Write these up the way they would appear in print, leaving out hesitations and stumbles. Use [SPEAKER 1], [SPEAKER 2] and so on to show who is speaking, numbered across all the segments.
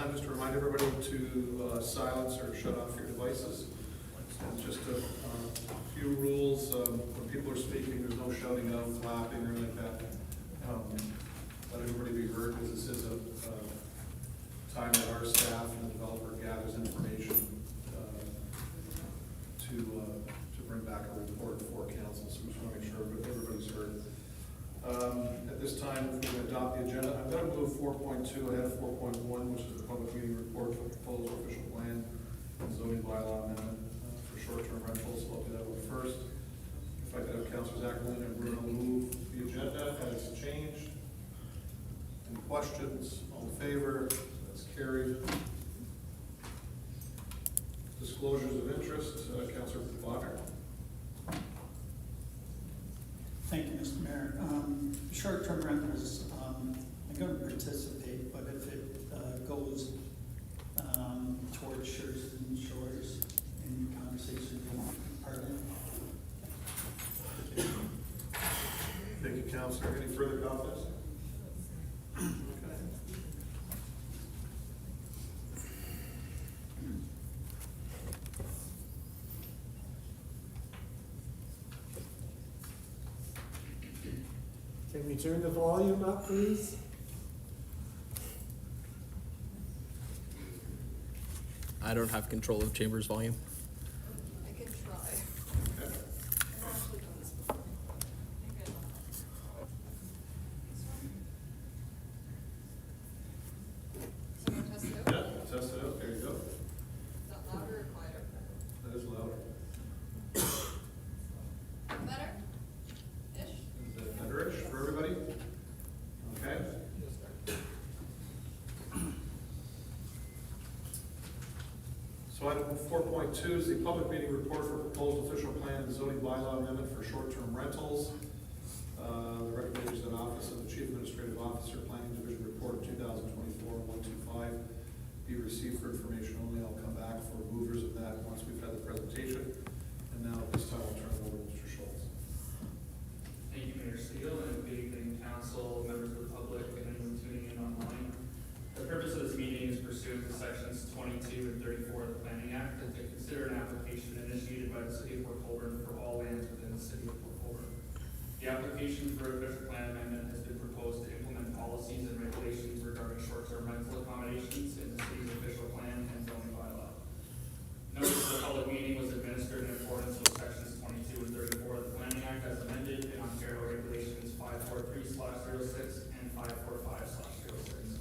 [SPEAKER 1] time, just to remind everybody to silence or shut off your devices. And just a few rules, when people are speaking, there's no shouting out, clapping, or anything like that. Let everybody be heard, because this is a time that our staff and the developer gathers information to bring back a report for council, so we just want to make sure everybody's heard. At this time, if we're going to adopt the agenda, I'm going to move 4.2 ahead of 4.1, which is the public meeting report for proposed official plan and zoning bylaw amendment for short-term rentals. So I'll do that one first. If I could have Councilors Ackerman and Bruno move the agenda as changed. Any questions? All in favor? That's carried. Disclosures of interest, Councilor Wagner.
[SPEAKER 2] Thank you, Mr. Mayor. Short-term rentals, I'm going to participate, but if it goes towards shirts and shores in conversation, you want to be part of it.
[SPEAKER 1] Thank you, Councilor. Any further comments?
[SPEAKER 3] Can we turn the volume up, please?
[SPEAKER 4] I don't have control of Chambers volume.
[SPEAKER 5] I can try.
[SPEAKER 1] Okay.
[SPEAKER 5] I've actually done this before. Someone test it out?
[SPEAKER 1] Yeah, test it out. There you go.
[SPEAKER 5] Is that louder or quieter?
[SPEAKER 1] That is louder.
[SPEAKER 5] Better? Ish?
[SPEAKER 1] Is that better-ish for everybody? Okay. So item 4.2 is the public meeting report for proposed official plan and zoning bylaw amendment for short-term rentals. The recommendations in office of the Chief Administrative Officer, Planning Division Report 2024-125 be received for information only. I'll come back for movers of that once we've had the presentation. And now at this time, I'll turn it over to Mr. Schultz.
[SPEAKER 6] Thank you, Mayor Steele, and good evening, council, members of the public, and anyone tuning in online. The purpose of this meeting is pursuant to sections 22 and 34 of the Planning Act, and to consider an application initiated by the city of Port Colborne for all lands within the city of Port Colborne. The application for official plan amendment has been proposed to implement policies and regulations regarding short-term rental accommodations in the city's official plan and zoning bylaw. Notice of the public meeting was administered in accordance with sections 22 and 34 of the Planning Act as amended in Ontario Regulations 543/06 and 545/06.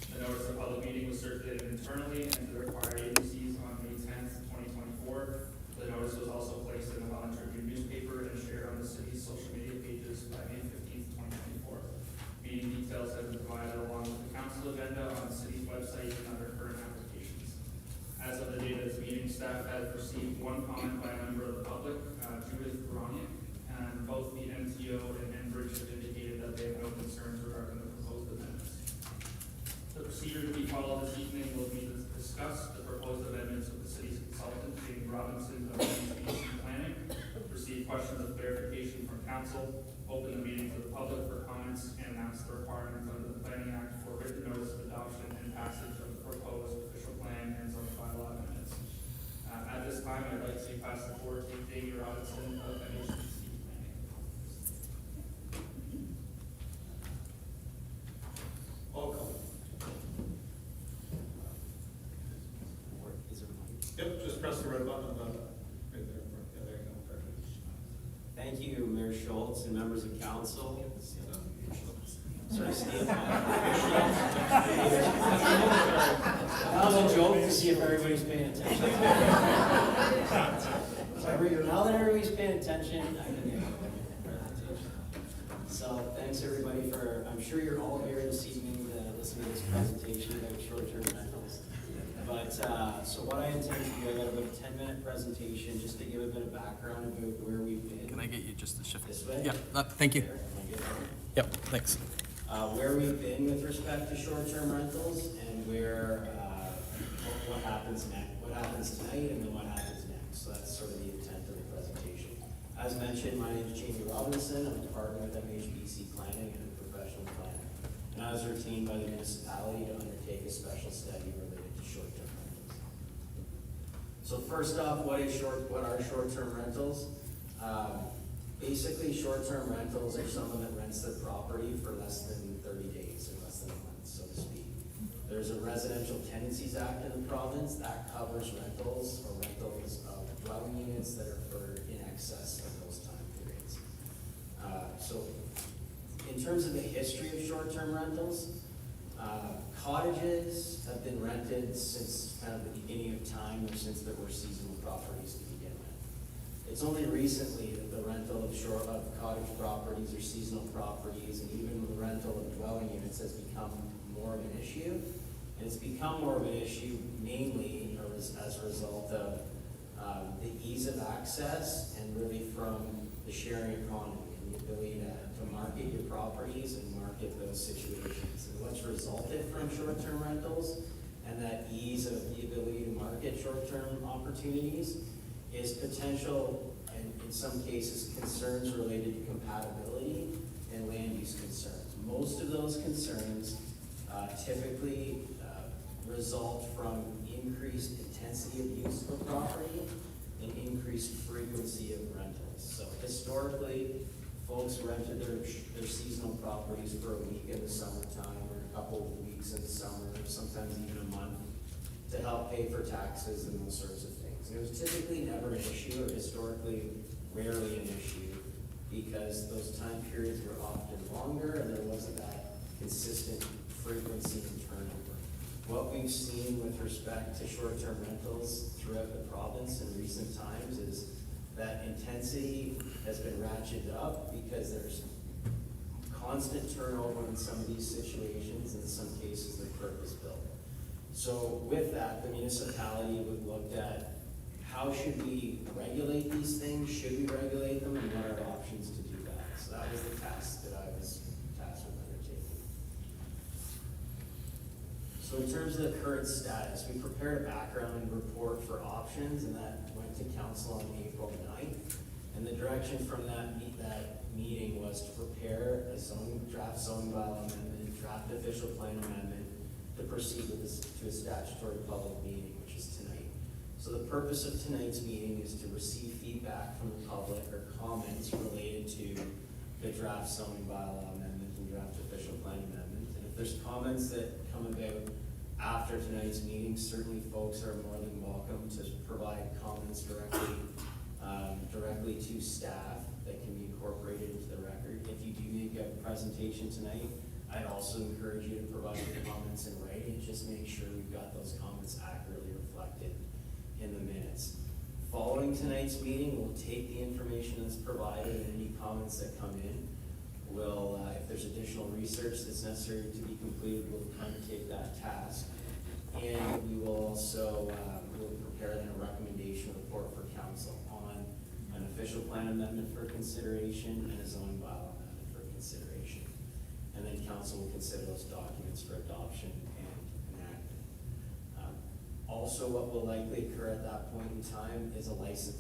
[SPEAKER 6] The notice of public meeting was circulated internally and to the required agencies on May 10th, 2024. The notice was also placed in the Welland Tribune newspaper and shared on the city's social media pages by May 15th, 2024. Meeting details have been provided along with the council agenda on the city's website and other current applications. As of the date of this meeting, staff has received one comment by a member of the public, Judith Broniak, and both the MTO and Enbridge have indicated that they have no concerns regarding the proposed amendments. The procedure to be followed this evening will be to discuss the proposed amendments with the city's consultant, Jamie Robinson of WeeStreem Planning, receive questions of clarification from council, open the meeting to the public for comments, and announce the requirements under the Planning Act for written notice of adoption and passage of the proposed official plan and zoning bylaw amendments. At this time, I'd like to pass the floor to Jamie Robinson of WeeStreem Planning.
[SPEAKER 1] Welcome. Yep, just press the red button on the, right there. Yeah, there you go. Perfect.
[SPEAKER 7] Thank you, Mayor Schultz and members of council. Sorry, Steve. That was a joke to see if everybody's paying attention. Now that everybody's paying attention, I can get a presentation. So thanks everybody for, I'm sure you're all here this evening to listen to this presentation about short-term rentals. But, so what I intend to do, I got about a 10-minute presentation just to give a bit of background about where we've been.
[SPEAKER 4] Can I get you just to shift
[SPEAKER 7] This way?
[SPEAKER 4] Yeah, thank you.
[SPEAKER 7] There, am I good?
[SPEAKER 4] Yep, thanks.
[SPEAKER 7] Where we've been with respect to short-term rentals and where, what happens next, what happens tonight and then what happens next. So that's sort of the intent of the presentation. As mentioned, my name is Jamie Robinson. I'm a partner with MHBC Planning and a professional planner. and as routine by the municipality to undertake a special study related to short-term rentals. So first off, what are short-term rentals? Basically, short-term rentals are someone that rents their property for less than 30 days or less than a month, so to speak. There's a Residential Tenancies Act in the province that covers rentals or rentals of dwelling units that are for in excess of those time periods. So in terms of the history of short-term rentals, cottages have been rented since kind of the beginning of time or since there were seasonal properties to begin with. It's only recently that the rental of cottage properties or seasonal properties and even the rental of dwelling units has become more of an issue. And it's become more of an issue mainly as a result of the ease of access and really from the sharing economy and the ability to market your properties and market those situations. And what's resulted from short-term rentals and that ease of the ability to market short-term opportunities is potential, and in some cases, concerns related to compatibility and land use concerns. Most of those concerns typically result from increased intensity of use of property and increased frequency of rentals. So historically, folks rented their seasonal properties for a week in the summertime or a couple of weeks in the summer, or sometimes even a month, to help pay for taxes and those sorts of things. And it was typically never an issue, or historically rarely an issue, because those time periods were often longer and there wasn't that consistent frequency and turnover. What we've seen with respect to short-term rentals throughout the province in recent times is that intensity has been ratcheted up because there's constant turnover in some of these situations. In some cases, they're purpose-built. So with that, the municipality would look at how should we regulate these things, should we regulate them, and what are our options to do that. So that was the task that I was tasked with undertaking. So in terms of the current status, we prepared a background report for options, and that went to council on April 9th. And the direction from that meeting was to prepare a draft zoning bylaw amendment, draft official plan amendment, to proceed with this to a statutory public meeting, which is tonight. So the purpose of tonight's meeting is to receive feedback from the public or comments related to the draft zoning bylaw amendment and draft official plan amendment. And if there's comments that come about after tonight's meeting, certainly folks are more than welcome to provide comments directly to staff that can be incorporated into the record. If you do make a presentation tonight, I'd also encourage you to provide your comments in writing. Just make sure we've got those comments accurately reflected in the minutes. Following tonight's meeting, we'll take the information that's provided and any comments that come in. We'll, if there's additional research that's necessary to be completed, we'll undertake that task. And we will also we'll prepare then a recommendation report for council on an official plan amendment for consideration and a zoning bylaw amendment for consideration. And then council will consider those documents for adoption and enactment. Also, what will likely occur at that point in time is a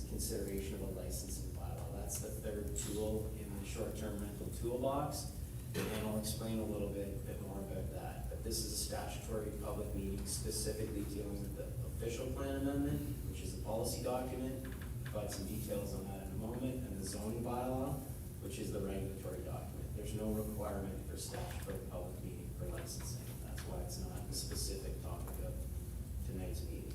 [SPEAKER 7] consideration of a licensing bylaw. That's the third tool in the short-term rental toolbox, and I'll explain a little bit more about that. But this is a statutory public meeting specifically dealing with the official plan amendment, which is a policy document. Provide some details on that in a moment, and the zoning bylaw, which is the regulatory document. There's no requirement for statutory public meeting for licensing. That's why it's not a specific topic of tonight's meeting.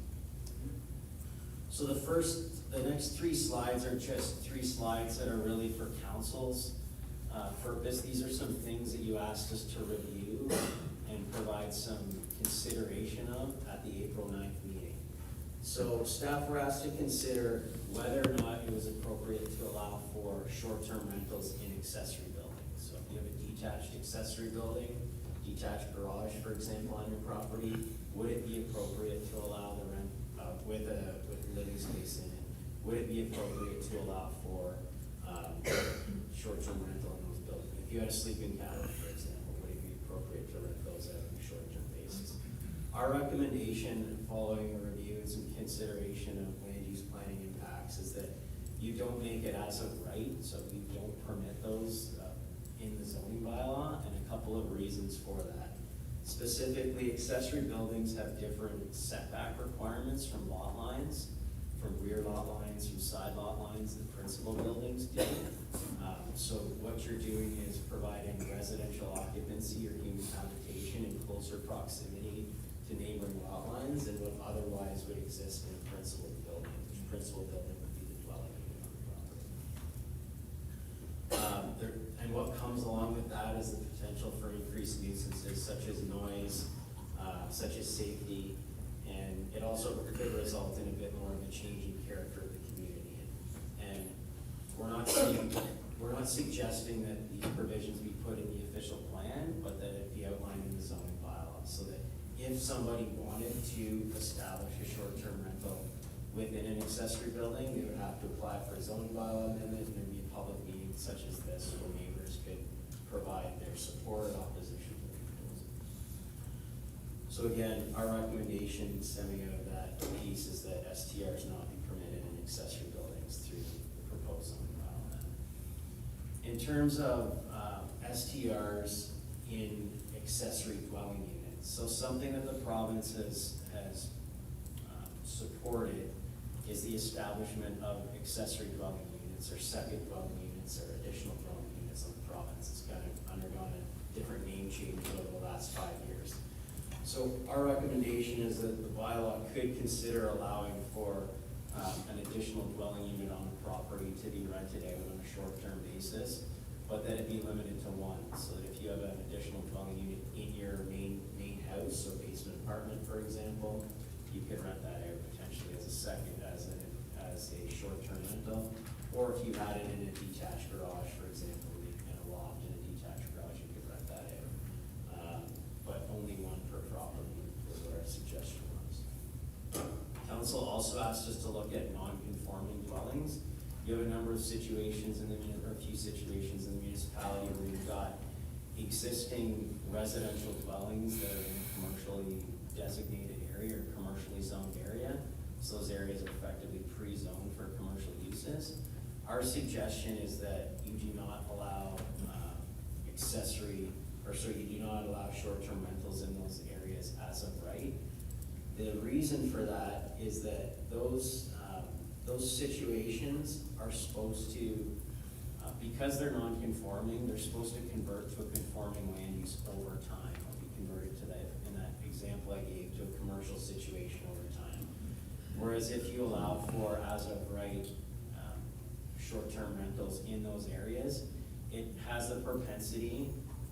[SPEAKER 7] So the next 3 slides are just 3 slides that are really for council's purpose. These are some things that you asked us to review and provide some consideration of at the April 9th meeting. So staff were asked to consider whether or not it was appropriate to allow for short-term rentals in accessory buildings. So if you have a detached accessory building, detached garage, for example, on your property, would it be appropriate to allow the rent with a living space in it? Would it be appropriate to allow for short-term rental in those buildings? If you had a sleeping cabin, for example, would it be appropriate to rent those out on a short-term basis? Our recommendation following a review and some consideration of land use planning impacts is that you don't make it as of right, so you don't permit those in the zoning bylaw, and a couple of reasons for that. Specifically, accessory buildings have different setback requirements from lot lines, from rear lot lines, from side lot lines than principal buildings do. So what you're doing is providing residential occupancy or human habitation in closer proximity to neighboring lot lines than what otherwise would exist in a principal building, which principal building would be the dwelling unit on the property. And what comes along with that is the potential for increased nuisances such as noise, such as safety, and it also could result in a bit more of a changing character of the community. And we're not suggesting that these provisions be put in the official plan, but that it be outlined in the zoning bylaws, so that if somebody wanted to establish a short-term rental within an accessory building, they would have to apply for a zoning bylaw amendment, and there'd be a public meeting such as this where neighbors could provide their support or opposition to the proposal. So again, our recommendation stemming out of that piece is that STRs not be permitted in accessory buildings through the proposed zoning bylaw amendment. In terms of STRs in accessory dwelling units, so something that the province has supported is the establishment of accessory dwelling units or second dwelling units or additional dwelling units in the province. It's kind of undergone a different name change over the last 5 years. So our recommendation is that the bylaw could consider allowing for an additional dwelling unit on the property to be rented out on a short-term basis, but that it be limited to one, so that if you have an additional dwelling unit in your main house or basement apartment, for example, you could rent that out potentially as a second, as a short-term rental, or if you had it in a detached garage, for example, in a loft in a detached garage, you could rent that out. But only one per property was what our suggestion was. Council also asked us to look at non-conforming dwellings. You have a number of situations in the, or a few situations in the municipality where you've got existing residential dwellings that are in a commercially designated area or commercially zoned area. So those areas are effectively pre-zoned for commercial uses. Our suggestion is that you do not allow you do not allow short-term rentals in those areas as of right. The reason for that is that those situations are supposed to, because they're non-conforming, they're supposed to convert to a conforming land use over time. It'll be converted to that, in that example I gave, to a commercial situation over time. Whereas if you allow for as of right short-term rentals in those areas, it has the propensity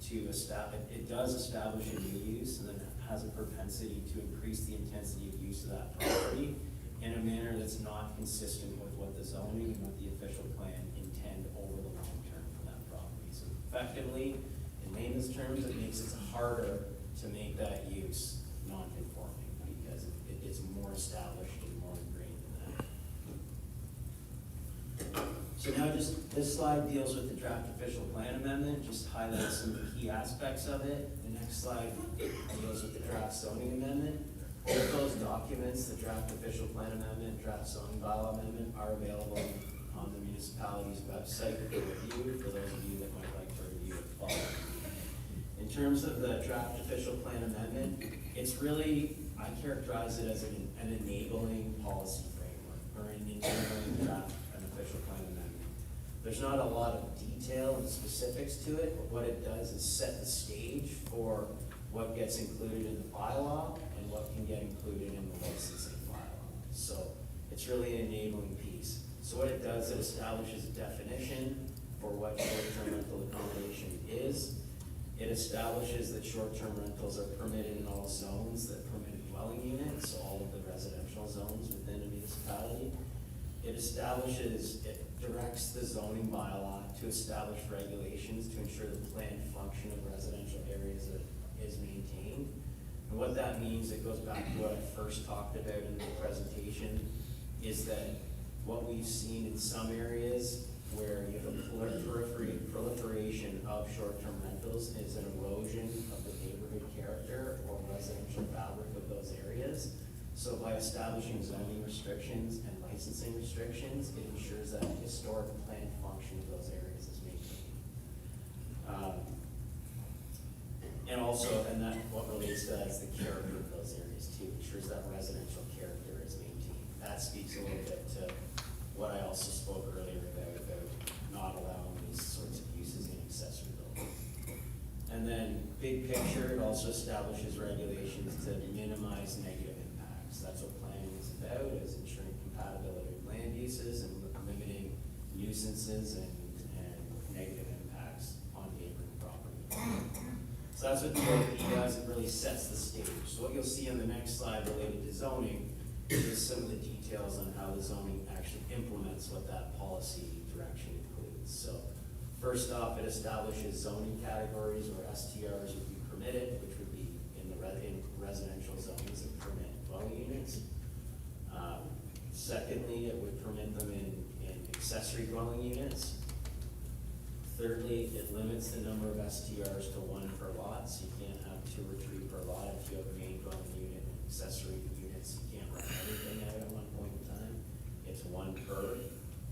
[SPEAKER 7] to it does establish a new use, and then it has a propensity to increase the intensity of use of that property in a manner that's not consistent with what the zoning and what the official plan intend over the long term for that property. So effectively, in layman's terms, it makes it harder to make that use non-conforming because it's more established and more ingrained in that. So now this slide deals with the draft official plan amendment, just highlights some of the key aspects of it. The next slide deals with the draft zoning amendment. Both those documents, the draft official plan amendment, draft zoning bylaw amendment, are available on the municipality's website for review, for those of you that might like to review it following. In terms of the draft official plan amendment, it's really, I characterize it as an enabling policy framework, or an enabling draft and official plan amendment. There's not a lot of detail and specifics to it, but what it does is set the stage for what gets included in the bylaw and what can get included in the licensing bylaw. So it's really an enabling piece. So what it does, it establishes a definition for what short-term rental accommodation is. It establishes that short-term rentals are permitted in all zones that permit a dwelling unit, so all of the residential zones within a municipality. It directs the zoning bylaw to establish regulations to ensure the planned function of residential areas is maintained. And what that means, it goes back to what I first talked about in the presentation, is that what we've seen in some areas where you have a proliferation of short-term rentals is an erosion of the neighborhood character or residential fabric of those areas. So by establishing zoning restrictions and licensing restrictions, it ensures that the historic planned function of those areas is maintained. And also, and that, what relates to that is the character of those areas too, ensures that residential character is maintained. That speaks a little bit to what I also spoke earlier about not allowing these sorts of uses in accessory buildings. And then, big picture, it also establishes regulations to minimize negative impacts. That's what planning is about, is ensuring compatibility with land uses and limiting nuisances and negative impacts on neighboring property. So that's what DOT does, it really sets the stage. So what you'll see on the next slide related to zoning is some of the details on how the zoning actually implements what that policy direction includes. So first off, it establishes zoning categories where STRs would be permitted, which would be in residential zones that permit dwelling units. Secondly, it would permit them in accessory dwelling units. Thirdly, it limits the number of STRs to 1 per lot, so you can't have 2 or 3 per lot. If you have a main dwelling unit and accessory units, you can't rent everything out at one point in time. It's 1 per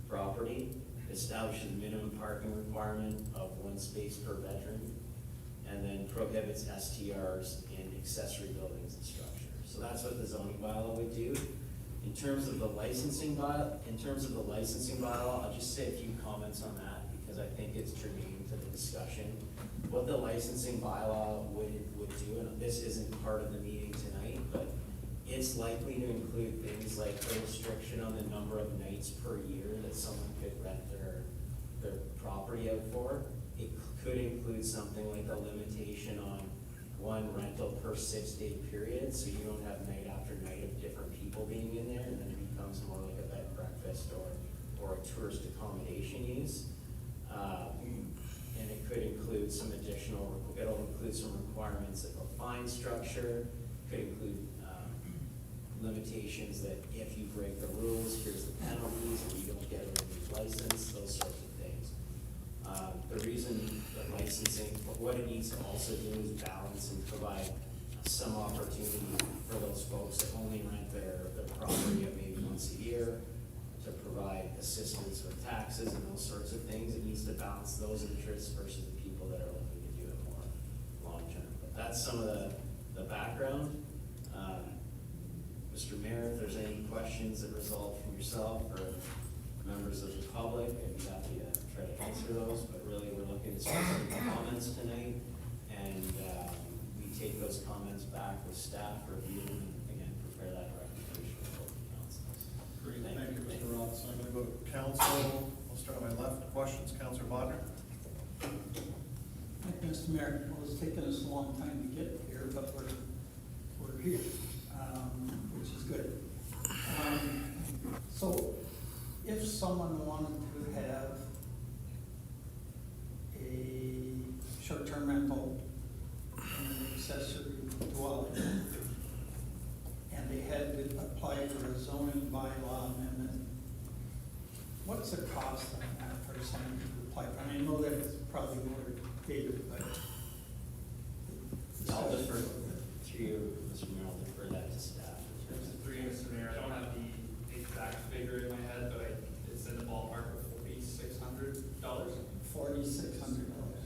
[SPEAKER 7] property. It establishes a minimum parking requirement of 1 space per bedroom, and then prohibits STRs in accessory buildings and structures. So that's what the zoning bylaw would do. In terms of the licensing bylaw, I'll just say a few comments on that because I think it's germane to the discussion. What the licensing bylaw would do, and this isn't part of the meeting tonight, but it's likely to include things like a restriction on the number of nights per year that someone could rent their property out for. It could include something like a limitation on 1 rental per 6-day period, so you don't have night after night of different people being in there, and then it becomes more like a bed and breakfast or a tourist accommodation use. And it could include some it'll include some requirements of a fine structure, could include limitations that if you break the rules, here's the penalties, if you don't get a renewed license, those sorts of things. The reason that licensing, what it needs to also do is balance and provide some opportunity for those folks that only rent their property maybe once a year, to provide assistance with taxes and those sorts of things. It needs to balance those interests versus the people that are looking to do it more long-term. But that's some of the background. Mr. Mayor, if there's any questions that result from yourself or members of the public, I'd be happy to try to answer those, but really we're looking at specific comments tonight, and we take those comments back with staff, review them, and again, prepare that recommendation for the council.
[SPEAKER 1] Great, thank you, Mr. Ross. I'm gonna go to council. I'll start on my left. Questions, Councilor Bodnar?
[SPEAKER 2] Thank you, Mr. Mayor. Well, it's taken us a long time to get here, but we're here, which is good. So if someone wanted to have a short-term rental in an accessory dwelling, and they had to apply for a zoning bylaw amendment, what's the cost on that for someone to apply? I mean, I know that it's probably more dated, but.
[SPEAKER 7] I'll defer to you, Mr. Mayor, I'll defer that to staff. in terms of-
[SPEAKER 6] Through you, Mr. Mayor, I don't have the exact figure in my head, but it's in the ballpark of $4,600.
[SPEAKER 2] $4,600.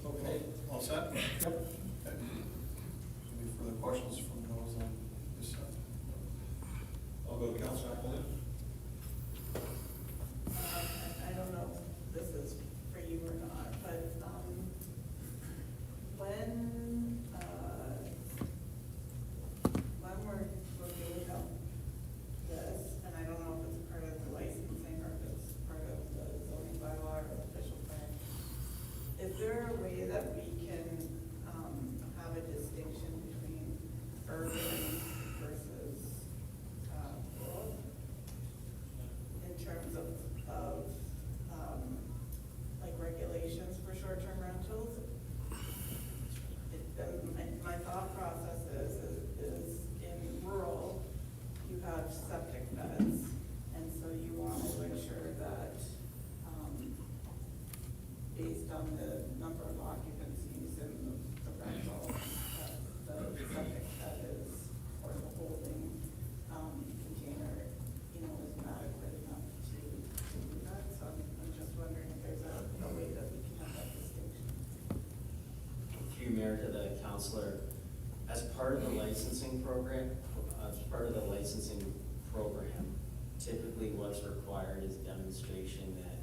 [SPEAKER 2] Okay.
[SPEAKER 1] All set?
[SPEAKER 2] Yep.
[SPEAKER 1] Okay. Any further questions from those on this side? I'll go to Councilor Applicant.
[SPEAKER 8] I don't know if this is for you or not, but, when we're looking at this, and I don't know if it's part of the licensing or if it's part of the zoning bylaw or official plan, is there a way that we can, have a distinction between urban versus, rural? In terms of, like regulations for short-term rentals? My thought process is in rural, you have septic beds, and so you want to ensure that, based on the number of occupancies and the rental, that the septic bed is, or the holding, container, is adequate enough to do that. So I'm just wondering if there's a way that we can have that distinction.
[SPEAKER 7] Mayor, to the counselor, as part of the licensing program, typically what's required is demonstration that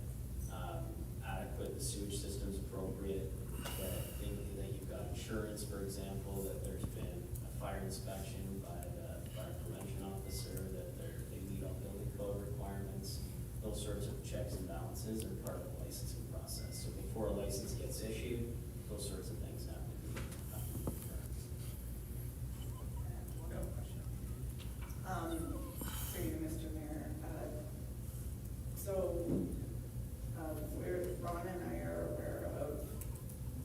[SPEAKER 7] adequate sewage system's appropriate, that you've got insurance, for example, that there's been a fire inspection by the fire prevention officer, that they meet all building code requirements. Those sorts of checks and balances are part of the licensing process. So before a license gets issued, those sorts of things have to be confirmed.
[SPEAKER 8] For you, Mr. Mayor, Ron and I are aware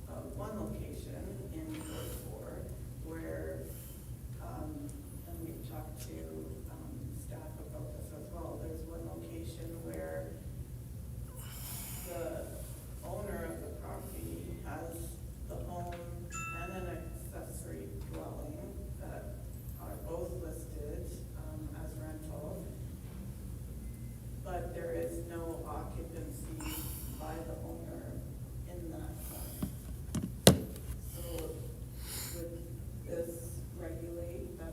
[SPEAKER 8] of one location in Ward 4 where, and we've talked to staff about this as well, there's one location where the owner of the property has the home and an accessory dwelling that are both listed as rental, but there is no occupancy by the owner in that home. So would this regulate the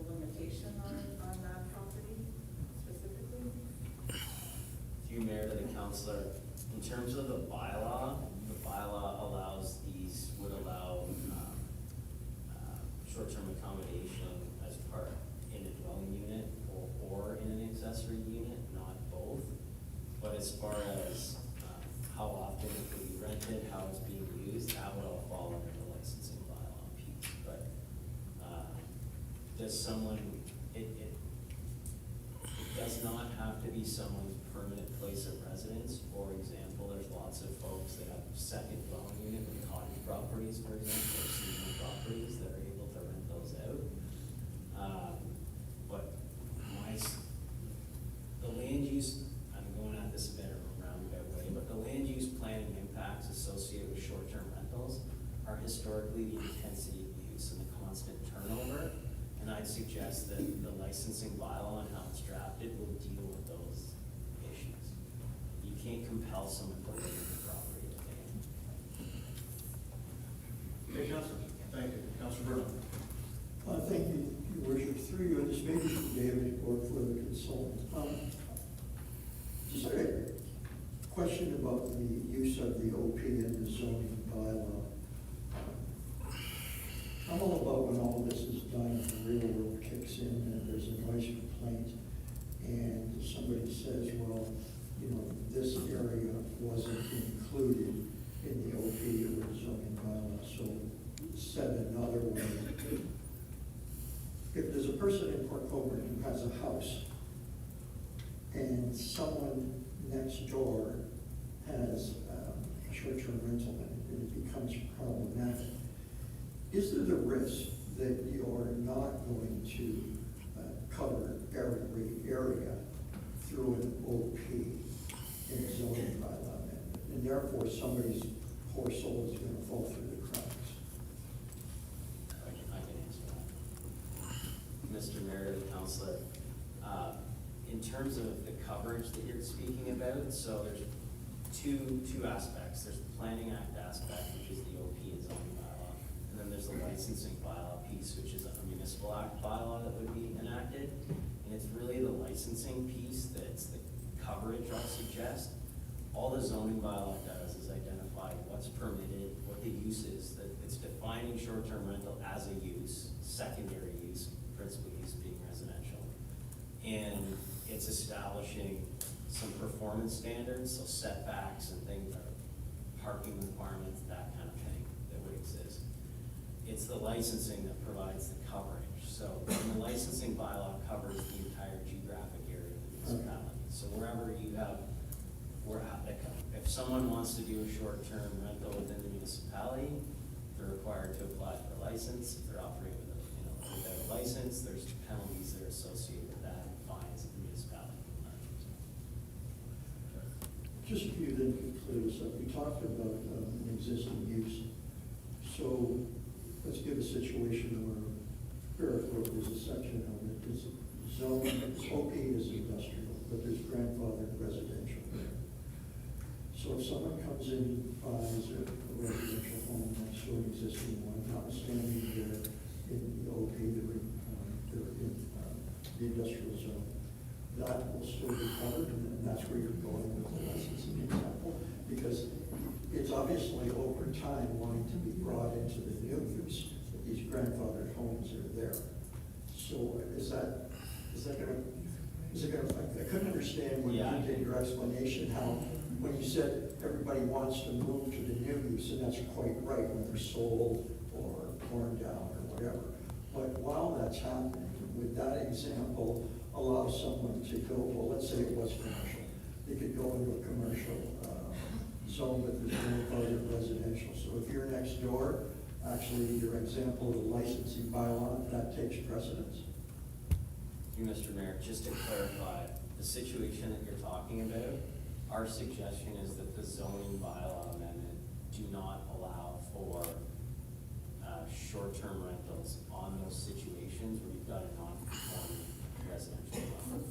[SPEAKER 8] limitation on that property specifically?
[SPEAKER 7] Through Mayor to the counselor, in terms of the bylaw would allow short-term accommodation as part in a dwelling unit or in an accessory unit, not both. But as far as how often it could be rented, how it's being used, that would all fall under the licensing bylaw piece. But it does not have to be someone's permanent place of residence. For example, there's lots of folks that have second dwelling unit and cottage properties, for example, or seasonal properties that are able to rent those out. But the land use, I'm going at this a bit of a roundabout way, but the land use planning impacts associated with short-term rentals are historically the intensity of use and the constant turnover. And I'd suggest that the licensing bylaw and how it's drafted will deal with those issues. You can't compel someone to live in the property if they.
[SPEAKER 1] Okay, Councilor. Thank you. Councilor Bruno.
[SPEAKER 9] Thank you, Your Worship. Through you, this may be for David or for the consultant. Just a question about the use of the OP in the zoning bylaw. I'm all about when all this is done, the real world kicks in and there's a noise complaint and somebody says, well, this area wasn't included in the OP or the zoning bylaw. So said another way, if there's a person in Port Colborne who has a house and someone next door has a short-term rental and it becomes problematic, is there the risk that you're not going to cover every area through an OP in a zoning bylaw amendment, and therefore somebody's poor soul is going to fall through the cracks?
[SPEAKER 7] I can answer that. Mr. Mayor, the counselor, in terms of the coverage that you're speaking about, so there's two aspects. There's the Planning Act aspect, which is the OP and zoning bylaw, and then there's the licensing bylaw piece, which is a municipal act bylaw that would be enacted. And it's really the licensing piece that's the coverage, I'll suggest. All the zoning bylaw does is identify what's permitted, what the use is, that it's defining short-term rental as a use, secondary use, principal use being residential. And it's establishing some performance standards, so setbacks and things, parking requirements, that kind of thing that would exist. It's the licensing that provides the coverage. So the licensing bylaw covers the entire geographic area of the municipality. So wherever you have, if someone wants to do a short-term rental within the municipality, they're required to apply for a license. If they're operating without a license, there's penalties that are associated with that, and fines that the municipality can impose.
[SPEAKER 9] Just if you then could clear this up, we talked about an existing use. So let's give a situation where Fairfield, there's a section of it, it's zone, it's OP is industrial, but there's grandfathered residential there. So if someone comes in and buys a residential home next to an existing one, notwithstanding they're in the OP, they're in the industrial zone. That will still be covered, and that's where you're going with the licensing example, because it's obviously over time wanting to be brought into the new use, that these grandfathered homes are there. So is that gonna, I couldn't understand when you
[SPEAKER 7] Yeah.
[SPEAKER 9] did your explanation, how, when you said everybody wants to move to the new use, and that's quite right, when they're sold or torn down or whatever. But while that's happening, would that example allow someone to go, well, let's say it was commercial, they could go into a commercial zone, but there's no other residential. So if you're next door, actually, your example of the licensing bylaw, that takes precedence.
[SPEAKER 7] Mr. Mayor, just to clarify, the situation that you're talking about, our suggestion is that the zoning bylaw amendment do not allow for short-term rentals on those situations where you've got a non-conforming residential dwelling.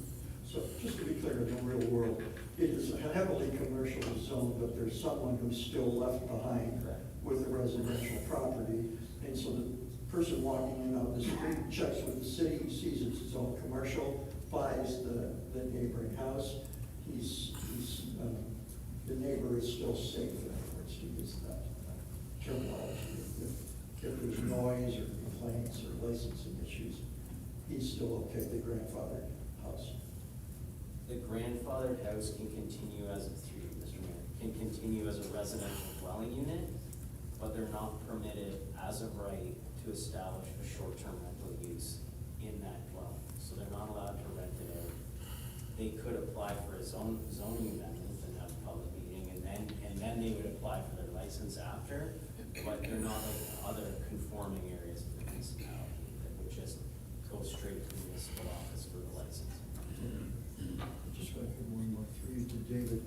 [SPEAKER 9] So just to be clear, in the real world, it is a heavily commercial zone, but there's someone who's still left behind
[SPEAKER 7] Correct.
[SPEAKER 9] with a residential property. And so the person walking in out the street checks with the city, sees it's his own commercial, buys the neighboring house. The neighbor is still safe, in other words, to use that terminology. If there's noise or complaints or licensing issues, he's still okay, the grandfathered house.
[SPEAKER 7] The grandfathered house can continue as, through you, Mr. Mayor, can continue as a residential dwelling unit, but they're not permitted as of right to establish a short-term rental use in that dwelling. So they're not allowed to rent it out. They could apply for a zoning amendment and have a public meeting, and then they would apply for their license after, but they're not like other conforming areas of the municipality that would just go straight to the municipal office for the license.
[SPEAKER 9] Just got one more for you to David.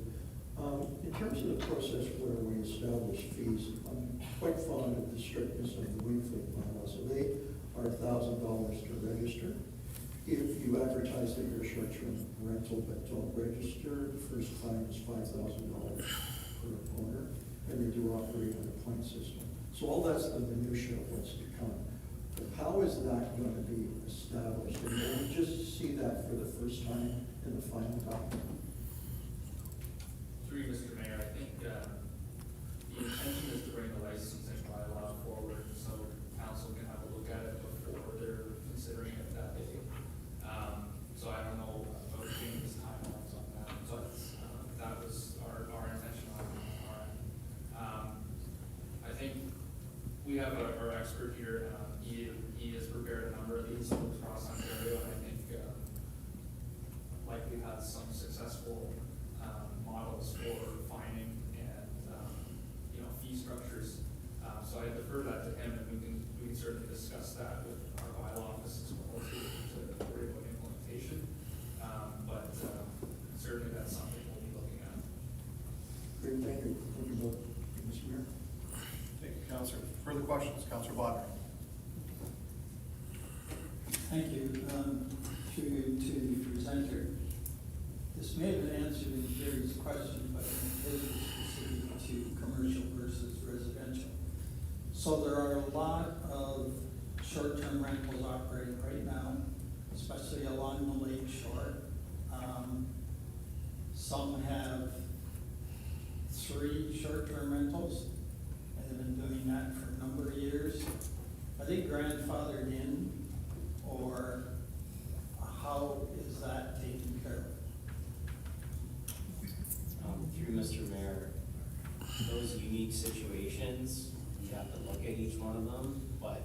[SPEAKER 9] In terms of the process where we establish fees, I'm quite fond of the strictness of the Wingfield bylaw. So they are $1,000 to register. If you advertise that you're a short-term rental but don't register, the first fine is $5,000 per owner, and they do operate on a point system. So all that's the minutia of what's to come. But how is that going to be established? And will we just see that for the first time in the final document?
[SPEAKER 6] Through you, Mr. Mayor, I think the intention is to bring the licensing bylaw forward so council can have a look at it before they're considering it that day. So I don't know about James' timelines on that, but that was our intention on our end. I think we have our expert here. He has prepared a number of these across Ontario, and I think likely has some successful models for fining and fee structures. So I defer that to him, and we can certainly discuss that with our bylaw office as well to worry about implementation. But certainly that's something we'll be looking at.
[SPEAKER 9] Great, thank you. Thank you both, Mr. Mayor.
[SPEAKER 1] Thank you, Counselor. Further questions, Counselor Bonner?
[SPEAKER 2] Thank you. To the presenter. This may have been answered in Jerry's question, but it is specific to commercial versus residential. So there are a lot of short-term rentals operating right now, especially along the lake shore. Some have 3 short-term rentals, and they've been doing that for a number of years. Are they grandfathered in, or how is that taken care of?
[SPEAKER 7] Through Mr. Mayor, those unique situations, you have to look at each one of them, but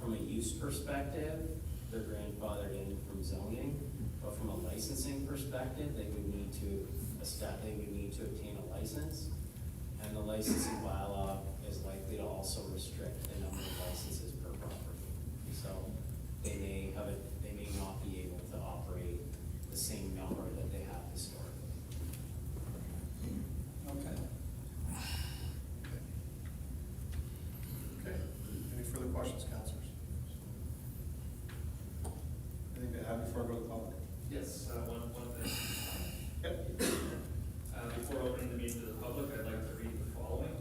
[SPEAKER 7] from a use perspective, they're grandfathered in from zoning, but from a licensing perspective, they would need to obtain a license, and the licensing bylaw is likely to also restrict the number of licenses per property. So they may not be able to operate the same number that they have historically.
[SPEAKER 2] Okay.
[SPEAKER 1] Okay. Any further questions, Counselors? Anything to add before I go to the public?
[SPEAKER 6] Yes, one thing.
[SPEAKER 1] Yep.
[SPEAKER 6] Before opening the meeting to the public, I'd like to read the following.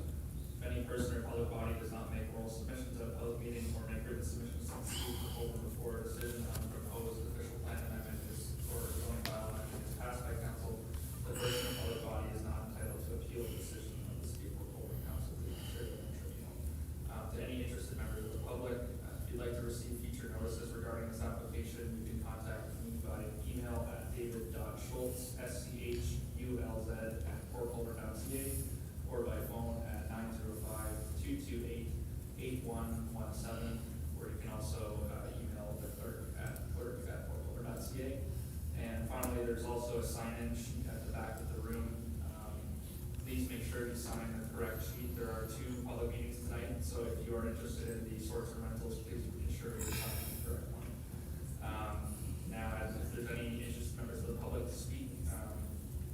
[SPEAKER 6] to sign the correct sheet. There are 2 public meetings tonight, so if you are interested in the short-term rentals, please ensure you're signing the correct one. Now, if there's any interested members of the public to speak,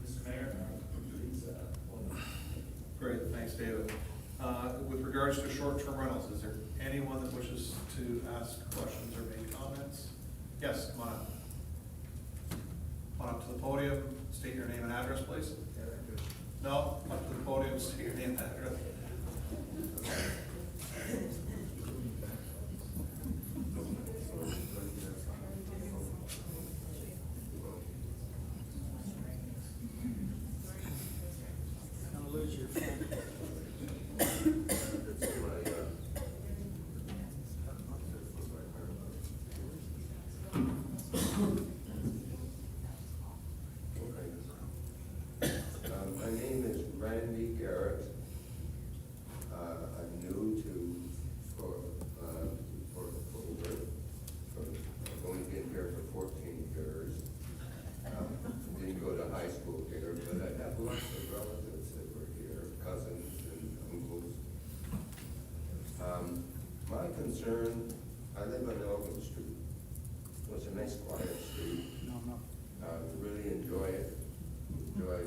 [SPEAKER 6] Mr. Mayor, please, welcome.
[SPEAKER 1] Great, thanks, David. With regards to short-term rentals, is there anyone that wishes to ask questions or make comments? Yes, come on up. Come on up to the podium, state your name and address, please. No, up to the podium, state your name and address.
[SPEAKER 2] Gonna lose your phone.
[SPEAKER 10] My name is Randy Garrett. I'm new to, for Colborne. I've only been here for 14 years. Didn't go to high school here, but I have lots of relatives that were here, cousins and uncles. My concern, I live on Elgin Street. It's a nice quiet street.
[SPEAKER 2] No.
[SPEAKER 10] Really enjoy it, enjoy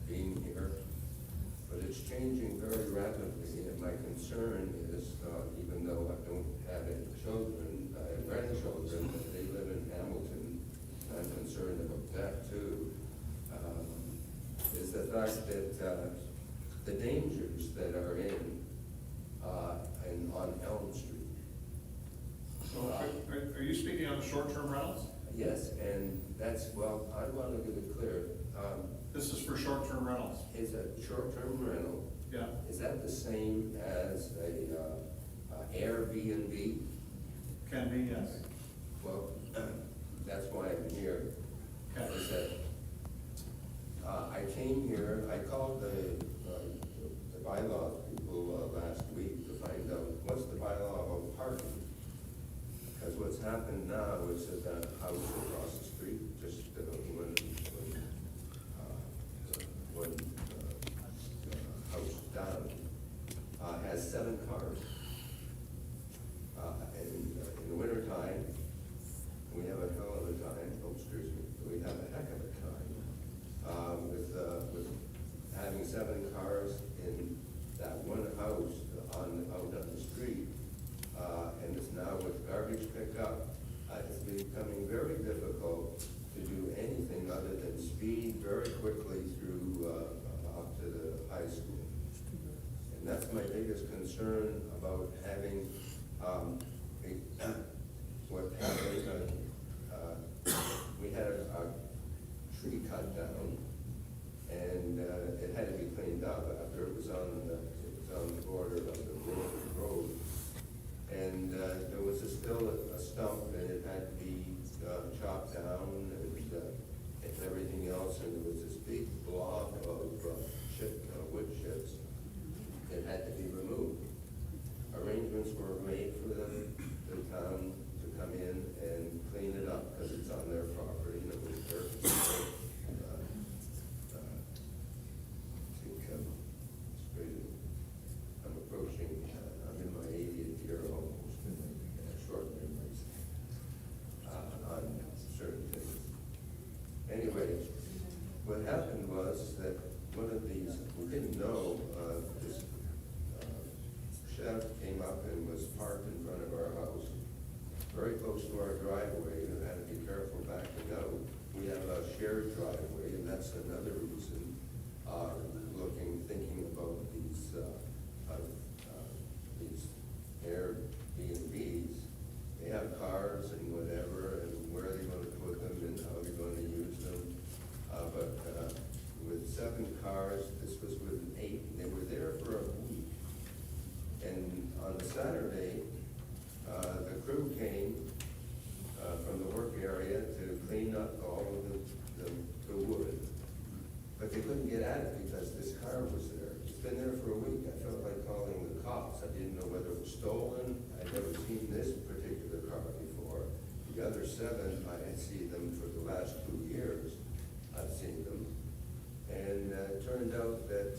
[SPEAKER 10] being here, but it's changing very rapidly, and my concern is, even though I don't have any children, I have grandchildren, but they live in Hamilton, I'm concerned about that too, is the fact that the dangers that are on Elm Street.
[SPEAKER 1] So are you speaking on the short-term rentals?
[SPEAKER 10] Yes, and that's, well, I want to get it clear.
[SPEAKER 1] This is for short-term rentals.
[SPEAKER 10] Is a short-term rental,
[SPEAKER 1] Yeah.
[SPEAKER 10] is that the same as a Airbnb?
[SPEAKER 1] Can be, yes.
[SPEAKER 10] Well, that's why I'm here.
[SPEAKER 1] Okay.
[SPEAKER 10] Is that, I came here, I called the bylaw people last week to find out what's the bylaw about parking. Because what's happened now is that the house across the street, just one house down, has 7 cars. And in the winter time, we have a hell of a time, we have a heck of a time, with having 7 cars in that one house out on the street. And it's now with garbage pickup, it's becoming very difficult to do anything other than speed very quickly through, up to the high school. And that's my biggest concern about having, what happened, we had a tree cut down, and it had to be cleaned up after it was on the border of the road. And there was still a stump, and it had to be chopped down and everything else, and there was this big blob of wood chips that had to be removed. Arrangements were made for the town to come in and clean it up, because it's on their property, and it was their, I'm approaching, I'm in my 80th year almost, and I have short memories on certain things. Anyway, what happened was that one of these, we didn't know, this chef came up and was parked in front of our house, very close to our driveway, and had to be careful backing out. We have a shared driveway, and that's another reason, thinking about these Airbnbs. They have cars and whatever, and where are they going to put them, and how are they going to use them? But with 7 cars, this was with 8, and they were there for a week. And on a Saturday, the crew came from the work area to clean up all of the wood. But they couldn't get at it because this car was there. It's been there for a week. I felt like calling the cops. I didn't know whether it was stolen. I'd never seen this particular car before. The other 7, I had seen them for the last 2 years. I've seen them. And it turned out that,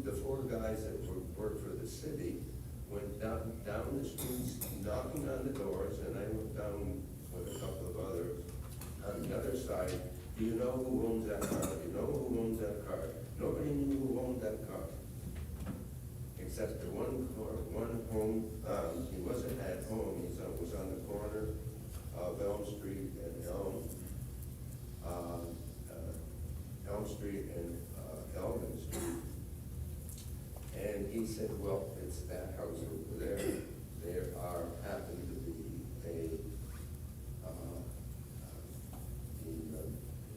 [SPEAKER 10] the four guys that worked for the city went down the streets knocking on the doors, and I went down with a couple of others on the other side. Do you know who owns that car? Do you know who owns that car? Nobody knew who owned that car, except the one home, he wasn't at home, he was on the corner of Elm Street and Elm Street and Elgin Street. And he said, well, it's that house over there. There happened to be the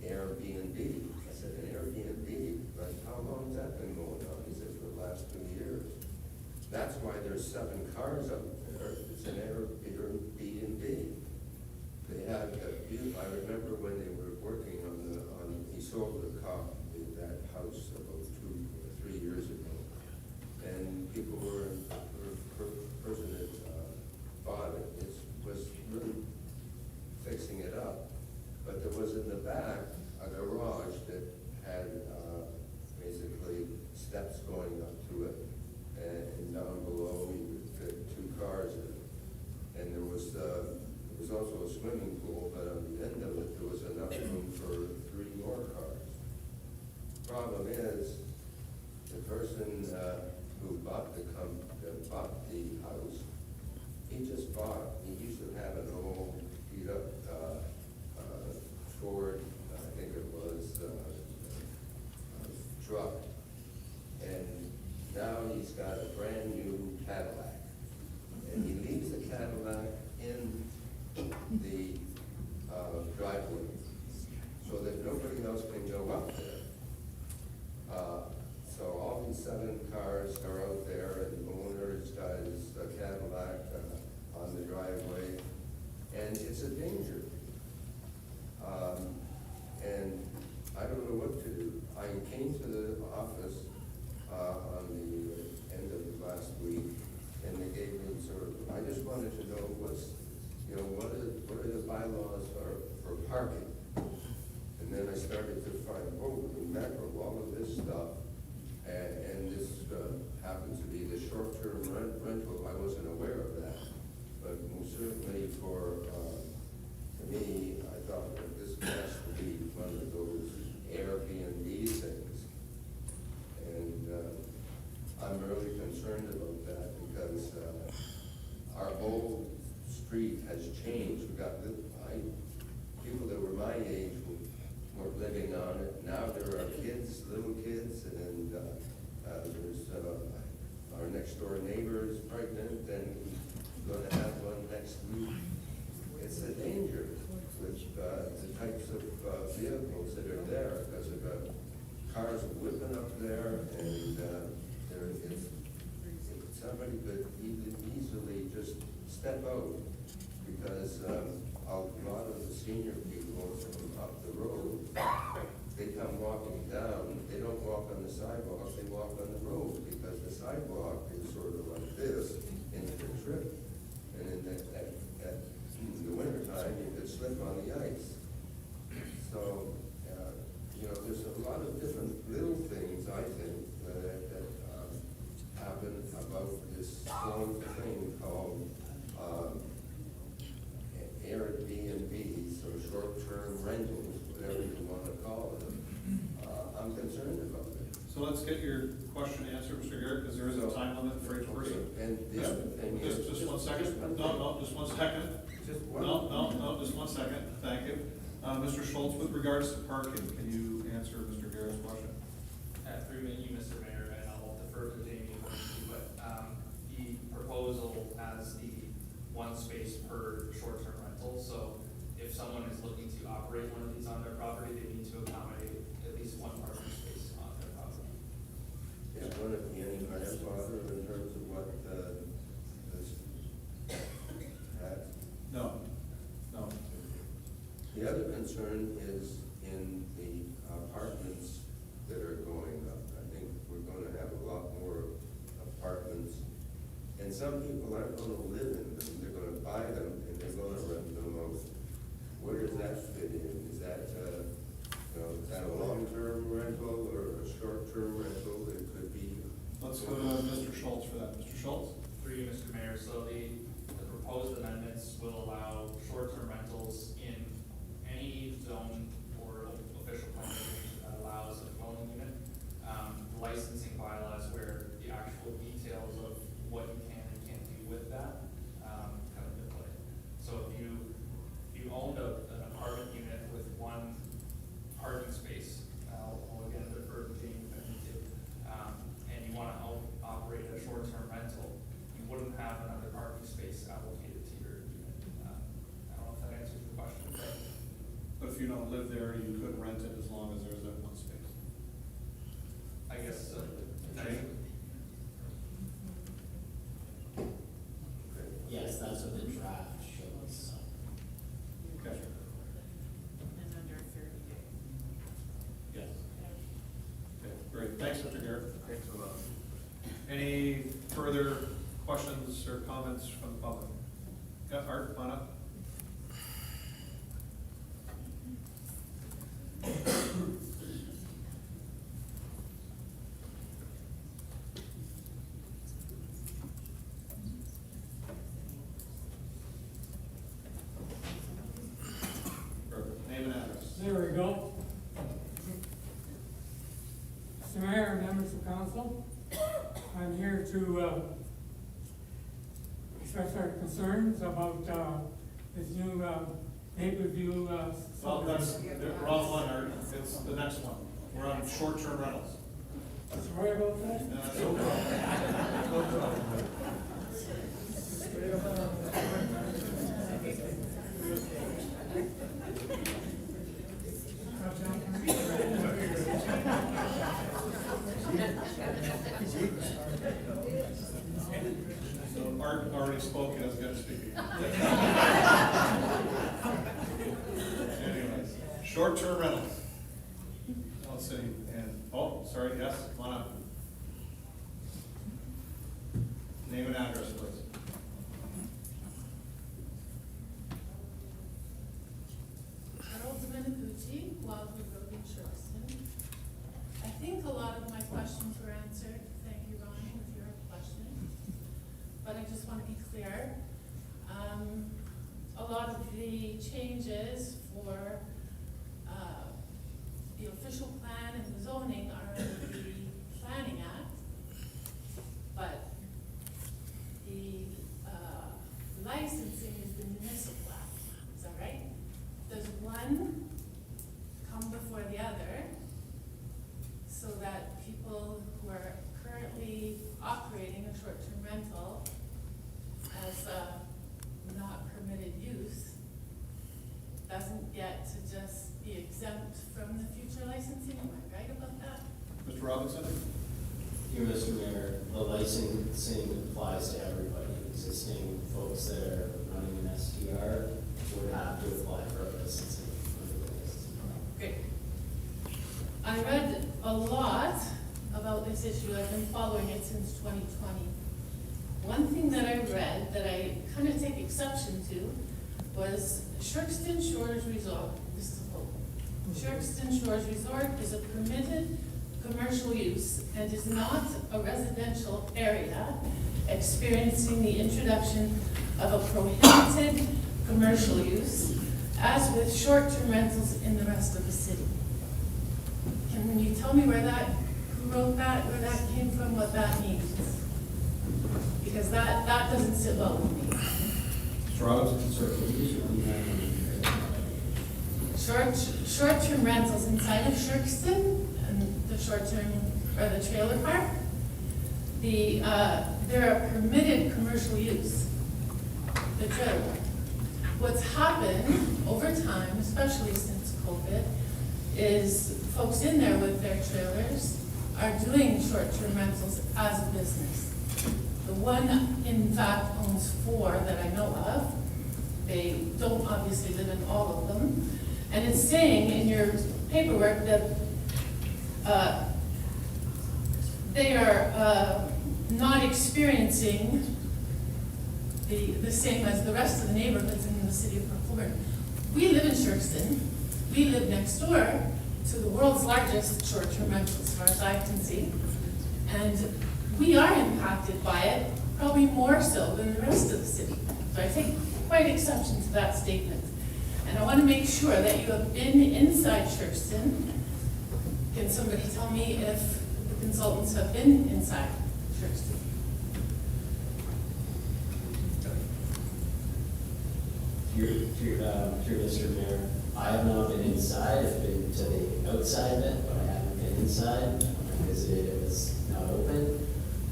[SPEAKER 10] Airbnb. I said, an Airbnb? But how long has that been going on? He said, for the last 2 years. That's why there's 7 cars up there. It's an Airbnb. They had, I remember when they were working he sold that house about 2 or 3 years ago. And people person that bought it, was really fixing it up. But there was in the back a garage that had basically steps going up to it. And down below, you could fit 2 cars in. And there was also a swimming pool, but on the end of it, there was enough room for 3 more cars. Problem is, the person who bought the house, he used to have an old beat up Ford, I think it was, truck. And now he's got a brand new Cadillac. And he leaves the Cadillac in the driveway so that nobody else can go up there. So all these 7 cars are out there, and the owner's got his Cadillac on the driveway, and it's a danger. And I don't know what to do. I came to the office on the end of last week, and they gave me I just wanted to know what are the bylaws for parking? And then I started to find, mackerel, all of this stuff. And this happens to be the short-term rental. I wasn't aware of that. But most certainly to me, I thought that this has to be one of those Airbnb things. And I'm really concerned about that because our whole street has changed. We've got people that were my age were living on it. Now there are kids, little kids, and there's our next door neighbor is pregnant and going to have one next week. It's a danger with the types of vehicles that are there because of cars whipping up there, and somebody could easily just step out because a lot of the senior people from up the road, they come walking down. They don't walk on the sidewalk, they walk on the road because the sidewalk is sort of like this into the trip. And in the wintertime, you could slip on the ice. So, there's a lot of different little things, I think, that happen about this whole thing called Airbnbs or short-term rentals, whatever you want to call them. I'm concerned about it.
[SPEAKER 1] So let's get your question answered, Mr. Garrett, because there is a time limit for each person.
[SPEAKER 10] And the other thing is.
[SPEAKER 1] Just 1 second. No, just 1 second.
[SPEAKER 10] Just one.
[SPEAKER 1] No, just 1 second. Thank you. Mr. Schultz, with regards to parking, can you answer Mr. Garrett's question?
[SPEAKER 6] Through you, Mr. Mayor, and I'll defer to Jamie, but the proposal has the 1 space per short-term rental. So if someone is looking to operate one of these on their property, they need to accommodate at least 1 parking space on their property.
[SPEAKER 10] Is one of the any grandfather in terms of what this has?
[SPEAKER 1] No.
[SPEAKER 10] The other concern is in the apartments that are going up. I think we're going to have a lot more apartments. And some people aren't going to live in them. They're going to buy them and they're going to rent them out. Where does that fit in? Is that, is that a
[SPEAKER 1] let's go to Mr. Schultz for that. Mr. Schultz?
[SPEAKER 6] Through you, Mr. Mayor, so the proposed amendments will allow short-term rentals in any zone or official plan that allows a dwelling unit. Licensing bylaws where the actual details of what you can and can't do with that, come into play. So if you owned an apartment unit with one parking space, I'll again defer to Jamie if I need to, and you wanna operate a short-term rental, you wouldn't have another parking space allocated to your unit. I don't know if that answers the question,
[SPEAKER 1] But if you don't live there, you could rent it as long as there's that one space.
[SPEAKER 6] I guess,
[SPEAKER 1] Jamie?
[SPEAKER 7] Yes, that's what the draft shows.
[SPEAKER 1] Okay.
[SPEAKER 8] And under 30 days.
[SPEAKER 1] Yes. Okay, great. Thanks, Mr. Garrett. Thanks a lot. Any further questions or comments from the public? Yeah, Art, come on up. Perfect. Name and address.
[SPEAKER 11] There we go. Mr. Mayor, members of council, I'm here to express our concerns about this new pay-per-view
[SPEAKER 1] Well, that's the wrong one, Art. It's the next one. We're on short-term rentals.
[SPEAKER 11] Sorry about that.
[SPEAKER 1] No, that's no problem. No problem. So Art already spoke, he doesn't get to speak again. Anyways, short-term rentals. Let's see, and, oh, sorry, yes, come on up. Name and address, please.
[SPEAKER 12] Harold Domenicucci, Wildwood Road in Sherkston. I think a lot of my questions were answered. Thank you, Ronnie, with your question. But I just want to be clear. A lot of the changes for the official plan and the zoning are in the Planning Act. But the licensing is the municipal act. Is that right? Does one come before the other so that people who are currently operating a short-term rental as a not permitted use doesn't get to just be exempt from the future licensing? Am I right about that?
[SPEAKER 1] Mr. Robinson?
[SPEAKER 7] Here, Mr. Mayor, the licensing applies to everybody. Existing folks that are running an STR would have to apply for a licensing under the licensing.
[SPEAKER 12] Great. I read a lot about this issue. I've been following it since 2020. One thing that I read that I kind of take exception to was Sherkston Shores Resort. This is a quote. Sherkston Shores Resort is a permitted commercial use and is not a residential area experiencing the introduction of a prohibited commercial use, as with short-term rentals in the rest of the city. Can you tell me who wrote that, where that came from, what that means? Because that doesn't sit well with me.
[SPEAKER 1] Mr. Robinson,
[SPEAKER 12] Short-term rentals inside of Sherkston and the short-term, or the trailer park, they're a permitted commercial use, the trailer park. What's happened over time, especially since COVID, is folks in there with their trailers are doing short-term rentals as a business. The one, in fact, owns 4 that I know of. They don't obviously live in all of them. And it's saying in your paperwork that they are not experiencing the same as the rest of the neighborhoods in the city of Colborne. We live in Sherkston. We live next door to the world's largest short-term rental, as far as I can see. And we are impacted by it, probably more so than the rest of the city. So I take quite exception to that statement. And I want to make sure that you have been inside Sherkston. Can somebody tell me if the consultants have been inside Sherkston?
[SPEAKER 7] Through Mr. Mayor, I have not been inside, I've been to the outside of it, but I haven't been inside. When I visited, it was not open.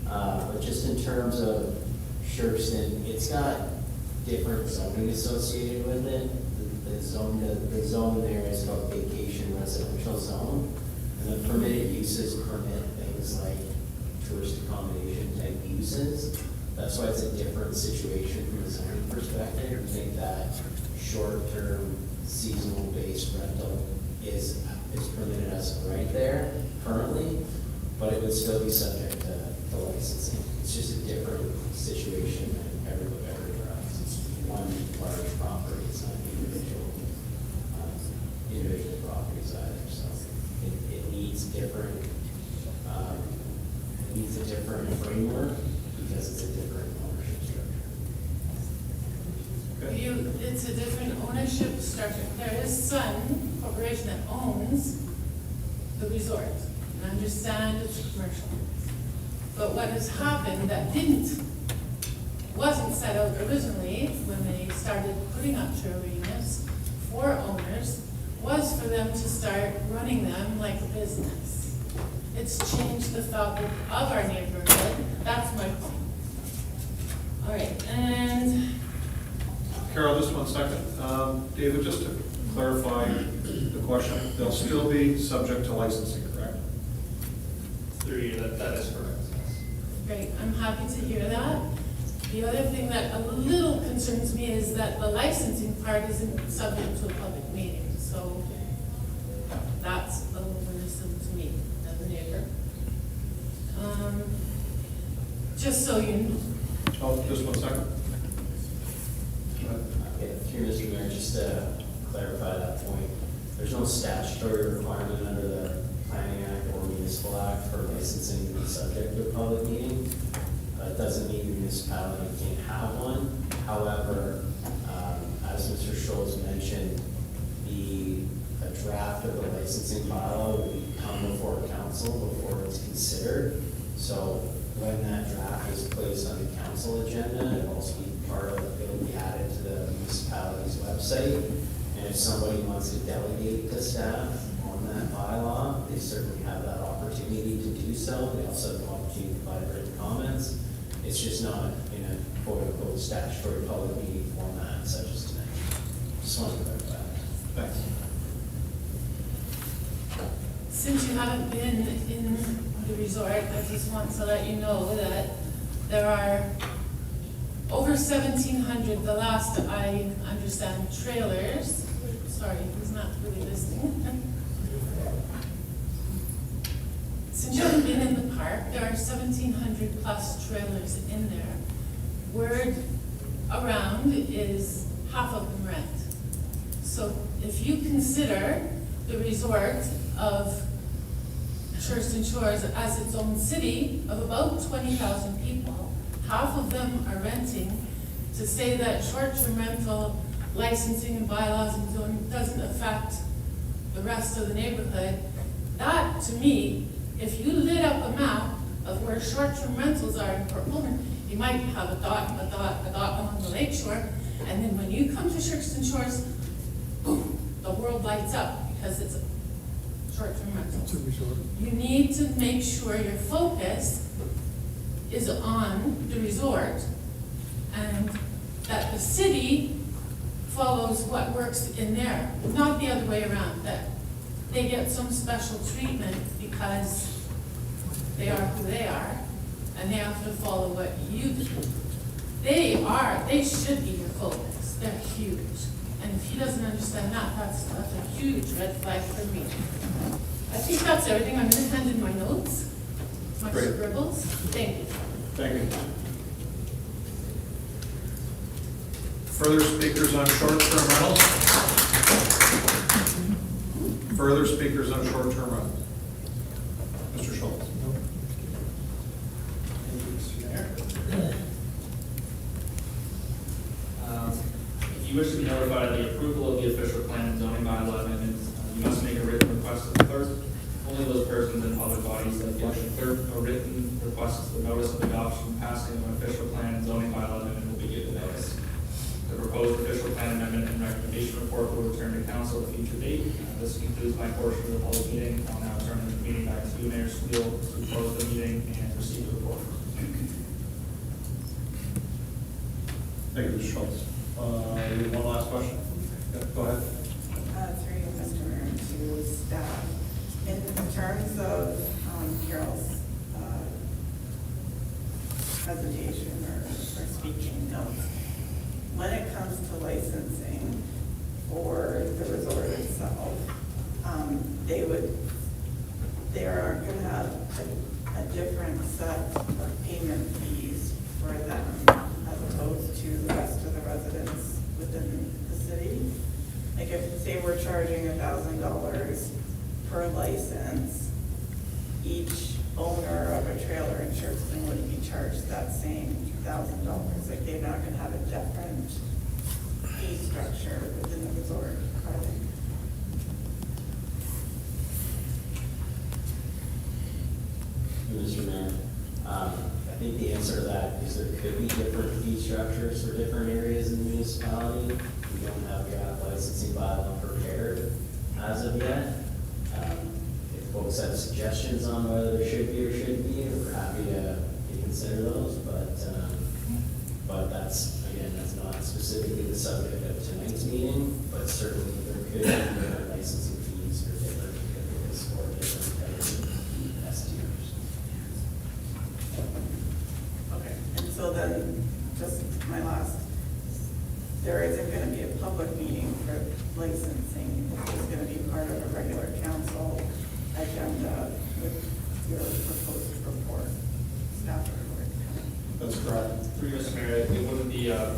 [SPEAKER 7] But just in terms of Sherkston, it's got different zoning associated with it. The zone there is called vacation residential zone. And the permitted uses permit things like tourist accommodation type uses. That's why it's a different situation from a zoning perspective. We think that short-term, seasonal-based rental is permitted as of right there currently, but it would still be subject to licensing. It's just a different situation than everywhere else. It's one large property, it's not individual properties either, so it needs different, it needs a different framework because it's a different ownership structure.
[SPEAKER 12] It's a different ownership structure. There is Sun Corporation that owns the resort. I understand it's commercial. But what has happened that wasn't set out originally when they started putting up arenas for owners was for them to start running them like a business. It's changed the fabric of our neighborhood. That's my point. All right, and
[SPEAKER 1] Carol, just 1 second. David, just to clarify the question, they'll still be subject to licensing, correct?
[SPEAKER 6] That is correct, yes.
[SPEAKER 12] great, I'm happy to hear that. The other thing that a little concerns me is that the licensing part isn't subject to a public meeting, so that's a little worrisome to me as a neighbor. Just so you know.
[SPEAKER 1] Oh, just 1 second.
[SPEAKER 7] Yeah, through Mr. Mayor, just to clarify that point, there's no statutory requirement under the Planning Act or Municipal Act for licensing to be subject to a public meeting. It doesn't mean your municipality can't have one. However, as Mr. Schultz mentioned, a draft of the licensing bylaw would come before council before it's considered. So when that draft is placed on the council agenda, it'll also be it'll be added to the municipality's website. And if somebody wants to delegate to staff on that bylaw, they certainly have that opportunity to do so. They also have the opportunity to provide written comments. It's just not in a quote-unquote statutory public meeting format such as tonight. Just wanted to clarify that.
[SPEAKER 1] Thanks.
[SPEAKER 12] Since you haven't been in the resort, I just want to let you know that there are over 1,700, the last I understand, trailers. Sorry, he's not really listening. Since you haven't been in the park, there are 1,700 plus trailers in there. Word around is half of them rent. So if you consider the resort of Sherkston Shores as its own city of about 20,000 people, half of them are renting. To say that short-term rental licensing and bylaws and zoning doesn't affect the rest of the neighborhood, that to me, if you lit up a map of where short-term rentals are in Port Colborne, you might have a dot along the lakeshore, and then when you come to Sherkston Shores, boom, the world lights up because it's a short-term rental. You need to make sure your focus is on the resort and that the city follows what works in there, not the other way around, that they get some special treatment because they are who they are and they have to follow what you do. They should be your focus. They're huge. And if he doesn't understand that, that's a huge red flag for me. I think that's everything. I'm gonna hand in my notes, my
[SPEAKER 1] Great.
[SPEAKER 12] scribbles. Thank you.
[SPEAKER 1] Thank you. Further speakers on short-term rentals? Further speakers on short-term rentals? Mr. Schultz.
[SPEAKER 6] you wish to be notified of the approval of the official plan and zoning bylaw amendments, you must make a written request to the clerk. Only those persons in public bodies that give the clerk a written request to the notice of adoption and passing of an official plan and zoning bylaw amendment will be given notice. The proposed official plan amendment and recommendation report will return to council at a future date. This concludes my portion of the public meeting. I'll now turn the meeting back to you, Mayor Steele, to close the meeting and receive the report.
[SPEAKER 1] Thank you, Mr. Schultz. We have one last question. Yeah, go ahead.
[SPEAKER 8] Through you, Mr. Mayor, to staff. In terms of Carol's presentation or speaking notes, when it comes to licensing for the resort itself, they are gonna have a different set of payment fees for them as opposed to the rest of the residents within the city. Like if, say we're charging $1,000 per license, each owner of a trailer in Sherkston would be charged that same $1,000. Like they're not gonna have a different fee structure within the resort, are they?
[SPEAKER 7] Mr. Mayor, I think the answer to that is there could be different fee structures for different areas in the municipality. We don't have a licensing bylaw prepared as of yet. If folks have suggestions on whether there should be or shouldn't be, we're happy to consider those, but that's, again, that's not specifically the subject of tonight's meeting, but certainly there could be different licensing fees for different areas or different types of STRs.
[SPEAKER 8] Okay, and so then, just my last, there isn't gonna be a public meeting for licensing, it's gonna be part of a regular council agenda with your proposed report, staff report.
[SPEAKER 1] That's correct.
[SPEAKER 6] Through you, Mr. Mayor, it wouldn't be a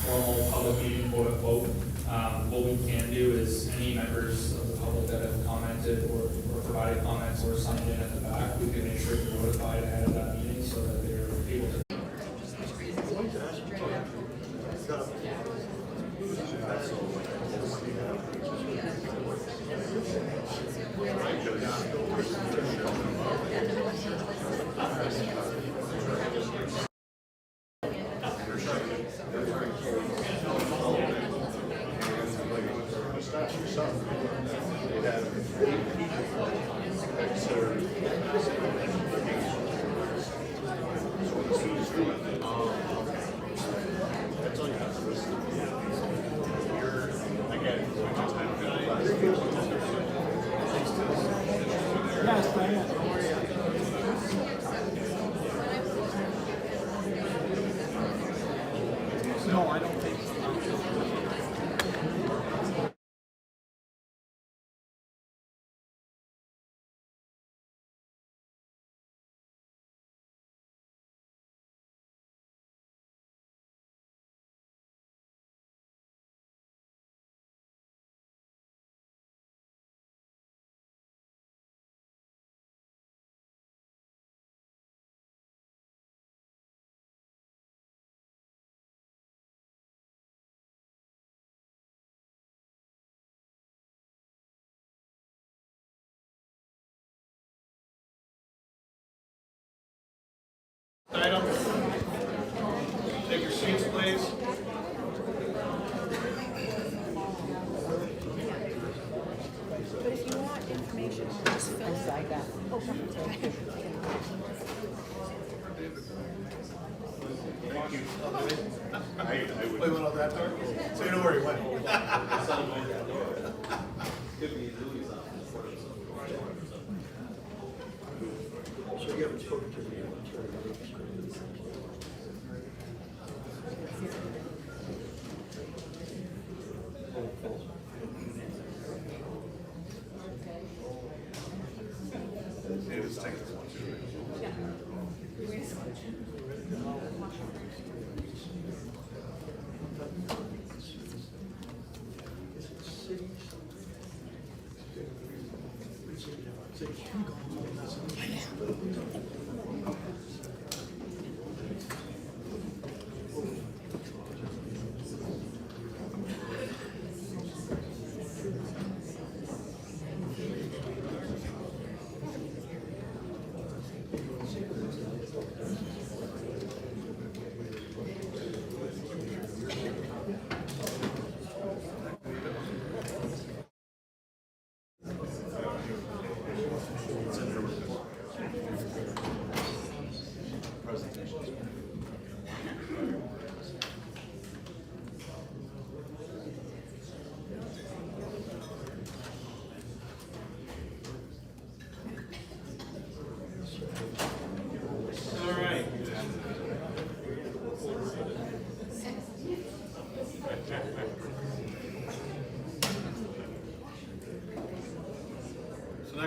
[SPEAKER 6] formal public meeting, quote unquote. What we can do is any members of the public that have commented or provided comments or signed in at the back, we can make sure to notify ahead of that meeting so that they're able to.
[SPEAKER 2] No, I don't think.
[SPEAKER 1] Item. Take your seats, please.
[SPEAKER 5] But if you want information, just fill inside that.
[SPEAKER 1] Thank you. We went on that door? So you know where he went?
[SPEAKER 9] So you haven't spoken to the attorney.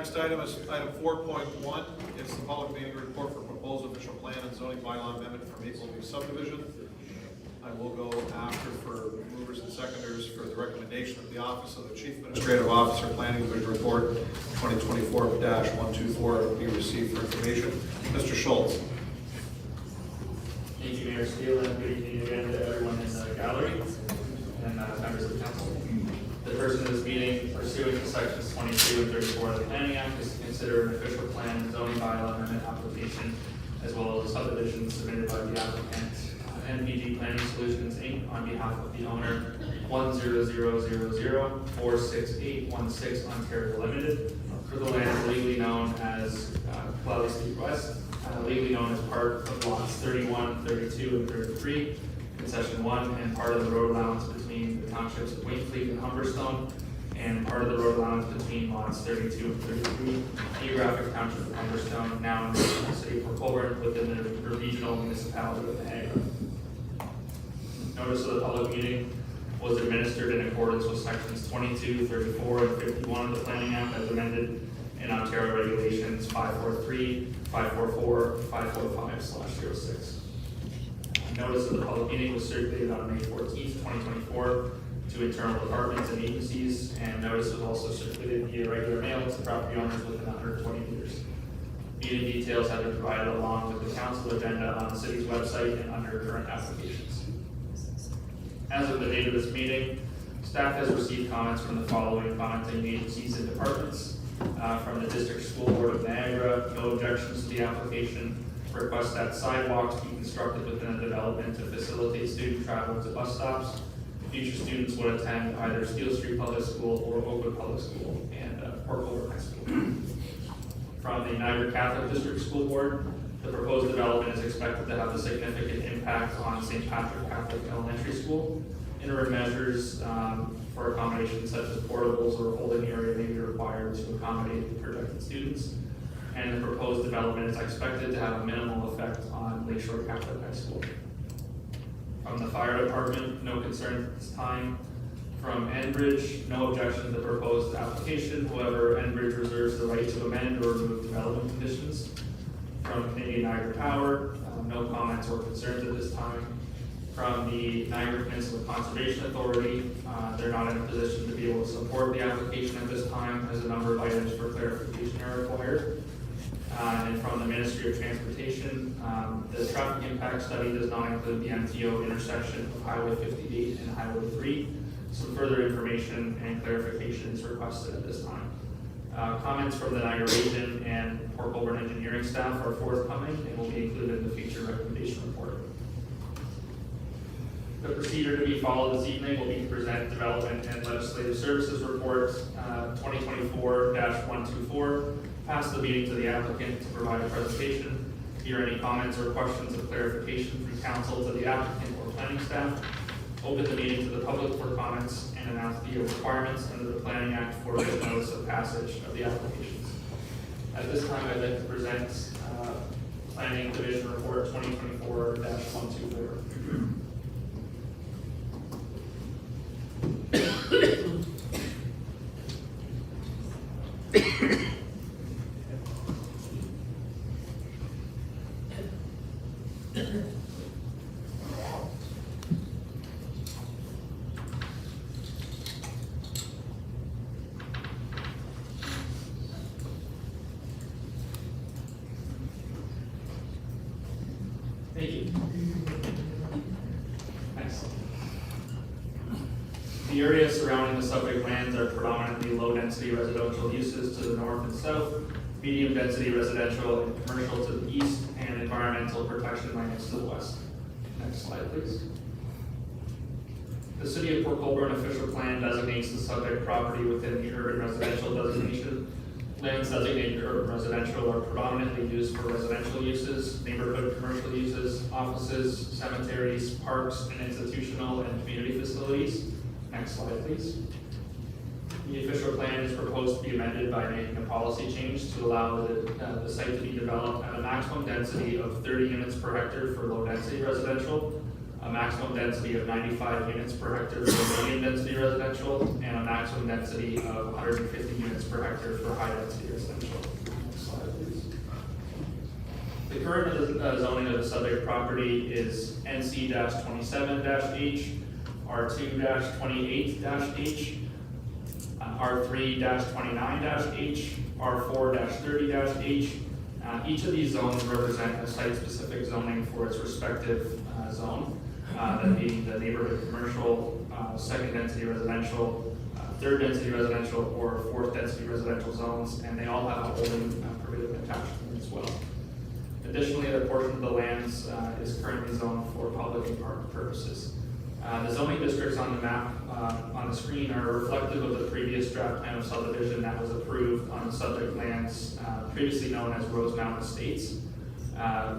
[SPEAKER 1] Next item is item 4.1. It's the public meeting report for proposed official plan and zoning bylaw amendment for Mapleview Subdivision. I will go after for movers and seconders for the recommendation of the Office of the Chief Administrative Officer Planning Division Report 2024-124 be received for information. Mr. Schultz.
[SPEAKER 6] Thank you, Mayor Steele, and good evening again to everyone in the gallery and members of the council. The purpose of this meeting, pursuant to sections 22 and 34 of the Planning Act, is to consider an official plan and zoning bylaw amendment application, as well as a subdivision submitted by the applicant, NPG Planning Solutions, Inc., on behalf of the owner, 10000-46816 Ontario Limited, for the land legally known as Cloudy Street West, legally known as part of lots 31, 32, and 33, concession 1, and part of the road allowance between the townships of Wainfleet and Humberstone, and part of the road allowance between lots 32 and 33, geographic township of Humberstone, now in the city of Colborne, within the regional municipality of Niagara. Notice of the public meeting was administered in accordance with sections 22, 34, and 51 of the Planning Act as amended in Ontario Regulations 543, 544, 545/06. Notice of the public meeting was circulated on May 14th, 2024 to internal departments and agencies, and notice was also circulated via regular mail to property owners within 120 meters. Meeting details have been provided along with the council agenda on the city's website and under current applications. As of the date of this meeting, staff has received comments from the following commenting agencies and departments. From the District School Board of Niagara, no objections to the application. Request that sidewalks be constructed within a development to facilitate student travel to bus stops. Future students would attend either Steele Street Public School or Oakwood Public School and Port Colborne High School. From the Niagara Catholic District School Board, the proposed development is expected to have a significant impact on St. Patrick Catholic Elementary School. Interim measures for accommodations such as portables or holding area may be required to accommodate the projected students. And the proposed development is expected to have a minimal effect on Lakeshore Catholic High School. From the fire department, no concern at this time. From Enbridge, no objection to the proposed application. However, Enbridge reserves the right to amend or remove development conditions. From Canadian Niagara Power, no comments or concerns at this time. From the Niagara Peninsula Conservation Authority, they're not in a position to be able to support the application at this time, as a number of items for clarification are required. And from the Ministry of Transportation, the traffic impact study does not include the MTO intersection of Highway 58 and Highway 3. Some further information and clarification is requested at this time. Comments from the Niagara Region and Port Colborne engineering staff are forthcoming and will be included in the future recommendation report. The procedure to be followed this evening will be to present Development and Legislative Services Report 2024-124, pass the meeting to the applicant to provide a presentation, hear any comments or questions of clarification from council to the applicant or planning staff, open the meeting to the public for comments, and announce the requirements under the Planning Act for the notice of passage of the applications. At this time, I'd like to present Planning Division Report 2024-124. Thank you. Nice. The areas surrounding the subject lands are predominantly low-density residential uses to the north and south, medium-density residential and commercial to the east, and environmental protection lands to the west. Next slide, please. The City of Port Colborne official plan designates the subject property within the urban residential designation. Lands designated urban residential are predominantly used for residential uses, neighborhood commercial uses, offices, cemeteries, parks, and institutional and community facilities. Next slide, please. The official plan is proposed to be amended by making a policy change to allow the site to be developed at a maximum density of 30 units per hectare for low density residential, a maximum density of 95 units per hectare for medium density residential, and a maximum density of 150 units per hectare for high density residential. Next slide, please. The current zoning of the subject property is NC-27-H, R2-28-H, R3-29-H, R4-30-H. Each of these zones represent a site-specific zoning for its respective zone, that being the neighborhood commercial, second density residential, third density residential, or fourth density residential zones, and they all have a holding provision attached to them as well. Additionally, a portion of the lands is currently zoned for public and park purposes. The zoning districts on the map on the screen are reflective of the previous draft plan of subdivision that was approved on the subject lands previously known as Rosemount Estates.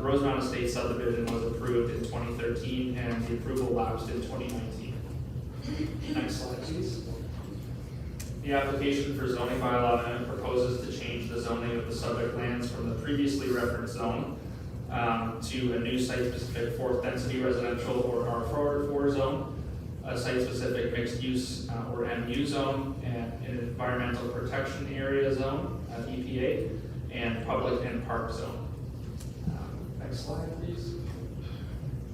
[SPEAKER 6] Rosemount Estates subdivision was approved in 2013 and the approval lapsed in 2019. Next slide, please. The application for zoning bylaw amendment proposes to change the zoning of the subject lands from the previously referenced zone to a new site-specific fourth density residential or R4 zone, a site-specific mixed-use or MU zone, and an environmental protection area zone, EPA, and public and park zone. Next slide, please.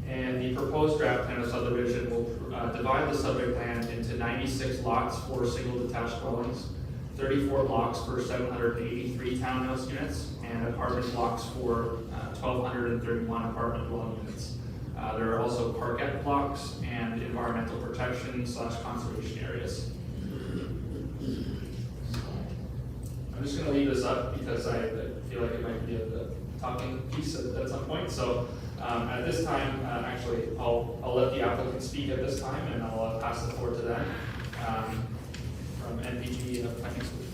[SPEAKER 6] And the proposed draft plan of subdivision will divide the subject land into 96 lots for single detached dwellings, 34 blocks for 783 townhouse units, and apartment blocks for 1,231 apartment dwelling units. There are also parkette blocks and environmental protection / conservation areas. I'm just going to leave this up because I feel like it might be a talking piece at some point. So at this time, actually, I'll let the applicant speak at this time, and I'll pass the floor to them from NPG Planning Solutions.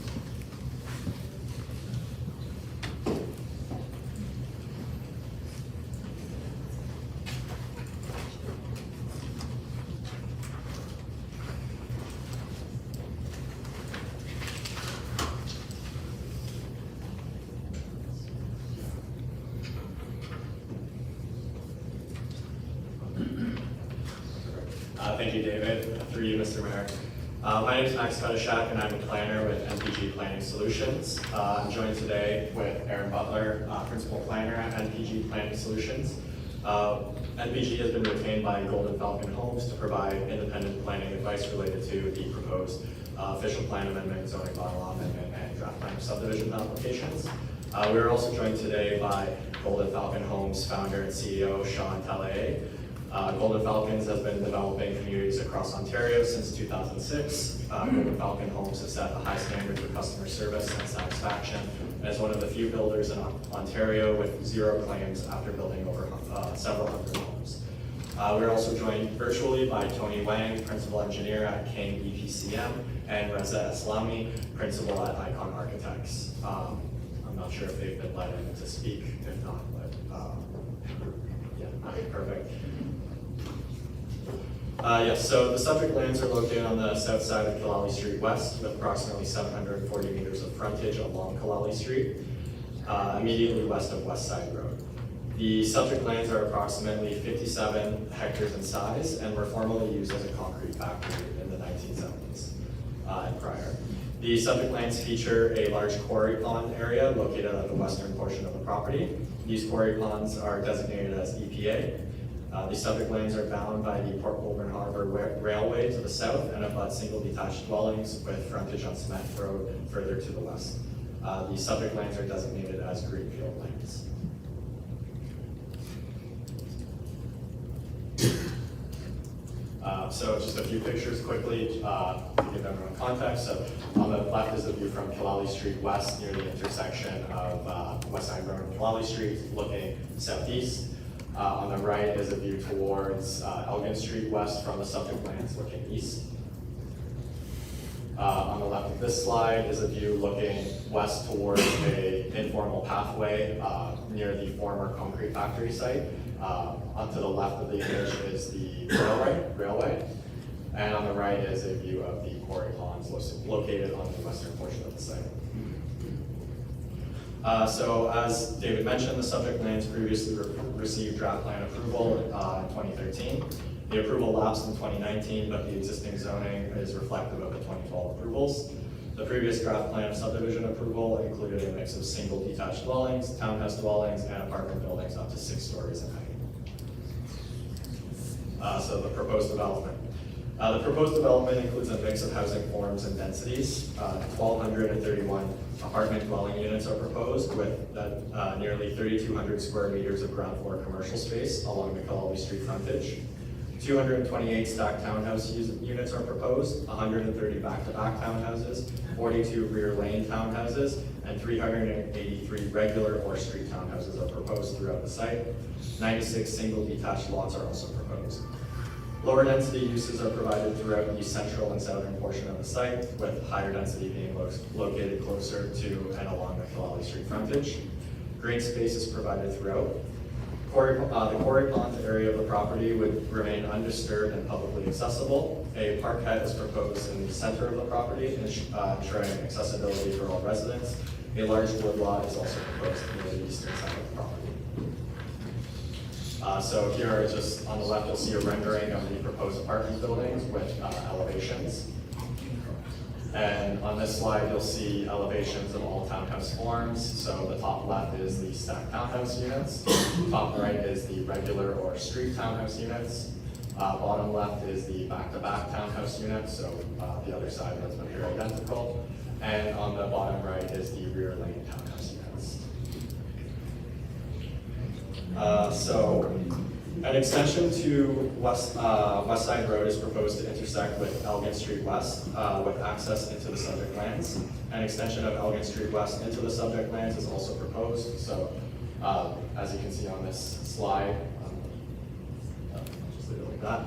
[SPEAKER 13] Thank you, David. Through you, Mr. Mayor. My name is Max Fedishak, and I'm a planner with NPG Planning Solutions. I'm joined today with Aaron Butler, Principal Planner at NPG Planning Solutions. NPG has been retained by Golden Falcon Homes to provide independent planning advice related to the proposed official plan amendment, zoning bylaw amendment, and draft plan subdivision applications. We are also joined today by Golden Falcon Homes founder and CEO, Sean Tallaye. Golden Falcons has been developing communities across Ontario since 2006. Golden Falcon Homes has set a high standard for customer service and satisfaction, and is one of the few builders in Ontario with 0 claims after building over several hundred homes. We're also joined virtually by Tony Wang, Principal Engineer at King EPCM, and Reza Eslami, Principal at Icon Architects. I'm not sure if they've been let in to speak, if not, but yeah, okay, perfect. Yes, so the subject lands are located on the south side of Killallie Street West with approximately 740 meters of frontage along Killallie Street, immediately west of West Side Road. The subject lands are approximately 57 hectares in size and were formerly used as a concrete factory in the 1970s and prior. The subject lands feature a large quarry pond area located at the western portion of the property. These quarry ponds are designated as EPA. The subject lands are bound by the Port Colborne Harbor Railway to the south and abut single detached dwellings with frontage on Cement Road further to the west. The subject lands are designated as greenfield lands. So just a few pictures quickly to give everyone context. So on the left is a view from Killallie Street West near the intersection of West Side Road and Killallie Street looking southeast. On the right is a view towards Elgin Street West from the subject lands looking east. On the left of this slide is a view looking west towards an informal pathway near the former concrete factory site. Onto the left of the image is the railway. And on the right is a view of the quarry ponds located on the western portion of the site. So as David mentioned, the subject lands previously received draft plan approval in 2013. The approval lapsed in 2019, but the existing zoning is reflective of the 2012 approvals. The previous draft plan of subdivision approval included a mix of single detached dwellings, townhouse dwellings, and apartment buildings up to 6 stories in height. So the proposed development. The proposed development includes a mix of housing forms and densities. 1,231 apartment dwelling units are proposed with nearly 3,200 square meters of ground floor commercial space along the Colborne Street frontage. 228 stacked townhouse units are proposed, 130 back-to-back townhouses, 42 rear lane townhouses, and 383 regular or street townhouses are proposed throughout the site. 96 single detached lots are also proposed. Lower density uses are provided throughout the central and southern portion of the site, with higher density being located closer to and along the Colborne Street frontage. Green space is provided throughout. The quarry pond area of the property would remain undisturbed and publicly accessible. A parkette is proposed in the center of the property, ensuring accessibility for all residents. A large wood lot is also proposed near the eastern side of the property. So here, just on the left, you'll see a rendering of the proposed apartment buildings with elevations. And on this slide, you'll see elevations of all townhouse forms. So the top left is the stacked townhouse units. Top right is the regular or street townhouse units. Bottom left is the back-to-back townhouse units. So the other side has been here identical. And on the bottom right is the rear lane townhouse units. So an extension to West Side Road is proposed to intersect with Elgin Street West with access into the subject lands. An extension of Elgin Street West into the subject lands is also proposed. So as you can see on this slide, just leave it like that.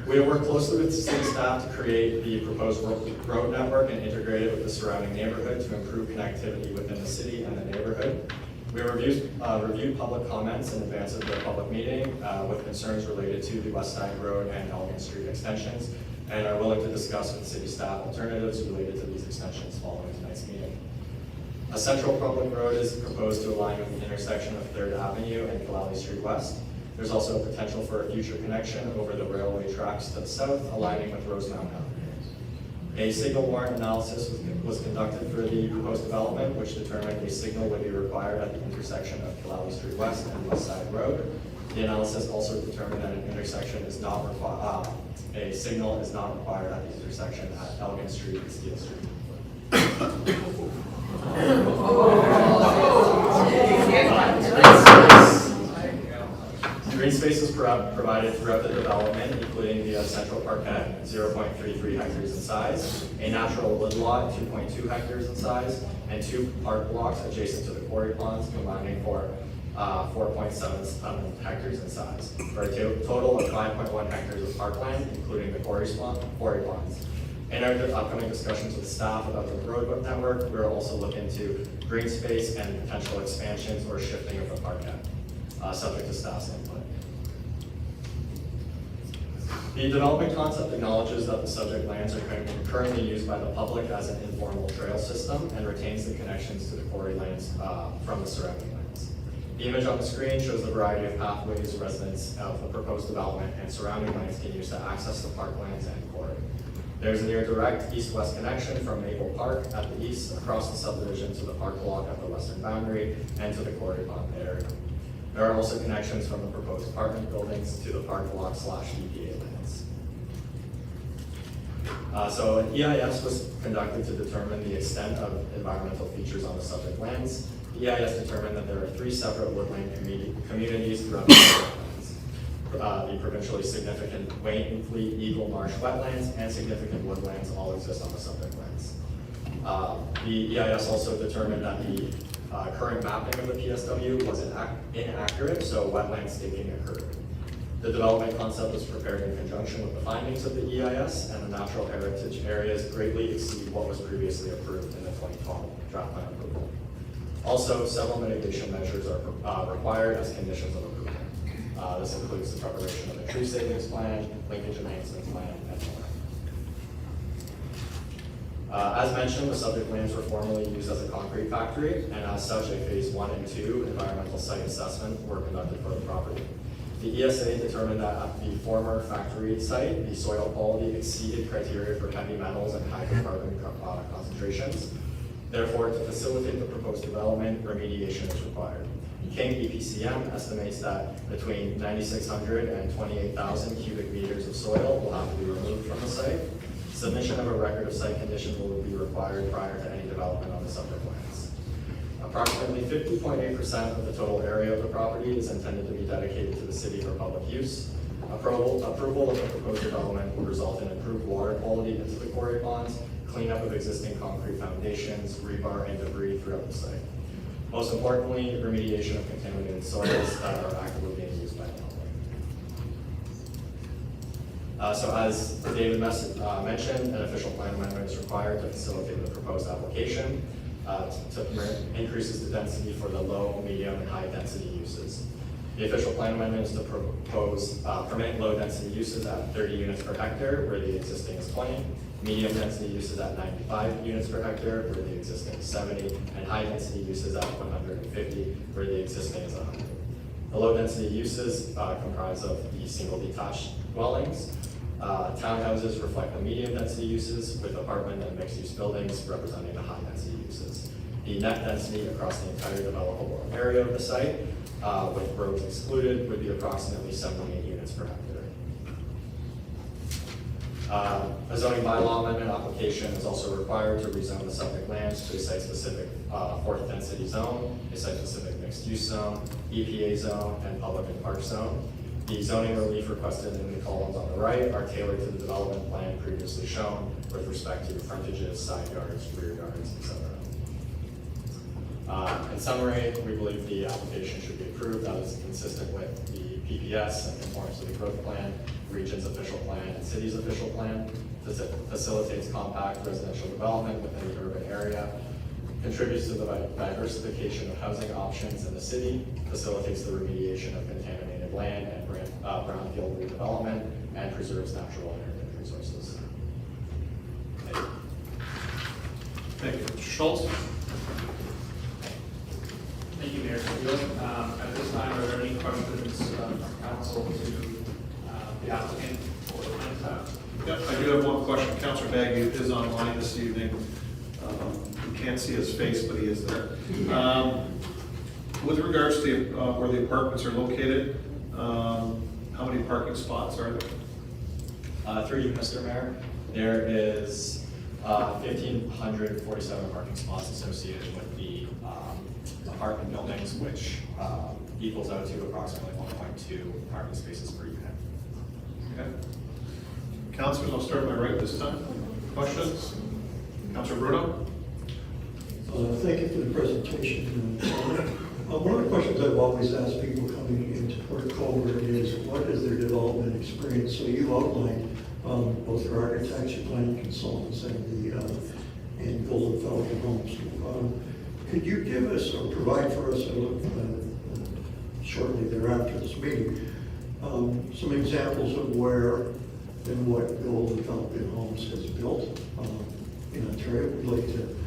[SPEAKER 13] We have worked closely with city staff to create the proposed road network and integrate it with the surrounding neighborhood to improve connectivity within the city and the neighborhood. We have reviewed public comments in advance of the public meeting with concerns related to the West Side Road and Elgin Street extensions, and are willing to discuss with city staff alternatives related to these extensions following tonight's meeting. A central public road is proposed to align with the intersection of 3rd Avenue and Colborne Street West. There's also a potential for a future connection over the railway tracks to the south, aligning with Rosemount Avenue. A signal warrant analysis was conducted for the proposed development, which determined a signal would be required at the intersection of Colborne Street West and West Side Road. The analysis also determined that an intersection is not required. A signal is not required at the intersection at Elgin Street and Steel Street. Green space is provided throughout the development, including the central parkette, 0.33 hectares in size, a natural wood lot, 2.2 hectares in size, and 2 park blocks adjacent to the quarry ponds, combining for 4.7 hectares in size, for a total of 5.1 hectares of parkland, including the quarry ponds. In our upcoming discussions with staff about the road network, we're also looking to green space and potential expansions or shifting of the parkette, subject to staff's input. The development concept acknowledges that the subject lands are currently used by the public as an informal trail system and retains the connections to the quarry lands from the surrounding lands. The image on the screen shows the variety of pathways residents of the proposed development and surrounding lands can use to access the parklands and quarry. There's a near direct east-west connection from Maple Park at the east, across the subdivision to the park block at the western boundary, and to the quarry pond area. There are also connections from the proposed apartment buildings to the park block / EPA lands. So an EIS was conducted to determine the extent of environmental features on the subject lands. The EIS determined that there are 3 separate woodland communities throughout the subject lands. The provincially significant Wayne Fleet Eagle Marsh wetlands and significant woodlands all exist on the subject lands. The EIS also determined that the current mapping of the PSW was inaccurate, so wetland staking occurred. The development concept was prepared in conjunction with the findings of the EIS, and the natural heritage areas greatly exceed what was previously approved in the 2012 draft plan approval. Also, several mitigation measures are required as conditions of approval. This includes the preparation of a tree savings plan, linkage enhancement plan, and As mentioned, the subject lands were formerly used as a concrete factory, and as such, a phase 1 and 2 environmental site assessment were conducted for the property. The ESA determined that at the former factory site, the soil quality exceeded criteria for heavy metals and hydrocarbon concentrations. Therefore, to facilitate the proposed development, remediation is required. King EPCM estimates that between 9,600 and 28,000 cubic meters of soil will have to be removed from the site. Submission of a record of site conditions will be required prior to any development on the subject lands. Approximately 50.8% of the total area of the property is intended to be dedicated to the city for public use. Approval of the proposed development will result in improved water quality into the quarry ponds, cleanup of existing concrete foundations, rebar, and debris throughout the site. Most importantly, remediation of contaminated soils that are actively being used by the public. So as David mentioned, an official plan amendment is required to facilitate the proposed application to permit increases to density for the low, medium, and high density uses. The official plan amendment is to permit low density uses at 30 units per hectare where the existing is 20, medium density uses at 95 units per hectare where the existing is 70, and high density uses at 150 where the existing is 100. The low density uses comprise of the single detached dwellings. Townhouses reflect the medium density uses, with apartment and mixed use buildings representing the high density uses. The net density across the entire developable area of the site, with roads excluded, would be approximately 78 units per hectare. A zoning bylaw amendment application is also required to rezone the subject lands to a site-specific fourth density zone, a site-specific mixed-use zone, EPA zone, and public and park zone. The zoning relief requested in the columns on the right are tailored to the development plan previously shown with respect to frontages, side yards, rear yards, etc. In summary, we believe the application should be approved as consistent with the PPS and conforms to the growth plan, region's official plan, and city's official plan, facilitates compact residential development within the urban area, contributes to the diversification of housing options in the city, facilitates the remediation of contaminated land and brownfield redevelopment, and preserves natural and heritage resources. Thank you.
[SPEAKER 1] Thank you. Mr. Schultz?
[SPEAKER 6] Thank you, Mayor Segal. At this time, are there any questions from council to the applicant or the plan staff?
[SPEAKER 1] Yep, I do have one question. Councilor Baggy is online this evening. You can't see his face, but he is there. With regards to where the apartments are located, how many parking spots are there?
[SPEAKER 13] Through you, Mr. Mayor, there is 1,547 parking spots associated with the apartment buildings, which equals out to approximately 1.2 parking spaces per unit.
[SPEAKER 1] Okay. Councilors, I'll start my right this time. Questions? Councilor Bruno?
[SPEAKER 9] Thank you for the presentation. One of the questions I've always asked people coming into Port Colborne is, what is their development experience? So you outlined both your architects, your planning consultants, and Golden Falcon Homes. Could you give us or provide for us, shortly thereafter this meeting, some examples of where and what Golden Falcon Homes has built in Ontario? We'd like to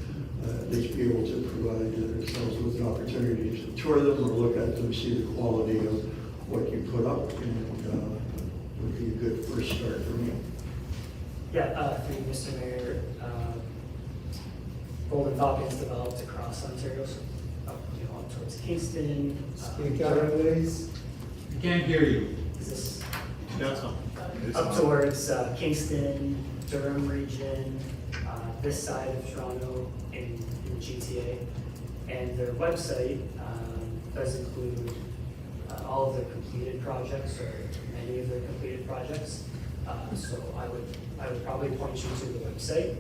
[SPEAKER 9] at least be able to provide ourselves with an opportunity to tour them or look at them, see the quality of what you put up, and would be a good first start for me.
[SPEAKER 14] Yeah, thank you, Mr. Mayor. Golden Falcons developed across Ontario, so up towards Kingston.
[SPEAKER 3] Speak out, please.
[SPEAKER 11] I can't hear you.
[SPEAKER 14] Is this
[SPEAKER 1] That's on.
[SPEAKER 14] up towards Kingston, Durham region, this side of Toronto in the GTA, and their website does include all of their completed projects or many of their completed projects. So I would probably point you to the website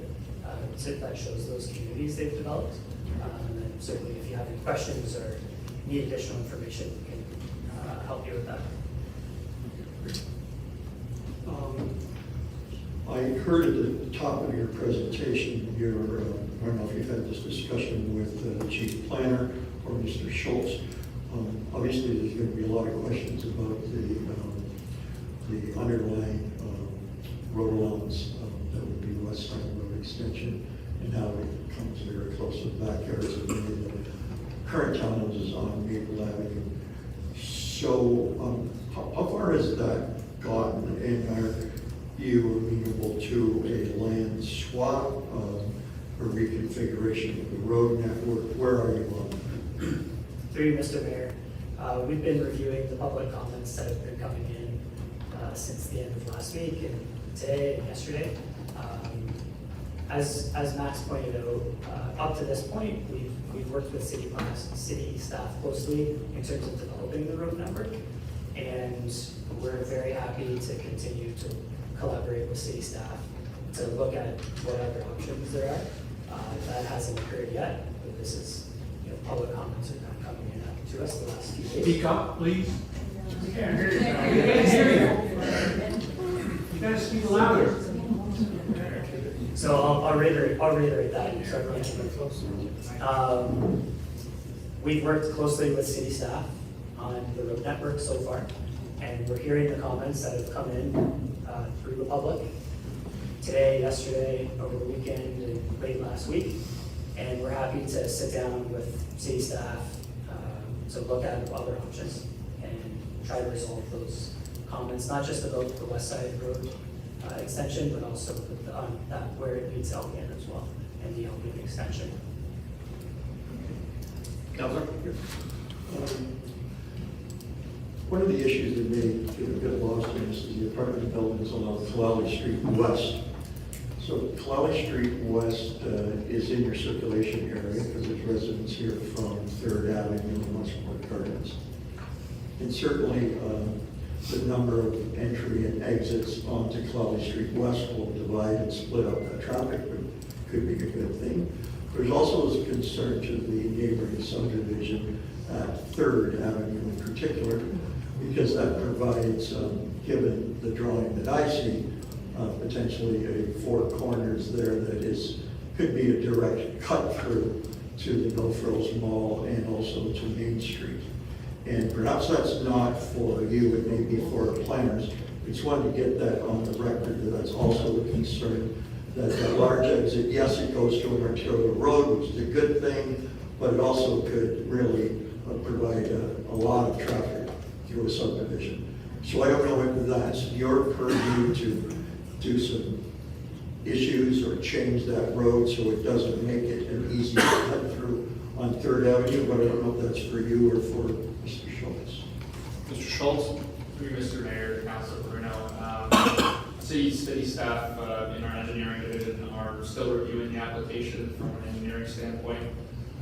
[SPEAKER 14] that shows those communities they've developed. And then certainly if you have any questions or need additional information, we can help you with that.
[SPEAKER 9] I heard at the top of your presentation, I don't know if you've had this discussion with the chief planner or Mr. Schultz. Obviously, there's going to be a lot of questions about the underlying road allowance that would be West Side Road Extension and now we come to very close to the backyards of many of the current townhouses on Maple Avenue. So, how far has that gotten, and are you amenable to a land swap, or reconfiguration of the road network? Where are you on?
[SPEAKER 14] Through you, Mr. Mayor, we've been reviewing the public comments that have been coming in since the end of last week and today and yesterday. As Max pointed out, up to this point, we've worked with city staff closely in terms of developing the road network, and we're very happy to continue to collaborate with city staff to look at what other options there are. That hasn't occurred yet, but this is, public comments are now coming in to us the last few days.
[SPEAKER 11] Speak up, please. We can't hear you. We can't hear you. You gotta speak louder.
[SPEAKER 14] So I'll reiterate that. So everyone can we've worked closely with city staff on the road network so far, and we're hearing the comments that have come in through the public today, yesterday, over the weekend, and late last week. And we're happy to sit down with city staff to look at other options and try to resolve those comments, not just about the west side road extension, but also with that where it meets Elgin as well, and the Elgin extension.
[SPEAKER 1] Councilor?
[SPEAKER 9] One of the issues that may get a bit lost in this is the apartment buildings along Kalali Street West. So Kalali Street West is in your circulation area because there's residents here from 3rd Avenue and Westport Gardens. And certainly the number of entry and exits onto Kalali Street West will divide and split up that traffic, but could be a good thing. There's also a concern to the neighboring subdivision at 3rd Avenue in particular, because that provides, given the drawing that I see, potentially a 4 corners there that could be a direct cut through to the No Frills Mall and also to Main Street. And perhaps that's not for you, it may be for planners. We just wanted to get that on the record, that that's also a concern, that that large exit, yes, it goes to an arterial road, which is a good thing, but it also could really provide a lot of traffic through a subdivision. So I don't know if that's your purview to do some issues or change that road so it doesn't make it an easy cut through on 3rd Avenue, but I don't know if that's for you or for Mr. Schultz.
[SPEAKER 1] Mr. Schultz?
[SPEAKER 6] Through you, Mr. Mayor, Councilor Bruno. City staff in our engineering division are still reviewing the application from an engineering standpoint.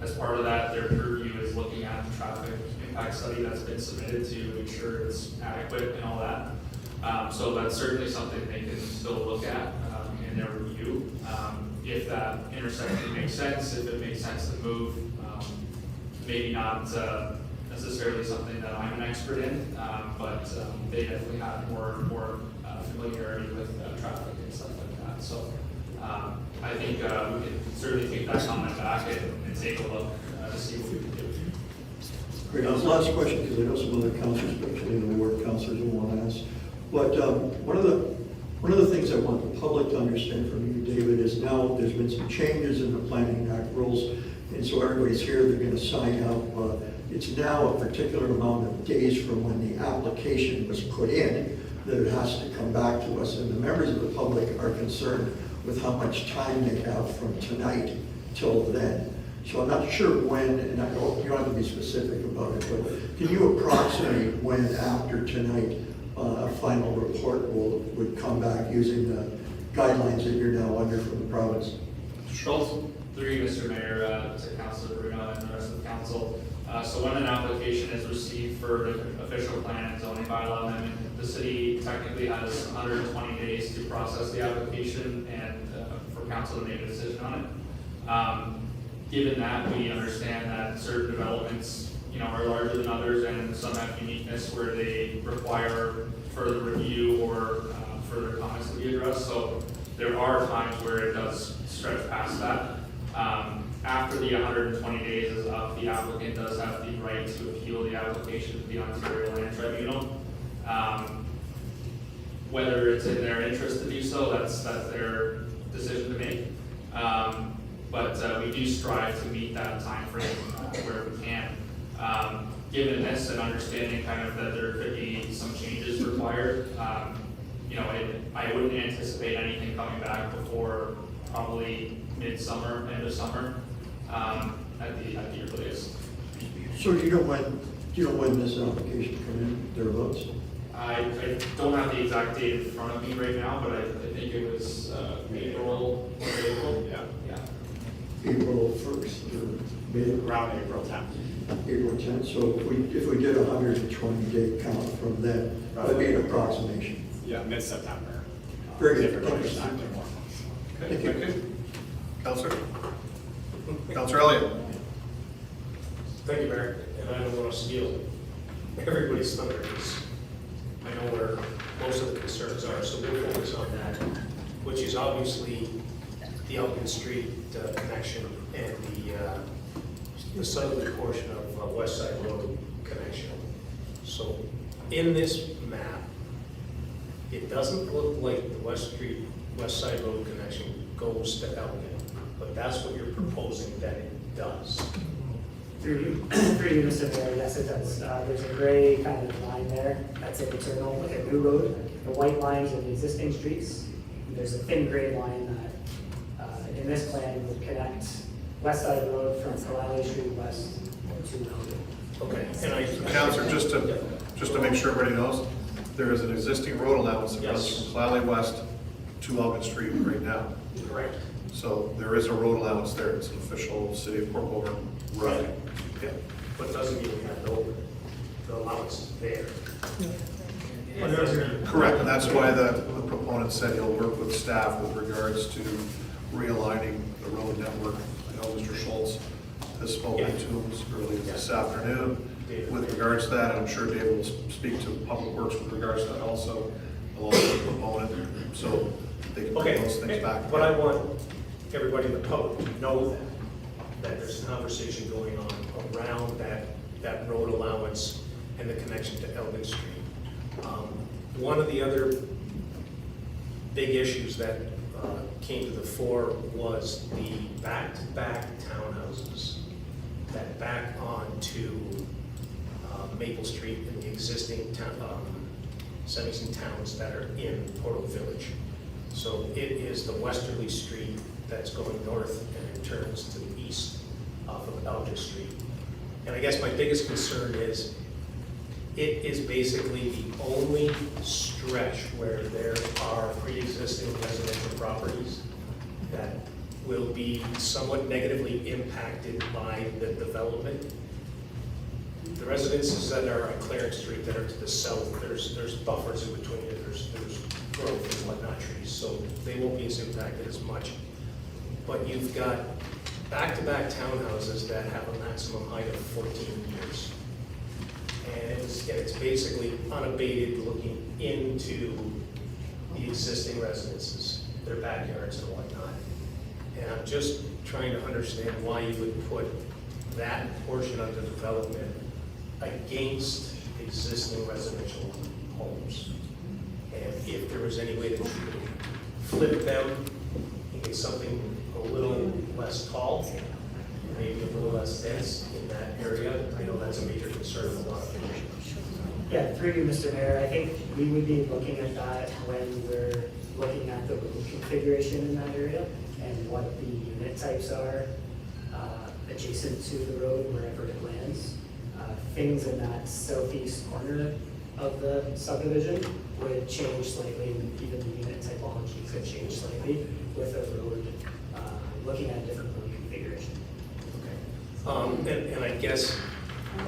[SPEAKER 6] As part of that, their purview is looking at the traffic impact study that's been submitted to ensure it's adequate and all that. So that's certainly something they can still look at in their review. If that intersection makes sense, if it makes sense to move, maybe not necessarily something that I'm an expert in, but they definitely have more familiarity with traffic and stuff like that. So I think we can certainly take that comment back and take a look to see what we can do.
[SPEAKER 9] Great. Last question, because I know some other councilors, especially the ward councilors, will want to ask. But one of the things I want the public to understand from you, David, is now there's been some changes in the Planning Act rules, and so everybody's here, they're going to sign up. It's now a particular amount of days from when the application was put in that it has to come back to us, and the members of the public are concerned with how much time they have from tonight till then. So I'm not sure when, and I don't, you don't have to be specific about it, but can you approximate when after tonight a final report would come back using the guidelines that you're now under from the province?
[SPEAKER 1] Mr. Schultz?
[SPEAKER 6] Through you, Mr. Mayor, to Councilor Bruno and the rest of the council. So when an application is received for an official plan and zoning bylaw amendment, the city technically has 120 days to process the application and for council to make a decision on it. Given that, we understand that certain developments, are larger than others, and some have uniqueness where they require further review or further comments to be addressed. So there are times where it does stretch past that. After the 120 days is up, the applicant does have the right to appeal the application to the Ontario Land Tribunal. Whether it's in their interest to do so, that's their decision to make. but we do strive to meet that timeframe where we can. Given this and understanding kind of that there could be some changes required, you know, I wouldn't anticipate anything coming back before probably midsummer, end of summer, at the earliest.
[SPEAKER 9] So you don't when this application come in, thereabouts?
[SPEAKER 6] I don't have the exact date in front of me right now, but I think it was April, yeah.
[SPEAKER 9] April 1st or May?
[SPEAKER 13] Around April 10th.
[SPEAKER 9] April 10th, so if we did a 120-day count from then, that'd be an approximation.
[SPEAKER 13] Yeah, mid-September.
[SPEAKER 9] Very good.
[SPEAKER 13] Different orders, not doing more.
[SPEAKER 1] Okay, thank you. Counselor? Counselor Elliott?
[SPEAKER 15] Thank you, Mayor, and I don't want to steal everybody's thunder, because I know where most of the concerns are, so we'll focus on that, which is obviously the Elgin Street connection and the southerly portion of West Side Road connection. So in this map, it doesn't look like the West Side Road connection goes to Elgin, but that's what you're proposing that it does.
[SPEAKER 14] Through you, Mr. Mayor, yes, it does. There's a gray kind of line there, that's an internal, like a new road. The white lines are the existing streets. And there's a thin gray line that, in this plan, would connect West Side Road from Kalali Street West to Elgin.
[SPEAKER 15] Okay, and
[SPEAKER 1] Counselor, just to make sure everybody knows, there is an existing road allowance that runs from Clally West to Elgin Street right now.
[SPEAKER 15] Correct.
[SPEAKER 1] So there is a road allowance there. It's an official City of Colborne road. Yeah.
[SPEAKER 15] But doesn't mean we have the allowance there.
[SPEAKER 1] Correct, and that's why the proponent said he'll work with staff with regards to realigning the road network. I know Mr. Schultz has spoken to him earlier this afternoon with regards to that, and I'm sure David will speak to Public Works with regards to that also, along with the proponent, so they can bring those things back.
[SPEAKER 15] But I want everybody in the public to know that there's a conversation going on around that road allowance and the connection to Elgin Street. One of the other big issues that came to the fore was the back-to-back townhouses that back onto Maple Street and the existing cities and towns that are in Portal Village. So it is the westerly street that's going north and it turns to the east off of Elgin Street. And I guess my biggest concern is it is basically the only stretch where there are pre-existing residential properties that will be somewhat negatively impacted by the development. The residences that are on Clarence Street that are to the south, there's buffers in between it, there's growth and whatnot trees, so they won't be as impacted as much. But you've got back-to-back townhouses that have a maximum height of 14 years. And it's basically unabated looking into the existing residences, their backyards and whatnot. And I'm just trying to understand why you would put that portion of the development against existing residential homes. And if there was any way that you could flip them and get something a little less tall, maybe a little less dense in that area, I know that's a major concern of a lot of people.
[SPEAKER 14] Yeah, through you, Mr. Mayor, I think we would be looking at that when we're looking at the road configuration in that area and what the unit types are adjacent to the road wherever it lands. Things in that southeast corner of the subdivision would change slightly, and even the unit typology could change slightly with a road, looking at a different road configuration.
[SPEAKER 15] Okay. And I guess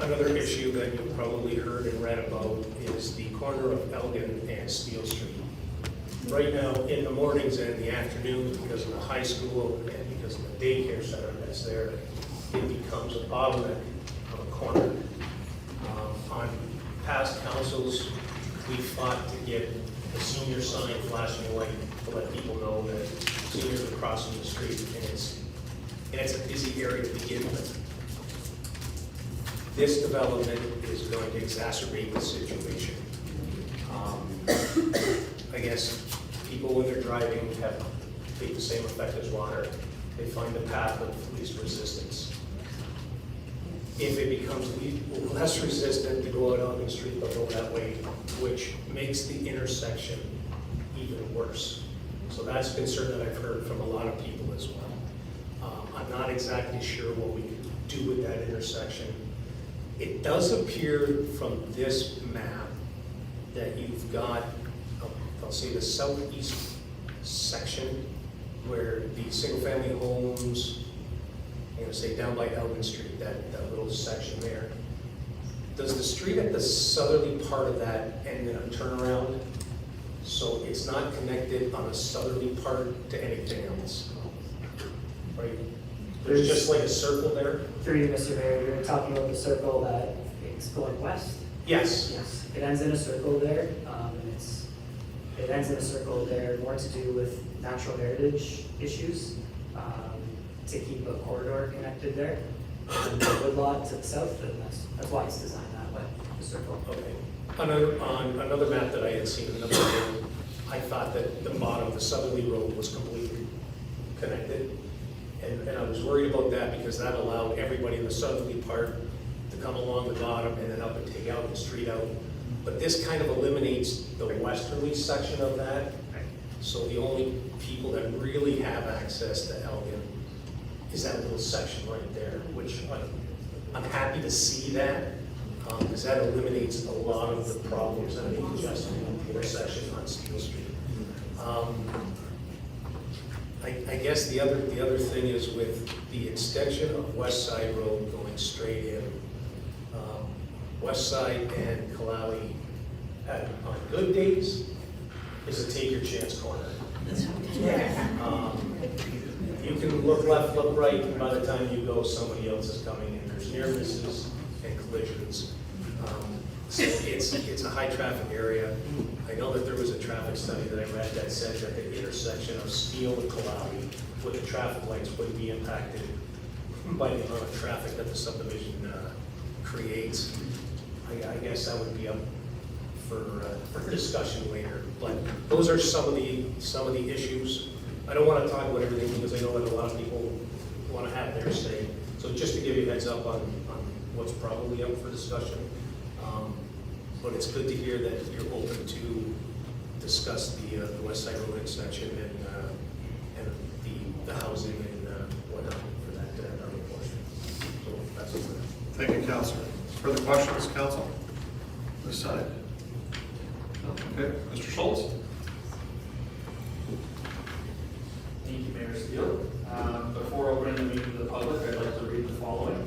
[SPEAKER 15] another issue that you probably heard and read about is the corner of Elgin and Steel Street. Right now, in the mornings and in the afternoons, because of the high school and because of the daycare center that's there, it becomes a bottleneck of a corner. On past councils, we fought to get a senior sign flashing light to let people know that seniors are crossing the street, and it's a busy area to begin with. This development is going to exacerbate the situation. I guess people when they're driving have the same effect as water. they find the path of least resistance. If it becomes less resistant to go out Elgin Street, they'll go that way, which makes the intersection even worse. So that's a concern that I've heard from a lot of people as well. I'm not exactly sure what we can do with that intersection. It does appear from this map that you've got, I'll say the southeast section where the single-family homes, I'm gonna say down by Elgin Street, that little section there. Does the street at the southerly part of that end in a turnaround? So it's not connected on the southerly part to anything else? Right? There's just like a circle there?
[SPEAKER 14] Through you, Mr. Mayor, you're talking about the circle that is going west?
[SPEAKER 15] Yes.
[SPEAKER 14] Yes, it ends in a circle there, and it ends in a circle there more to do with natural heritage issues, to keep a corridor connected there. And the woodlot to the south, and that's why it's designed that way, the circle.
[SPEAKER 15] Okay. On another map that I had seen, another day, I thought that the bottom, the southerly road was completely connected. And I was worried about that because that allowed everybody in the southerly part to come along the bottom and then up and take out the street out. But this kind of eliminates the westerly section of that. So the only people that really have access to Elgin is that little section right there, which I'm happy to see that, because that eliminates a lot of the problems that I think just in the intersection on Steel Street. I guess the other thing is with the extension of West Side Road going straight in, West Side and Kalawi on good days is a take your chance corner. You can look left, look right, and by the time you go, somebody else is coming in. There's near misses and collisions. So it's a high traffic area. I know that there was a traffic study that I read that said that the intersection of Steel and Kalawi with the traffic lights would be impacted by the amount of traffic that the subdivision creates. I guess that would be up for discussion later. But those are some of the issues. I don't want to talk about everything because I know that a lot of people want to have their say. So just to give you a heads up on what's probably up for discussion. But it's good to hear that you're open to discuss the West Side Road extension and the housing and whatnot for that other portion. So that's it.
[SPEAKER 1] Thank you, Councilor. Further questions, Council? This side. Okay, Mr. Schultz?
[SPEAKER 6] Thank you, Mayor Steele. Before opening the meeting to the public, I'd like to read the following.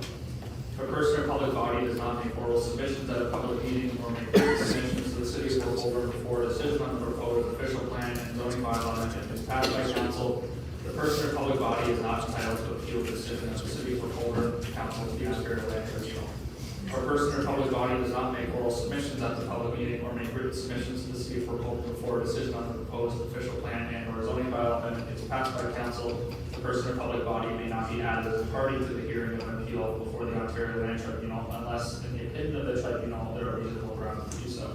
[SPEAKER 6] If a person or public body does not make oral submissions at a public meeting or make written submissions to the city of Colborne before a decision on the proposed official plan and zoning bylaw and is passed by council, the person or public body is not entitled to appeal the decision of the city of Colborne Council of the Ontario Land Tribunal. If a person or public body does not make oral submissions at the public meeting or make written submissions to the city of Colborne before a decision on the proposed official plan and or zoning bylaw amendment is passed by council, the person or public body may not be added as a party to the hearing of an appeal before the Ontario Land Tribunal unless, in the opinion of the tribunal, there are reasonable grounds to do so.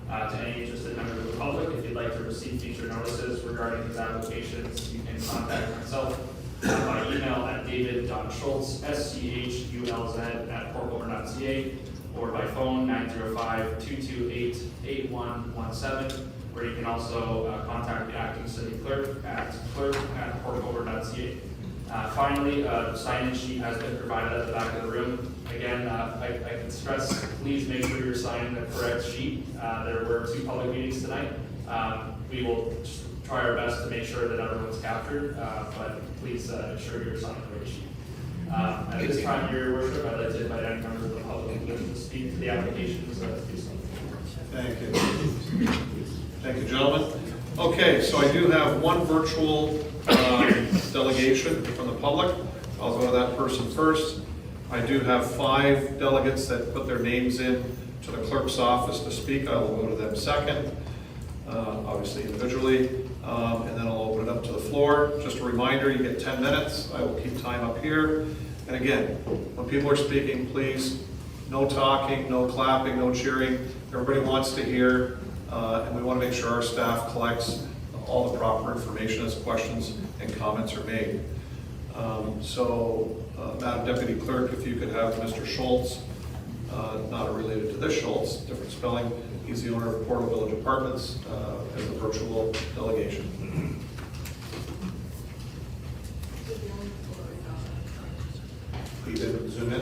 [SPEAKER 6] To any interested member of the public, if you'd like to receive future notices regarding these applications, you can contact myself by email at david.schultz, schulz@colborne.ca, or by phone 905-228-8117, or you can also contact the acting city clerk at clerk@colborne.ca. Finally, the sign-in sheet has been provided at the back of the room. Again, I can stress, please make sure you're signing the correct sheet. There were 2 public meetings tonight. We will try our best to make sure that everyone's captured, but please ensure you're signing the right sheet. At this time, Your Worship, I'd like to invite any members of the public who wish to speak to the applications to do so.
[SPEAKER 1] Thank you. Thank you, gentlemen. Okay, so I do have one virtual delegation from the public. I'll go to that person first. I do have 5 delegates that put their names in to the clerk's office to speak. I will go to them second, obviously individually, and then I'll open it up to the floor. Just a reminder, you get 10 minutes. I will keep time up here. And again, when people are speaking, please, no talking, no clapping, no cheering. Everybody wants to hear, and we want to make sure our staff collects all the proper information as questions and comments are made. Madam Deputy Clerk, if you could have Mr. Schultz, not related to this Schultz, different spelling, he's the owner of Portal Village Apartments, as a virtual delegation. He did zoom in.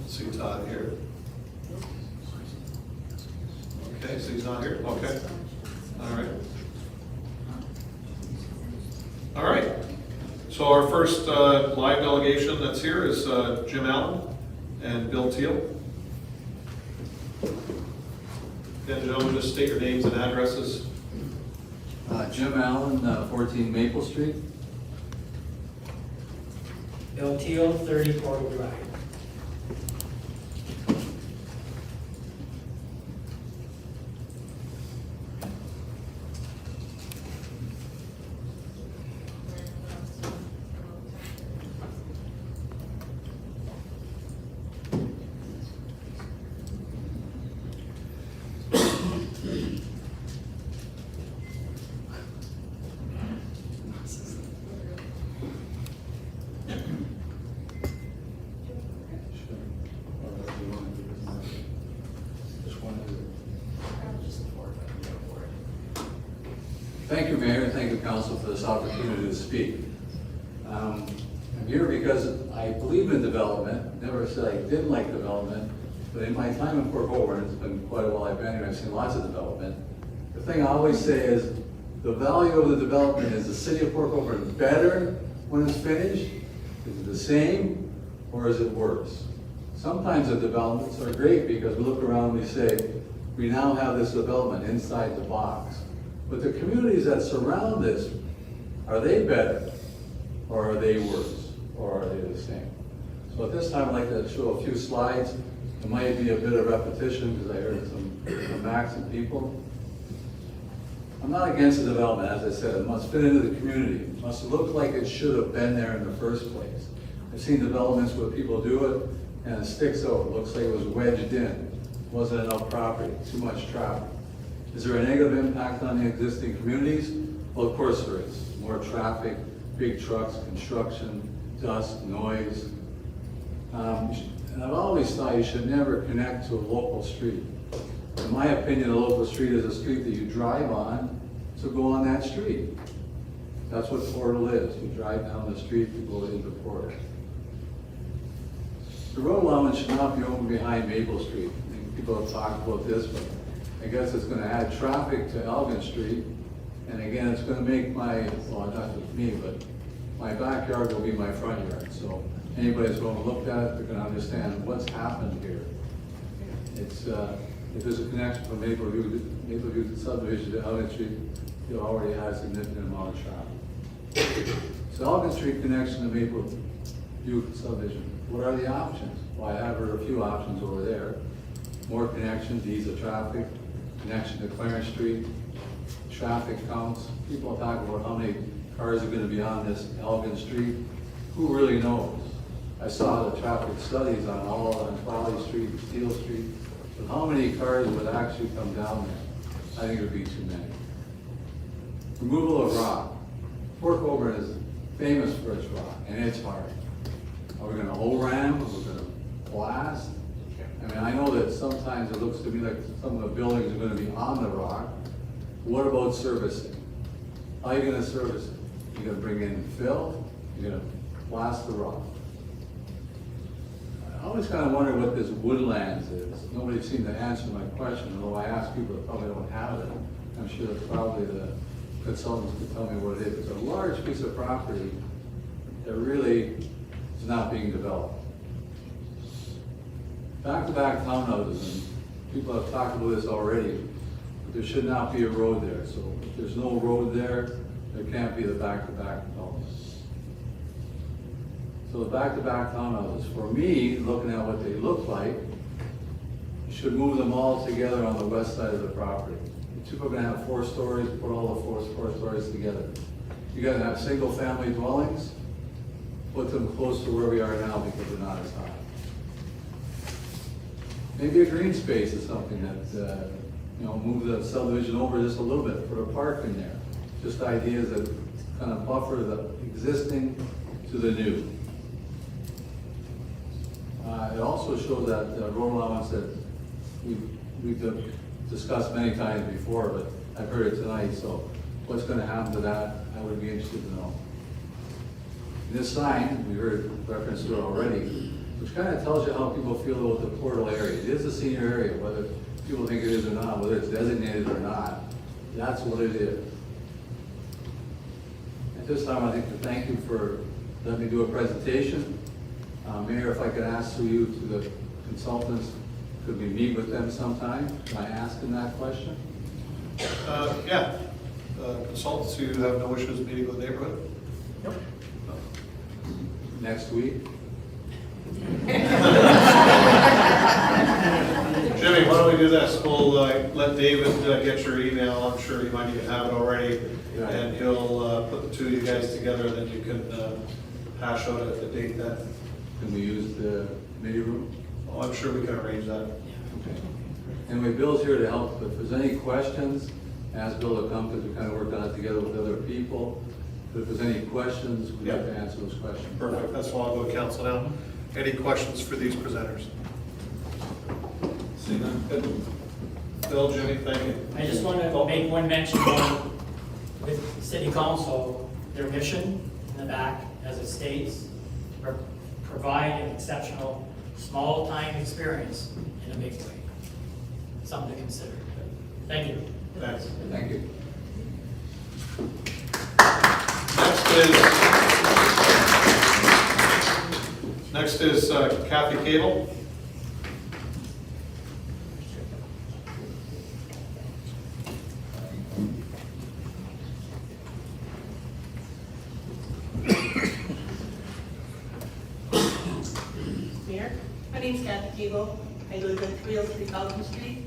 [SPEAKER 1] Let's see Todd here. Okay, so he's not here, okay. All right. All right, so our first live delegation that's here is Jim Allen and Bill Teal. Again, gentlemen, just state your names and addresses.
[SPEAKER 16] Jim Allen, 14 Maple Street.
[SPEAKER 14] Bill Teal, 30 Portal Drive.
[SPEAKER 16] Thank you, Mayor, and thank you, Council, for this opportunity to speak. I'm here because I believe in development. Never said I didn't like development, but in my time in Port Colborne, it's been quite a while I've been here, I've seen lots of development. The thing I always say is, the value of the development is the city of Port Colborne better when it's finished? Is it the same, or is it worse? Sometimes the developments are great because we look around and we say, we now have this development inside the box. But the communities that surround this, are they better? Or are they worse? Or are they the same? So at this time, I'd like to show a few slides. It might be a bit of repetition because I heard some Max and people. I'm not against the development, as I said. It must fit into the community. It must look like it should have been there in the first place. I've seen developments where people do it and it sticks out. It looks like it was wedged in. Wasn't enough property, too much traffic. Is there a negative impact on the existing communities? Well, of course there is. More traffic, big trucks, construction, dust, noise. And I've always thought you should never connect to a local street. In my opinion, a local street is a street that you drive on to go on that street. That's what Portal is. You drive down the street to go into Portal. The road allowance should not be open behind Maple Street. I think people have talked about this, but I guess it's going to add traffic to Elgin Street. And again, it's going to make my, well, not just me, but my backyard will be my front yard. So anybody that's going to look at it, they're going to understand what's happened here. It's, if there's a connection from Mapleview Subdivision to Elgin Street, you'll already have a significant amount of traffic. So Elgin Street connection to Mapleview Subdivision, what are the options? Well, I have a few options over there. More connections, ease of traffic, connection to Clarence Street, traffic counts. People talk about how many cars are going to be on this Elgin Street. Who really knows? I saw the traffic studies on Folly Street, Steel Street, but how many cars would actually come down there? I think it would be too many. Removal of rock. Port Colborne is famous for its rock, and it's hard. Are we going to O-ram? Are we going to blast? I mean, I know that sometimes it looks to me like some of the buildings are going to be on the rock. What about servicing? How are you going to service it? You're going to bring in fill? You're going to blast the rock? I always kind of wonder what this woodlands is. Nobody seemed to answer my question, although I asked people that probably don't have it. I'm sure that probably the consultants could tell me what it is. It's a large piece of property that really is not being developed. Back-to-back townhouses, and people have talked about this already, but there should not be a road there. So if there's no road there, there can't be the back-to-back homes. So the back-to-back townhouses, for me, looking at what they look like, you should move them all together on the west side of the property. If you're going to have 4 stories, put all the four stories together. You're going to have single-family dwellings, put them close to where we are now because they're not as high. Maybe a green space is something that, move the subdivision over just a little bit, put a park in there. Just ideas that kind of buffer the existing to the new. It also shows that road allowance that we've discussed many times before, but I've heard it tonight, so what's gonna happen to that, I would be interested to know. This sign, we heard reference to it already, which kind of tells you how people feel about the portal area. It is a senior area, whether people think it is or not, whether it's designated or not, that's what it is. At this time, I'd like to thank you for letting me do a presentation. Mayor, if I could ask through you to the consultants, could we meet with them sometime? Can I ask them that question?
[SPEAKER 1] Yeah, consultants who have no issues meeting with the neighborhood?
[SPEAKER 14] Nope.
[SPEAKER 16] Next week?
[SPEAKER 1] Jimmy, why don't we do this? We'll let David get your email. I'm sure he might even have it already.
[SPEAKER 16] Yeah.
[SPEAKER 1] And he'll put the two of you guys together, and then you can hash out a date then.
[SPEAKER 16] Can we use the committee room?
[SPEAKER 1] Oh, I'm sure we can arrange that.
[SPEAKER 16] Okay. Anyway, Bill's here to help. If there's any questions, ask Bill to come because we kind of worked on it together with other people. But if there's any questions, we'd like to answer those questions.
[SPEAKER 1] Perfect. That's why I'll go to council now. Any questions for these presenters? See none. Good. Bill, Jimmy, thank you.
[SPEAKER 14] I just want to make one mention with city council, their mission in the back, as it states, provide an exceptional small time experience in a big way. Something to consider. Thank you.
[SPEAKER 1] Thanks.
[SPEAKER 16] Thank you.
[SPEAKER 1] Next is Kathy Cable.
[SPEAKER 17] Mayor, my name's Kathy Cable. I live at 303 Falcon Street.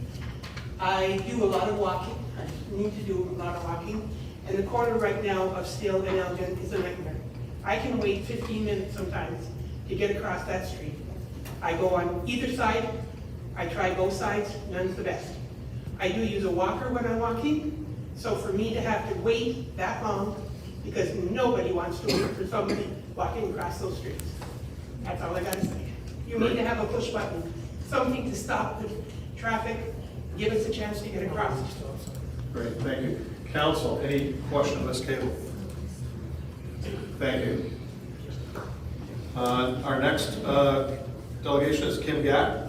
[SPEAKER 17] I do a lot of walking. I need to do a lot of walking. And the corner right now of Steele and Elgin is a nightmare. I can wait 15 minutes sometimes to get across that street. I go on either side. I try both sides. None's the best. I do use a walker when I'm walking. So for me to have to wait that long, because nobody wants to wait for somebody walking across those streets. That's all I gotta say. You need to have a push button, something to stop the traffic, give us a chance to get across.
[SPEAKER 1] Great, thank you. Council, any question on Ms. Cable? Thank you. Our next delegation is Kim Gatt.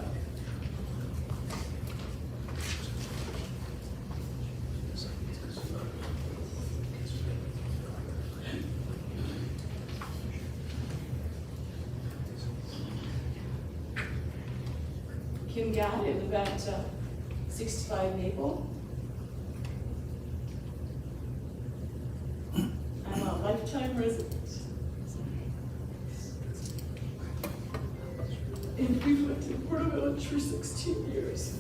[SPEAKER 5] Kim Gatt, I live at 65 Maple. I'm a lifetime resident. And we've lived in Porter Village for 16 years.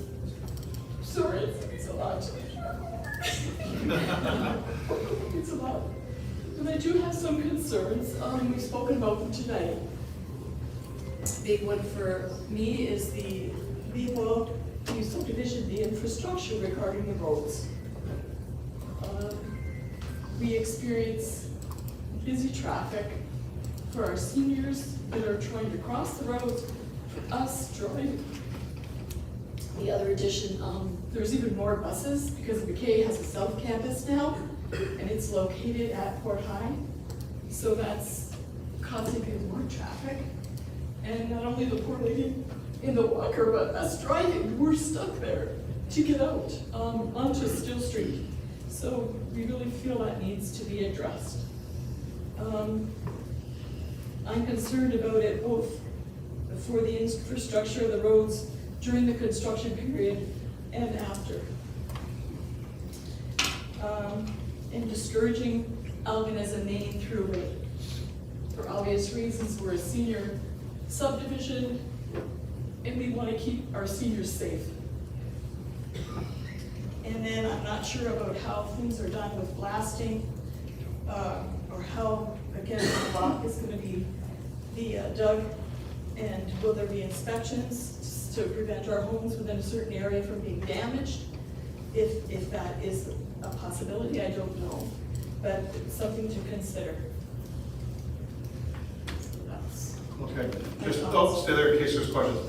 [SPEAKER 5] Sorry, it's a lot. It's a lot. And I do have some concerns. We've spoken about them tonight. Big one for me is the subdivision, the infrastructure regarding the roads. We experience busy traffic for our seniors that are trying to cross the roads, for us driving. The other addition, there's even more buses because McKay has a South Campus now, and it's located at Port High. So that's causing even more traffic. And not only the poor lady in the walker, but us driving, we're stuck there to get out onto Steele Street. So we really feel that needs to be addressed. I'm concerned about it both for the infrastructure of the roads during the construction period and after. And discouraging Elgin as a main throughway. For obvious reasons, we're a senior subdivision and we want to keep our seniors safe. And then I'm not sure about how things are done with blasting, or how, again, the block is going to be dug, and will there be inspections to prevent our homes within a certain area from being damaged? If that is a possibility, I don't know. but it's something to consider. That's
[SPEAKER 1] Okay,
[SPEAKER 5] my
[SPEAKER 1] just,
[SPEAKER 5] thoughts.
[SPEAKER 1] stay there in case there's questions.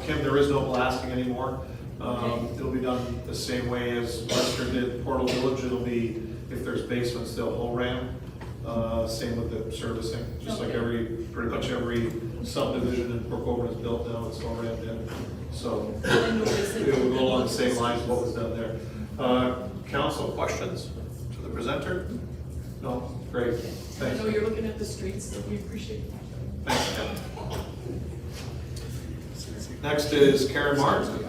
[SPEAKER 1] Kim, there is no blasting anymore.
[SPEAKER 5] Okay.
[SPEAKER 1] It'll be done the same way as Western did Portal Village. It'll be, if there's basements, they'll whole ram. Same with the servicing, just like pretty much every subdivision in Port Colborne is built now, it's all rammed in. So it will go along the same lines as what was done there. Council, questions to the presenter? No? Great,
[SPEAKER 5] I
[SPEAKER 1] thanks.
[SPEAKER 5] know you're looking at the streets, so we appreciate it.
[SPEAKER 1] Thanks, Kim. Next is Karen Martin.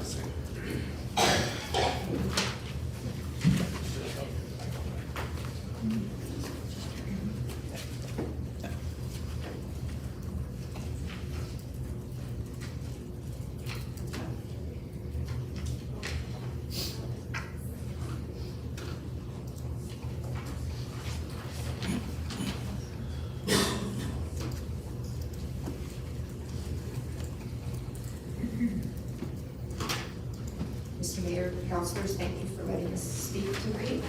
[SPEAKER 18] Mr. Mayor, councilors, thank you for letting us speak tonight.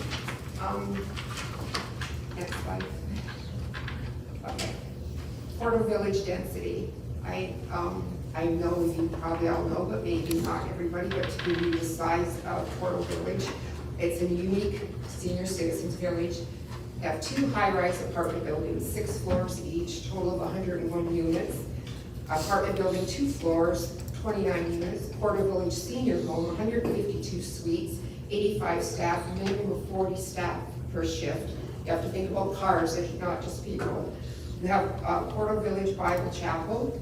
[SPEAKER 18] Next slide. Okay. Portal Village density. I know you probably all know, but maybe not everybody, but to give you the size of Portal Village, it's a unique senior citizens village. We have 2 high-rise apartment buildings, 6 floors each, total of 101 units. Apartment building, 2 floors, 29 units. Portal Village Senior Home, 152 suites, 85 staff, minimum of 40 staff per shift. You have to think about cars, if not just people. We have Portal Village Bible Chapel.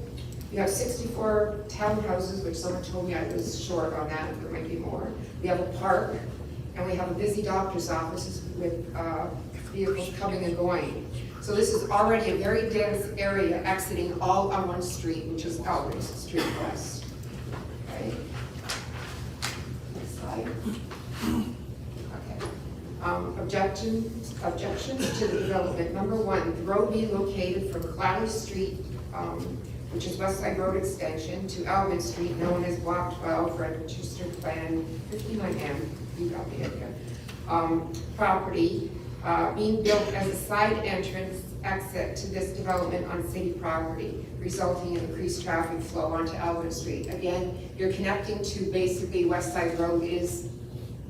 [SPEAKER 18] We have 64 townhouses, which someone told me I was short on that, there might be more. We have a park, and we have a busy doctor's office with vehicles coming and going. So this is already a very dense area exiting all on one street, which is Albert Street West. Okay. Next slide. Okay. Objections to the development. Number 1, the road being located from Clowley Street, which is West Side Road Extension, to Alvin Street, known as Block 12, Register Plan 51M, you got the area. Property being built as a side entrance exit to this development on city property, resulting in increased traffic flow onto Alvin Street. Again, you're connecting to basically West Side Road is,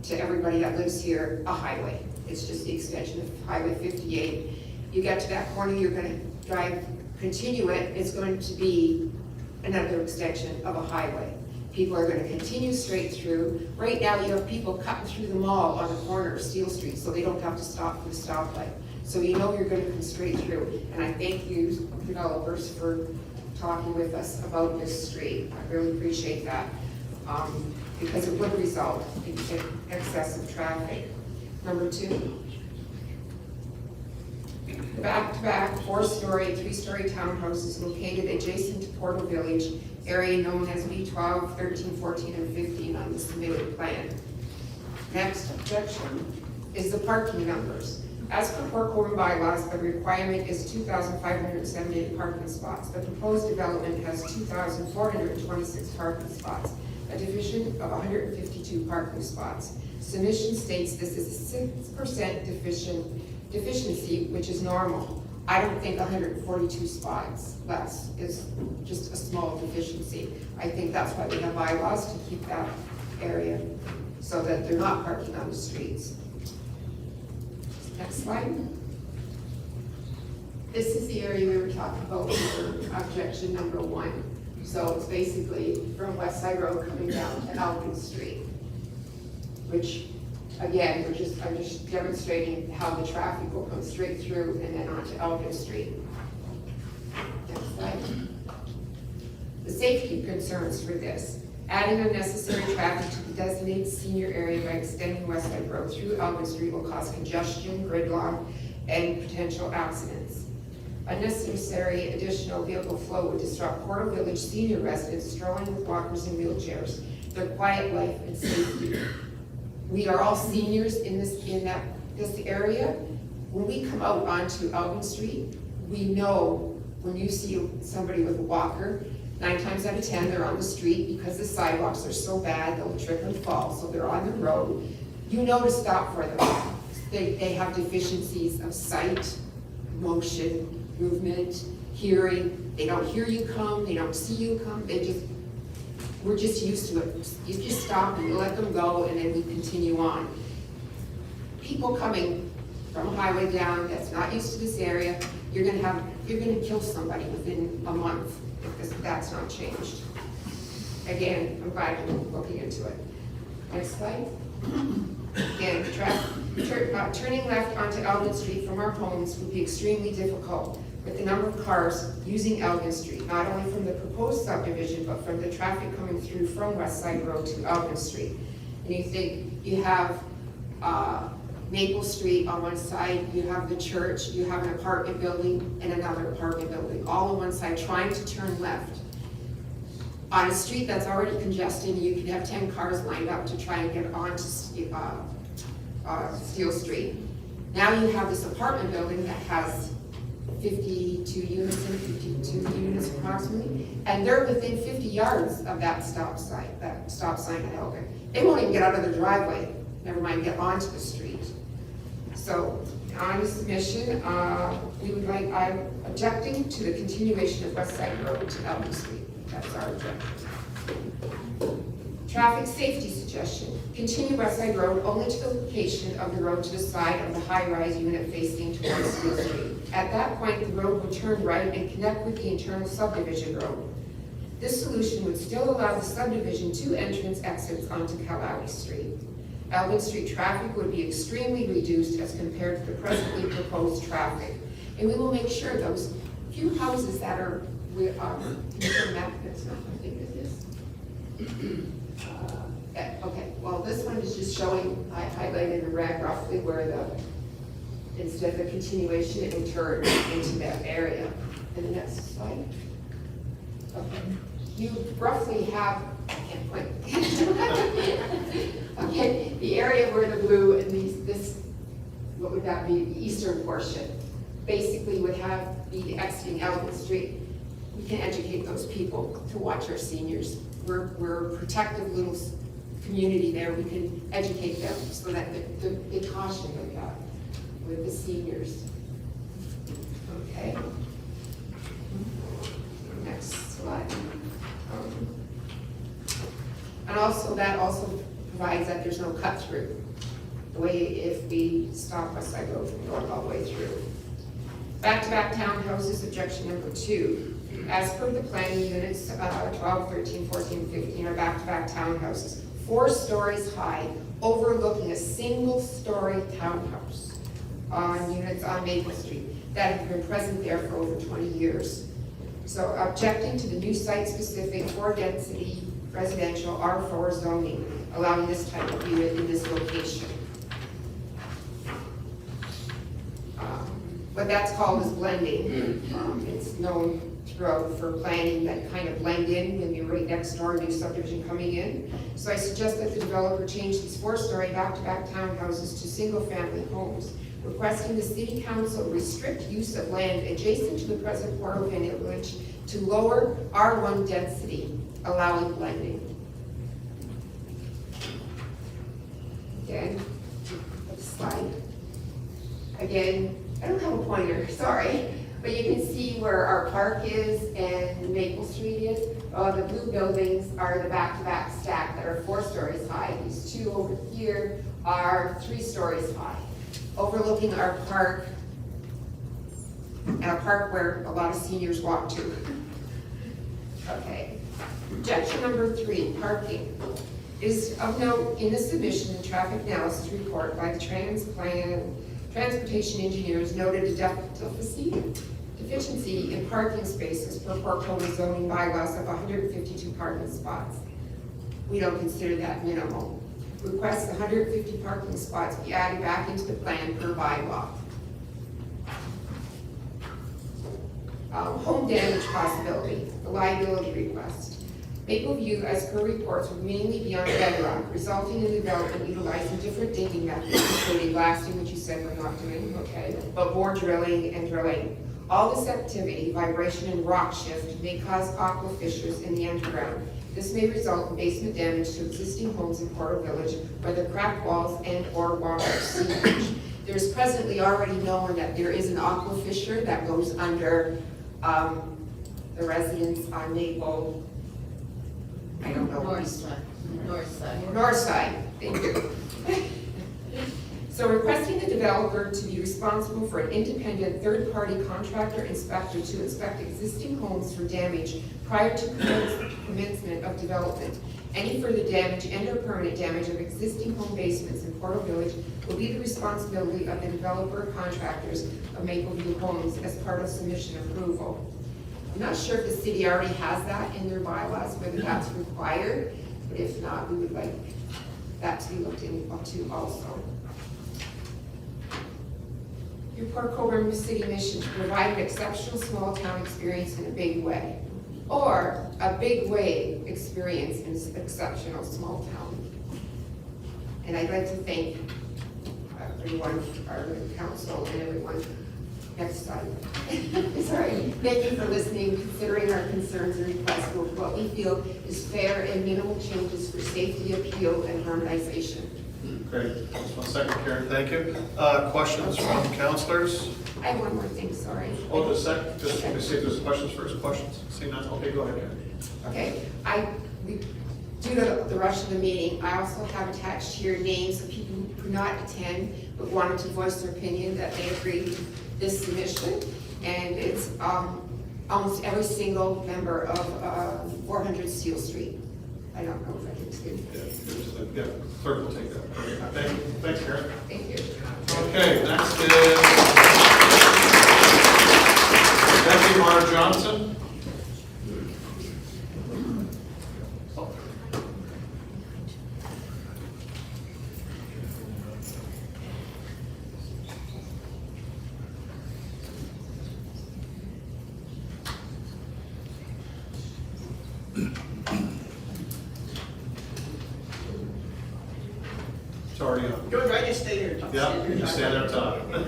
[SPEAKER 18] to everybody that lives here, a highway. It's just the extension of Highway 58. You get to that corner, you're gonna continue it, it's going to be another extension of a highway. People are gonna continue straight through. Right now, you have people cutting through the mall on the corner of Steel Street, so they don't have to stop for the stoplight. So you know you're gonna come straight through. And I thank you, developers, for talking with us about this street. I really appreciate that, because it would result in excessive traffic. Number 2, the back-to-back 4-story, 3-story townhouses located adjacent to Portal Village, area known as B12, 13, 14, and 15 on the submitted plan. Next objection is the parking numbers. As per Port Colborne bylaws, the requirement is 2,578 parking spots. The proposed development has 2,426 parking spots, a division of 152 parking spots. Submission states this is a 6% deficiency, which is normal. I don't think 142 spots less is just a small deficiency. I think that's why we have bylaws, to keep that area so that they're not parking on the streets. Next slide. This is the area we were talking about for objection number 1. So it's basically from West Side Road coming down to Alvin Street, which, again, I'm just demonstrating how the traffic will come straight through and then onto Alvin Street. Next slide. The safety concerns for this. Adding unnecessary traffic to the designated senior area by extending West Side Road through Alvin Street will cause congestion, gridlock, and potential accidents. Unnecessary additional vehicle flow would disrupt Portal Village senior residents strolling with walkers and wheelchairs, their quiet life and safety. We are all seniors in this area. When we come out onto Alvin Street, we know when you see somebody with a walker, 9 times out of 10, they're on the street because the sidewalks are so bad, they'll trip and fall, so they're on the road. You know to stop for them. They have deficiencies of sight, motion, movement, hearing. They don't hear you come, they don't see you come, we're just used to it. You just stop and you let them go and then we continue on. People coming from highway down that's not used to this area, you're gonna kill somebody within a month if that's not changed. Again, I'm glad you're looking into it. Next slide. Again, turning left onto Elgin Street from our homes would be extremely difficult with the number of cars using Elgin Street, not only from the proposed subdivision, but from the traffic coming through from West Side Road to Elgin Street. And you think you have Maple Street on one side, you have the church, you have an apartment building and another apartment building, all on one side trying to turn left. On a street that's already congested, you can have 10 cars lined up to try and get onto Steel Street. Now you have this apartment building that has 52 units in it, 52 units approximately, and they're within 50 yards of that stop sign at Elgin. They won't even get out of their driveway, never mind get onto the street. So on the submission, I'm objecting to the continuation of West Side Road to Elgin Street. That's our objection. Traffic safety suggestion. Continue West Side Road only to the location of the road to the side of the high-rise unit facing towards Steel Street. At that point, the road will turn right and connect with the internal subdivision road. This solution would still allow the subdivision 2 entrance exits onto Callaway Street. Elgin Street traffic would be extremely reduced as compared to the presently proposed traffic. And we will make sure those few houses that are, can you put a map that's not how big it is? Okay, well, this one is just showing, I highlighted in red roughly where instead of the continuation, it would turn into that area. And the next slide. Okay, you roughly have, I can't point. Okay, the area where the blue and this, what would that be, the eastern portion, basically would be exiting Elgin Street. We can educate those people to watch our seniors. We're a protective little community there. We can educate them so that they caution with that, with the seniors. Okay. Next slide. And also that also provides that there's no cut through. The way if we stop West Side Road from going all the way through. Back-to-back townhouses, objection number 2. As per the planning units, 12, 13, 14, 15 are back-to-back townhouses, 4 stories high, overlooking a single-story townhouse on units on Maple Street that have been present there for over 20 years. So objecting to the new site-specific 4-density residential R4 zoning, allowing this type of unit in this location. What that's called is blending. It's known throughout for planning that kind of blend in when you're right next door, new subdivision coming in. So I suggest that the developer change these 4-story back-to-back townhouses to single-family homes, requesting the city council restrict use of land adjacent to the present Port Village to lower R1 density, allowing blending. Again, next slide. Again, I don't have a pointer, sorry. But you can see where our park is and Maple Street is. The blue buildings are the back-to-back stack that are 4 stories high. These 2 over here are 3 stories high, overlooking our park, and a park where a lot of seniors walk to. Okay. Objection number 3, parking. Is of note in the submission and traffic analysis report by the transportation engineers noted a deficiency in parking spaces per Port Colborne zoning bylaws of 152 parking spots. We don't consider that minimal. Request 150 parking spots be added back into the plan per bylaw. Home damage possibility, the liability request. Maple View, as per reports, would mainly be on bedrock, resulting in development utilizing different digging methods, including blasting, which you said we're not doing, okay, but more drilling and drilling. All this activity, vibration and rock shift, may cause aquifer fissures in the underground. This may result in basement damage to existing homes in Porter Village, where the cracked walls and or water seepage. There's presently already known that there is an aqua fissure that goes under the residence on Maple, I don't know.
[SPEAKER 12] North side.
[SPEAKER 18] North side, thank you. So requesting the developer to be responsible for an independent third-party contractor inspector to inspect existing homes for damage prior to commencement of development. Any further damage and or permanent damage of existing home basements in Portal Village will be the responsibility of the developer contractors of Mapleview Homes as part of submission approval. I'm not sure if the city already has that in their bylaws, whether that's required, but if not, we would like that to be looked into also. Your Port Colborne City mission to provide an exceptional small town experience in a big way, or a big way experience in an exceptional small town. And I'd like to thank everyone, our council and everyone. Next slide. Sorry. Thank you for listening, considering our concerns and requests for what we feel is fair and minimal changes for safety, appeal, and harmonization.
[SPEAKER 1] Great. Just 1 second, Karen. Thank you. Questions from councilors?
[SPEAKER 18] I have one more thing, sorry.
[SPEAKER 1] Oh, just a sec. Just let me see if there's questions first. Questions? See none? Okay, go ahead, Karen.
[SPEAKER 18] Okay, due to the rush of the meeting, I also have attached here names of people who could not attend but wanted to voice their opinion that they agreed with this submission, and it's almost every single member of 400 Steel Street. I don't know if I can do.
[SPEAKER 1] Yeah, clerk will take that. Thank you. Thanks, Karen.
[SPEAKER 18] Thank you.
[SPEAKER 1] Okay, next is Becky Mar Johnson. It's already on.
[SPEAKER 19] George, I just stay here.
[SPEAKER 1] Yeah, you stand there talking.
[SPEAKER 19] All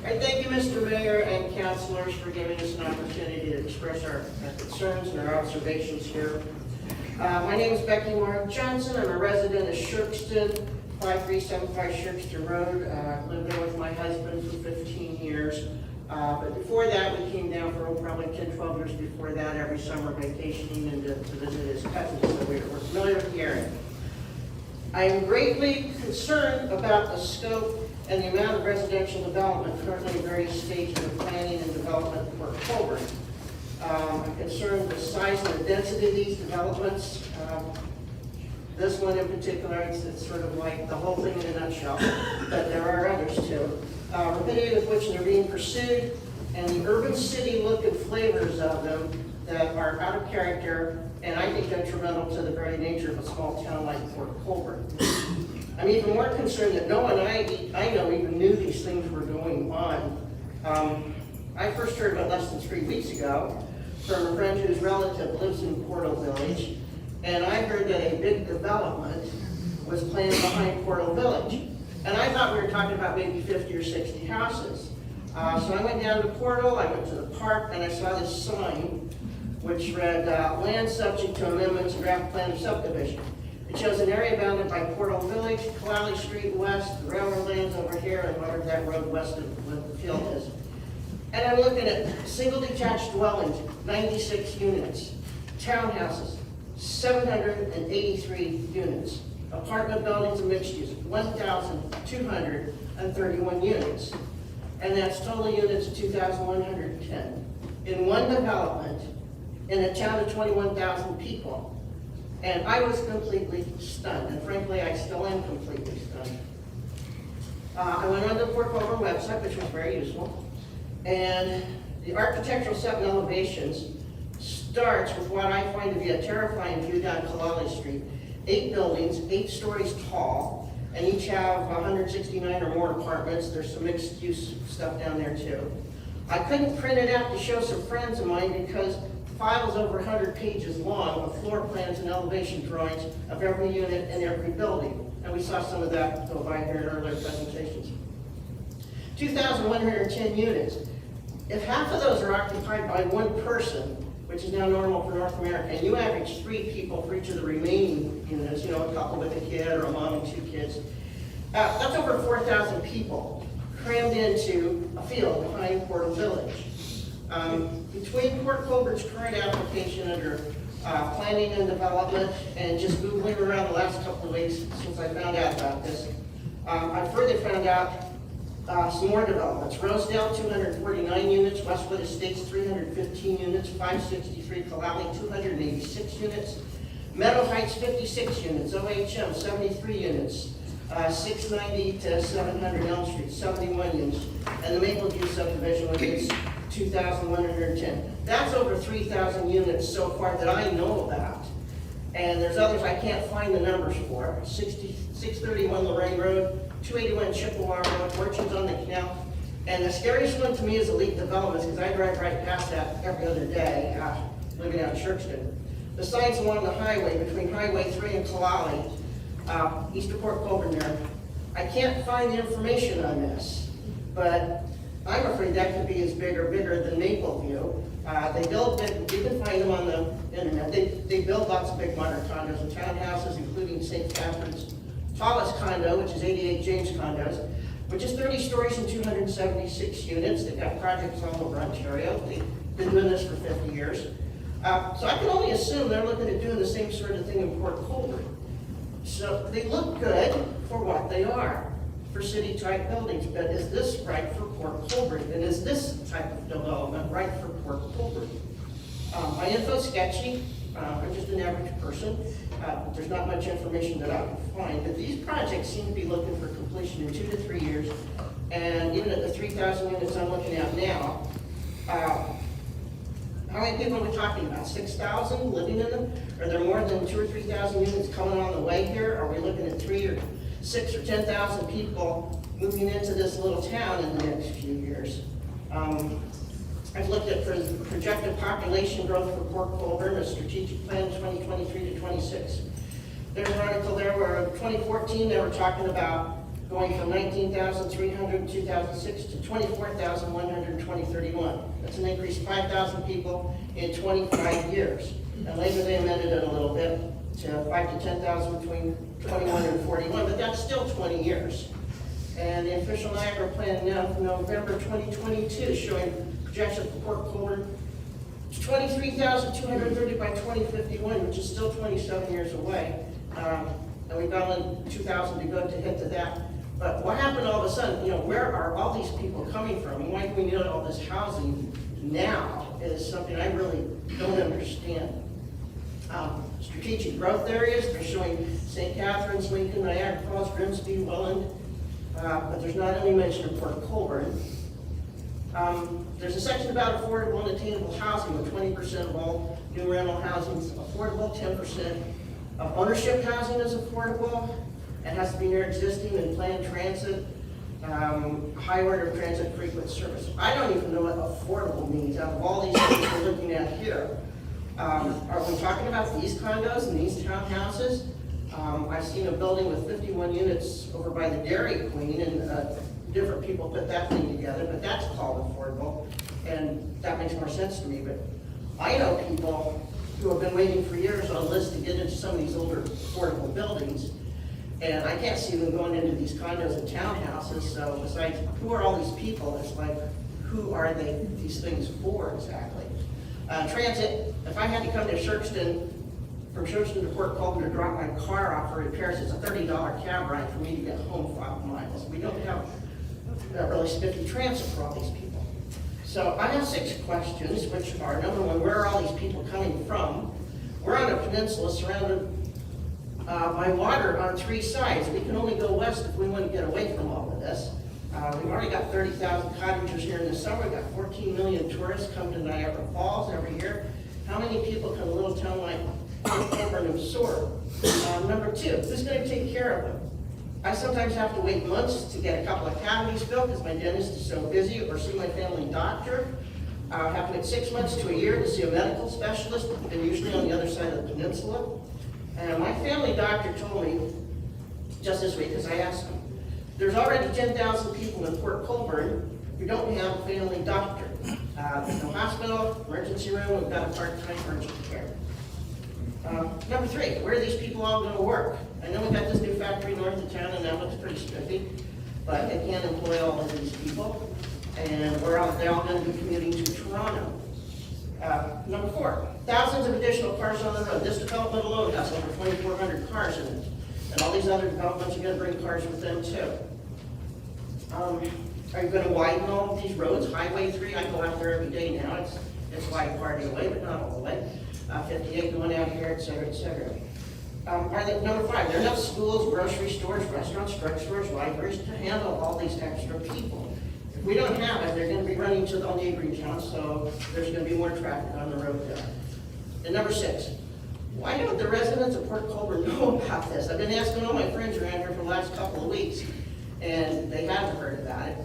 [SPEAKER 19] right, thank you, Mr. Mayor and councilors, for giving us an opportunity to express our concerns and our observations here. My name is Becky Mark Johnson. I'm a resident of Shirkston, 5375 Shirkston Road. I've lived there with my husband for 15 years. But before that, we came down for probably 10, 12 years before that, every summer vacationing and to visit his cousins, so we're familiar with the area. I am greatly concerned about the scope and the amount of residential development currently in various stages of planning and development for Colborne. I'm concerned with the size and the density of these developments. This one in particular, it's sort of like the whole thing in a nutshell, but there are others too. Rapidity with which they're being pursued, and the urban city look and flavors of them that are out of character, and I think detrimental to the very nature of a small town like Port Colborne. I'm even more concerned that no one I know even knew these things were going on. I first heard about less than 3 weeks ago from a friend whose relative lives in Portal Village, and I heard that a big development was planned behind Portal Village. And I thought we were talking about maybe 50 or 60 houses. So I went down to Portal, I went to the park, and I saw this sign which read, land subject to amendments and draft plan of subdivision. It shows an area bounded by Portal Village, Kalali Street West, the railroad lands over here, and whatever that road west of where the field is. And I'm looking at single detached dwellings, 96 units, townhouses, 783 units, apartment buildings and mixed use, 1,231 units. And that's total units of 2,110 in one development in a town of 21,000 people. And I was completely stunned, and frankly, I still am completely stunned. I went on the Port Colborne website, which was very useful, and the architectural set and elevations starts with what I find to be a terrifying view down Kalali Street. 8 buildings, 8 stories tall, and each have 169 or more apartments. There's some mixed use stuff down there too. I couldn't print it out to show some friends of mine because the file is over 100 pages long of floor plans and elevation drawings of every unit and every building. And we saw some of that go by here in earlier presentations. 2,110 units. If half of those are occupied by one person, which is now normal for North America, and you average 3 people for each of the remaining units, you know, a couple with a kid or a mom and 2 kids, That's over 4,000 people crammed into a field behind Portal Village. Between Port Colborne's current application under planning and development and just Googling around the last couple of weeks since I found out about this, I further found out some more developments. Rosedale, 249 units, Westwood Estates, 315 units, 563 Kalali, 286 units, Meadow Heights, 56 units, OHM, 73 units, 690 to 700 Elm Street, 71 units, and the Mapleview subdivision, which is 2,110. That's over 3,000 units so far that I know about. And there's others I can't find the numbers for. 631 Lorraine Road, 281 Chippewa Road, Orchards on the Canal. And the scariest one to me is Elite Developments, because I drive right past that every other day, living out in Shirkston. The signs along the highway between Highway 3 and Kalali, east of Port Colborne there. I can't find the information on this, but I'm afraid that could be as bigger than Mapleview. They build, you can find them on the internet. They build lots of big modern condos and townhouses, including St. Catherine's tallest condo, which is 88 James condos, which is 30 stories and 276 units. They've got projects all over Ontario. They've been doing this for 50 years. So I can only assume they're looking at doing the same sort of thing in Port Colborne. So they look good for what they are, for city-type buildings, but is this right for Port Colborne? And is this type of development right for Port Colborne? My info's sketchy. I'm just an average person. There's not much information that I can find, but these projects seem to be looking for completion in 2 to 3 years. And even at the 3,000 units I'm looking at now, how many people are we talking about? 6,000 living in them? Are there more than 2,000 or 3,000 units coming on the way here? Are we looking at 3 or 6 or 10,000 people moving into this little town in the next few years? I've looked at projected population growth for Port Colborne, a strategic plan 2023 to 26. There's an article there where in 2014 they were talking about going from 19,300 in 2006 to 24,100 in 2031. That's an increase of 5,000 people in 25 years. And later they amended it a little bit to 5,000 to 10,000 between 21 and 41, but that's still 20 years. And the official Niagara plan now for November 2022 showing projections for Port Colborne to 23,230 by 2051, which is still 27 years away. And we've got only 2,000 to go to hit to that. But what happened all of a sudden, where are all these people coming from? And why do we need all this housing now is something I really don't understand. Strategic growth areas, they're showing St. Catharines, Lincoln, Niagara Falls, Grimsby, Welland, but there's not any mention of Port Colborne. There's a section about affordable and attainable housing, with 20% of all new rental housing is affordable, 10% of ownership housing is affordable. It has to be near existing and planned transit, high order of transit frequent service. I don't even know what affordable means out of all these things we're looking at here. Are we talking about these condos and these townhouses? I've seen a building with 51 units over by the Dairy Queen, and different people put that thing together, but that's called affordable, and that makes more sense to me. But I know people who have been waiting for years on a list to get into some of these older affordable buildings, and I can't see them going into these condos and townhouses. So besides, who are all these people? It's like, who are these things for exactly? Transit, if I had to come to Shirkston, from Shirkston to Port Colborne to drop my car off for repairs, it's a $30 cab ride for me to get home 5 miles. We don't have really spiffy transit for all these people. So I have 6 questions, which are, number 1, where are all these people coming from? We're on a peninsula surrounded by water on 3 sides. We can only go west if we want to get away from all of this. We've already got 30,000 cottagers here in the summer. We've got 14 million tourists come to Niagara Falls every year. How many people can a little town like Colborne absorb? Number 2, who's going to take care of them? I sometimes have to wait months to get a couple of cavities filled because my dentist is so busy, or see my family doctor. I have to wait 6 months to a year to see a medical specialist, and usually on the other side of the peninsula. And my family doctor told me just this week, because I asked him, there's already 10,000 people in Port Colborne who don't have a family doctor. There's no hospital, emergency room, we've got a part-time urgent care. Number 3, where are these people all gonna work? I know we got this new factory north of town, and that looks pretty spiffy, but it can't employ all of these people, and they're all gonna be commuting to Toronto. Number 4, thousands of additional cars on the road. This development alone has over 2,400 cars in it, and all these other developments are gonna bring cars with them too. Are you gonna widen all of these roads? Highway 3, I go out there every day now, it's wide part of the way, but not all the way. 58 going out here, et cetera, et cetera. Number 5, there are enough schools, grocery stores, restaurants, drugstores, libraries to handle all these extra people. If we don't have it, they're gonna be running to the neighboring towns, so there's gonna be more traffic on the road there. And number 6, why don't the residents of Port Colborne know about this? I've been asking all my friends around here for the last couple of weeks, and they haven't heard about it.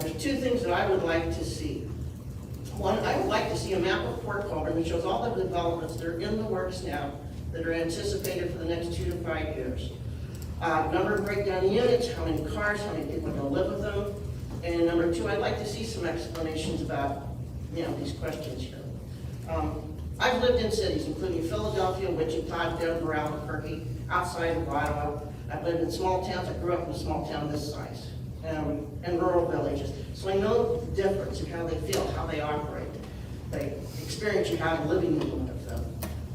[SPEAKER 19] There's 2 things that I would like to see. One, I would like to see a map of Port Colborne that shows all the developments that are in the works now that are anticipated for the next 2 to 5 years. Number of breakdown units, how many cars, how many people are going to live with them. And number 2, I'd like to see some explanations about, these questions here. I've lived in cities, including Philadelphia, Wichita, Denver, Albuquerque, outside of Ottawa. I've lived in small towns. I grew up in a small town this size, and rural villages. So I know the difference in how they feel, how they operate, the experience you have living in one of them.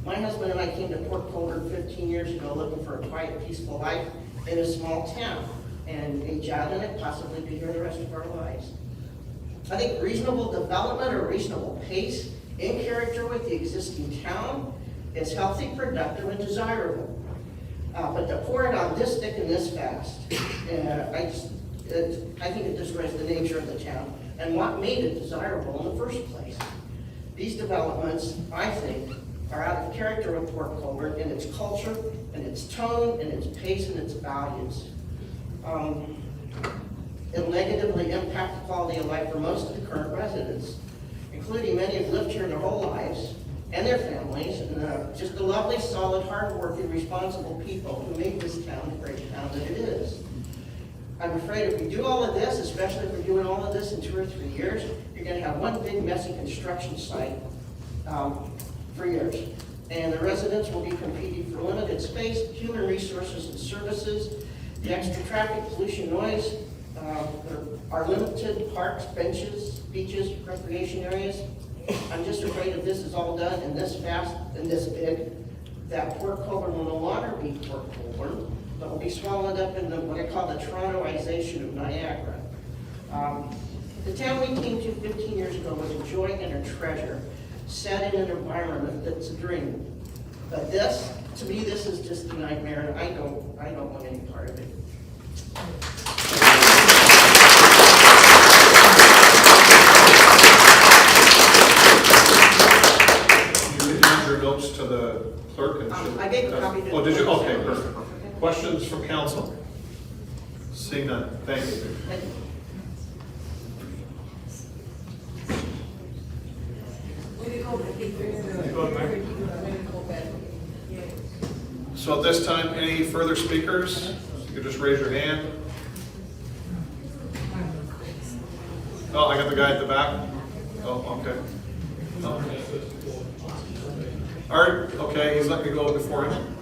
[SPEAKER 19] My husband and I came to Port Colborne 15 years ago looking for a quiet, peaceful life in a small town, and age out in it, possibly be here the rest of our lives. I think reasonable development or reasonable pace in character with the existing town is healthy, productive, and desirable. But to pour it on this thick and this fast, I think it destroys the nature of the town and what made it desirable in the first place. These developments, I think, are out of character with Port Colborne in its culture, and its tone, and its pace, and its values. It'll negatively impact the quality of life for most of the current residents, including many who've lived here their whole lives, and their families, and just the lovely, solid, hard-working, responsible people who make this town the great town that it is. I'm afraid if we do all of this, especially if we're doing all of this in 2 or 3 years, you're going to have one big messy construction site for years. And the residents will be competing for limited space, human resources and services, the extra traffic, pollution, noise, our limited parks, benches, beaches, recreation areas. I'm just afraid if this is all done in this fast and this big, that Port Colborne will no longer be Port Colborne, but will be swallowed up in what I call the Torontoization of Niagara. The town we came to 15 years ago was a joy and a treasure, set in an environment that's a dream. But this, to me, this is just a nightmare, and I don't want any part of it.
[SPEAKER 1] You gave your notes to the clerk and
[SPEAKER 19] I gave a copy to the
[SPEAKER 1] Oh, did you?
[SPEAKER 19] clerk.
[SPEAKER 1] Okay, perfect. Questions from council? Seeing none, thank you.
[SPEAKER 19] Thank you.
[SPEAKER 1] So at this time, any further speakers? You can just raise your hand. Oh, I got the guy at the back. Oh, okay. Oh. Art, okay, he's letting me go before him.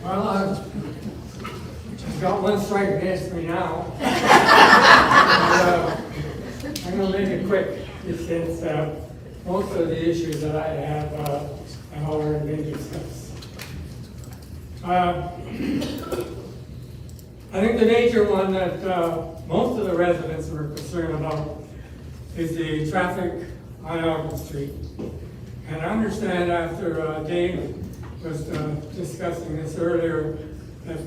[SPEAKER 11] Well, I've got one strike against me now. I'm gonna make it quick, since most of the issues that I have already been discussed. I think the major one that most of the residents were concerned about is the traffic on Elgin Street. And I understand after Dave was discussing this earlier, that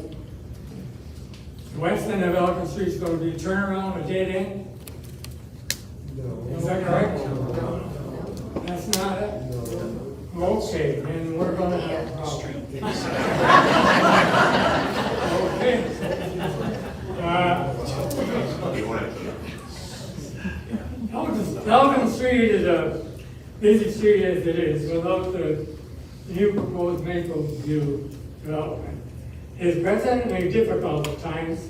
[SPEAKER 11] the west end of Elgin Street is going to be a turnaround, a dead end. No. Is that correct? No. That's not it? No. Okay, then we're going to have a problem. Okay. Elgin Street is a busy street as it is, without the new proposed Maple View development is presently difficult at times,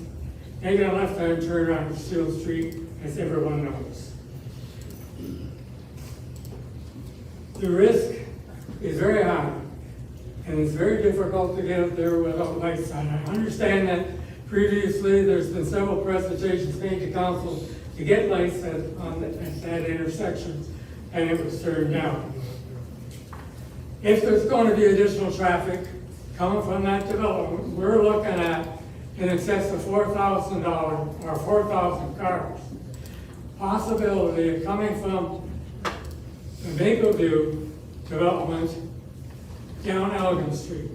[SPEAKER 11] making a left-hand turn on Steel Street, as everyone knows. The risk is very high, and it's very difficult to get up there without lights on. I understand that previously there's been several presentations made to council to get lights at that intersection, and it was turned down. If there's going to be additional traffic coming from that development, we're looking at in excess of $4,000 or 4,000 cars. Possibility of coming from the Maple View development down Elgin Street.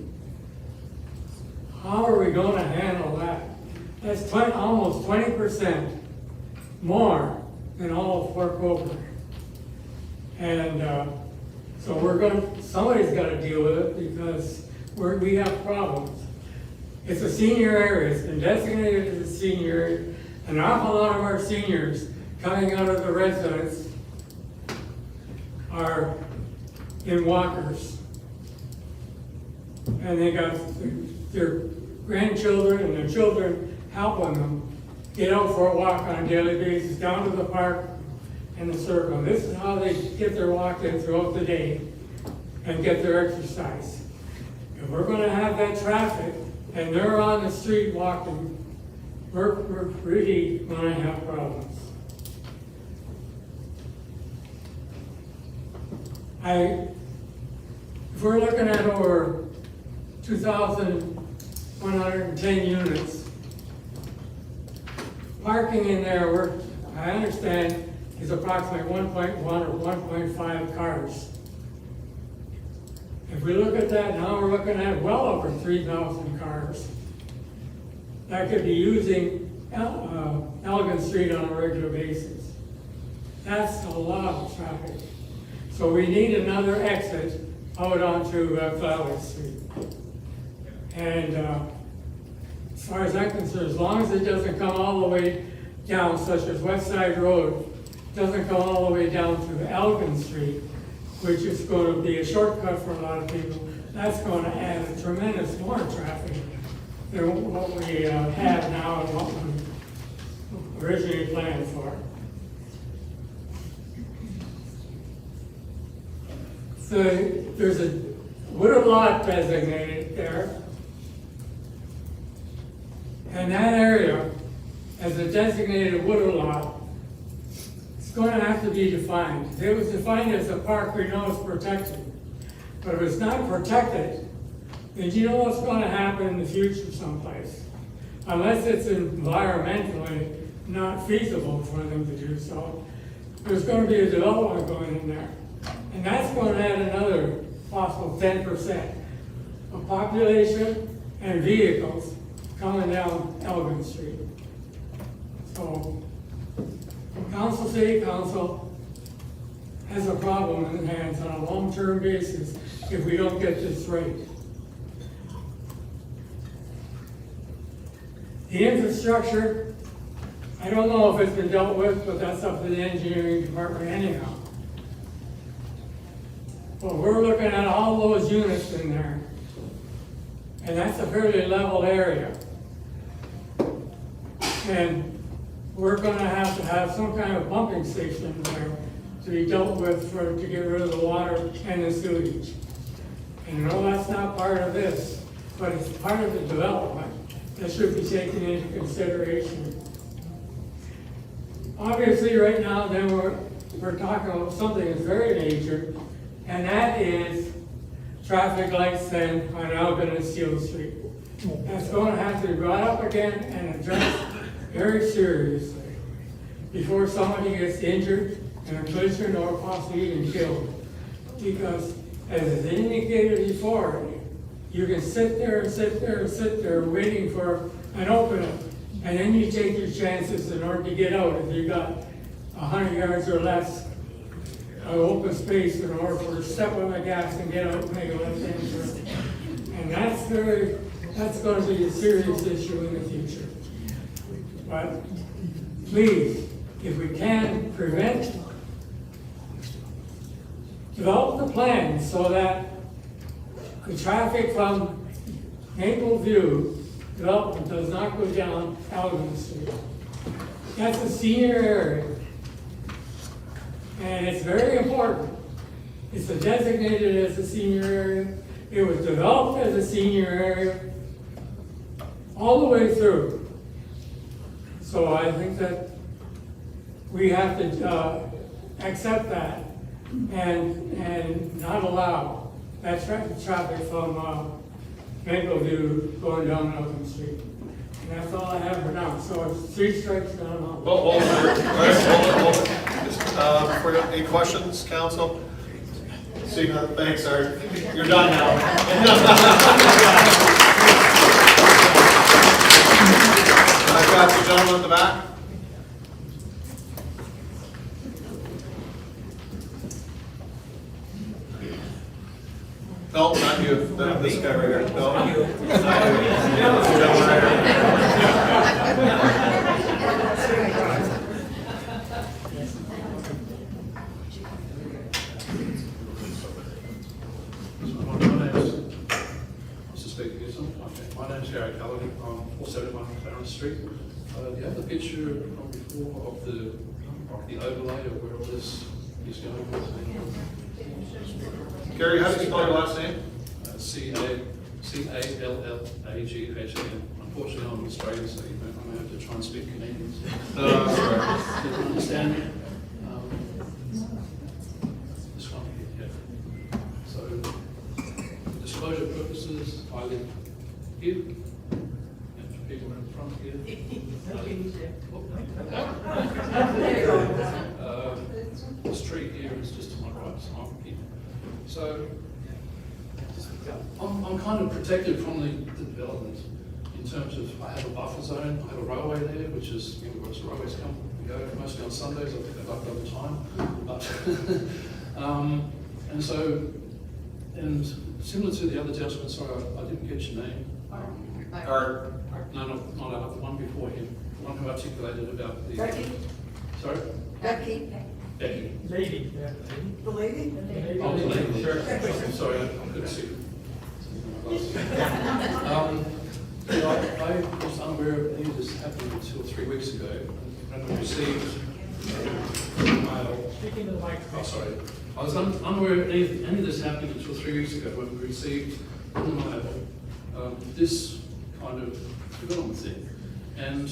[SPEAKER 11] How are we going to handle that? That's almost 20% more than all of Fort Colborne. And so somebody's got to deal with it because we have problems. It's a senior area, it's been designated as a senior area. An awful lot of our seniors coming out of the residence are in walkers. And they got their grandchildren and their children helping them get out for a walk on a daily basis, down to the park and the circle. This is how they get their walk in throughout the day and get their exercise. If we're gonna have that traffic and they're on the street walking, we're really gonna have problems. If we're looking at over 2,110 units, parking in there, I understand, is approximately 1.1 or 1.5 cars. If we look at that now, we're looking at well over 3,000 cars that could be using Elgin Street on a regular basis. That's a lot of traffic. So we need another exit out onto Valley Street. And as far as I'm concerned, as long as it doesn't come all the way down, such as West Side Road, doesn't come all the way down to Elgin Street, which is going to be a shortcut for a lot of people, that's going to add a tremendous more traffic than what we have now and what we originally planned for. So there's a wooded lot designated there. And that area, as a designated wooded lot, it's going to have to be defined. If it was defined as a park, we know it's protected. But if it's not protected, then you know what's going to happen in the future someplace. Unless it's environmentally not feasible for them to do so, there's going to be a development going in there. And that's going to add another possible 10% of population and vehicles coming down Elgin Street. So, City Council has a problem in hands on a long-term basis if we don't get this right. The infrastructure, I don't know if it's been dealt with, but that's up to the engineering department anyhow. But we're looking at all those units in there, and that's a fairly level area. And we're gonna have to have some kind of pumping station there to be dealt with to get rid of the water and the sewage. And no, that's not part of this, but it's part of the development that should be taken into consideration. Obviously, right now, then we're talking about something that's very major, and that is traffic lights then on Elgin and Steel Street. That's going to have to be brought up again and addressed very seriously before somebody gets injured in a collision or possibly even killed. Because as is indicated before, you can sit there and sit there and sit there waiting for an opening, and then you take your chances in order to get out if you got 100 yards or less of open space in order for to step on the gas and get out and make a left-hand turn. And that's going to be a serious issue in the future. But please, if we can develop the plan so that the traffic from Maple View development does not go down Alvin Street. That's a senior area. And it's very important. It's designated as a senior area. It was developed as a senior area all the way through. So I think that we have to accept that and not allow that traffic from Maple View going down Elton Street. And that's all I have for now. So it's 3 strikes down.
[SPEAKER 1] Hold on. For any questions, council? See, thanks, sir. You're done now. I've got the gentleman at the back. No, not you. This guy right here. No, not you.
[SPEAKER 20] My name's Gary Cullen. I'm 471 Clarence Street. Do you have the picture from before of the overlay of where all this is going?
[SPEAKER 1] Gary, how do you spell your last name?
[SPEAKER 20] C-A-L-L-A-G-H-A-N. Unfortunately, I'm Australian, so I'm going to have to try and speak Canadian.
[SPEAKER 1] No, that's all right.
[SPEAKER 20] Do you understand me? This one here, yeah. So, for disclosure purposes, I live here, and for people in front here. The street here is just to my right, so I'm here. So, I'm kind of protected from the development in terms of I have a buffer zone, I have a railway there, which is, you know, where railways come and go, mostly on Sundays, I think they're up all the time. But and so, and similar to the other gentleman, sorry, I didn't get your name.
[SPEAKER 1] Art.
[SPEAKER 20] No, not Art, the one before him, the one who articulated about the.
[SPEAKER 17] Becky.
[SPEAKER 20] Sorry?
[SPEAKER 17] Becky.
[SPEAKER 20] Becky.
[SPEAKER 11] Lady.
[SPEAKER 17] The lady?
[SPEAKER 20] Oh, the lady, sure. I'm sorry, I couldn't see. I was unaware of any of this happening until 3 weeks ago, when we received mail.
[SPEAKER 11] Speaking to the microphone.
[SPEAKER 20] Oh, sorry. I was unaware of any of this happening until 3 weeks ago, when we received in the mail this kind of development thing. And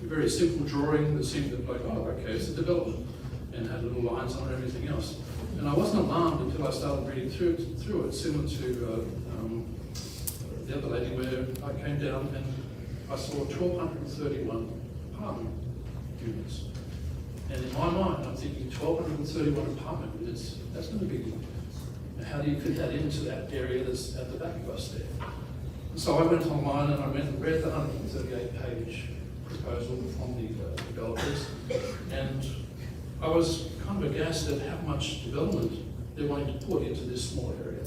[SPEAKER 20] a very simple drawing that seemed to be like, oh, okay, it's a development, and had little lines on it and everything else. And I wasn't alarmed until I started reading through it, similar to the other lady, where I came down and I saw 1,231 apartment units. And in my mind, I'm thinking 1,231 apartment units, that's going to be, how do you fit that into that area that's at the back of us there? So I went online and I went and read the 138-page proposal from the developers, and I was kind of aghast at how much development they're wanting to put into this small area.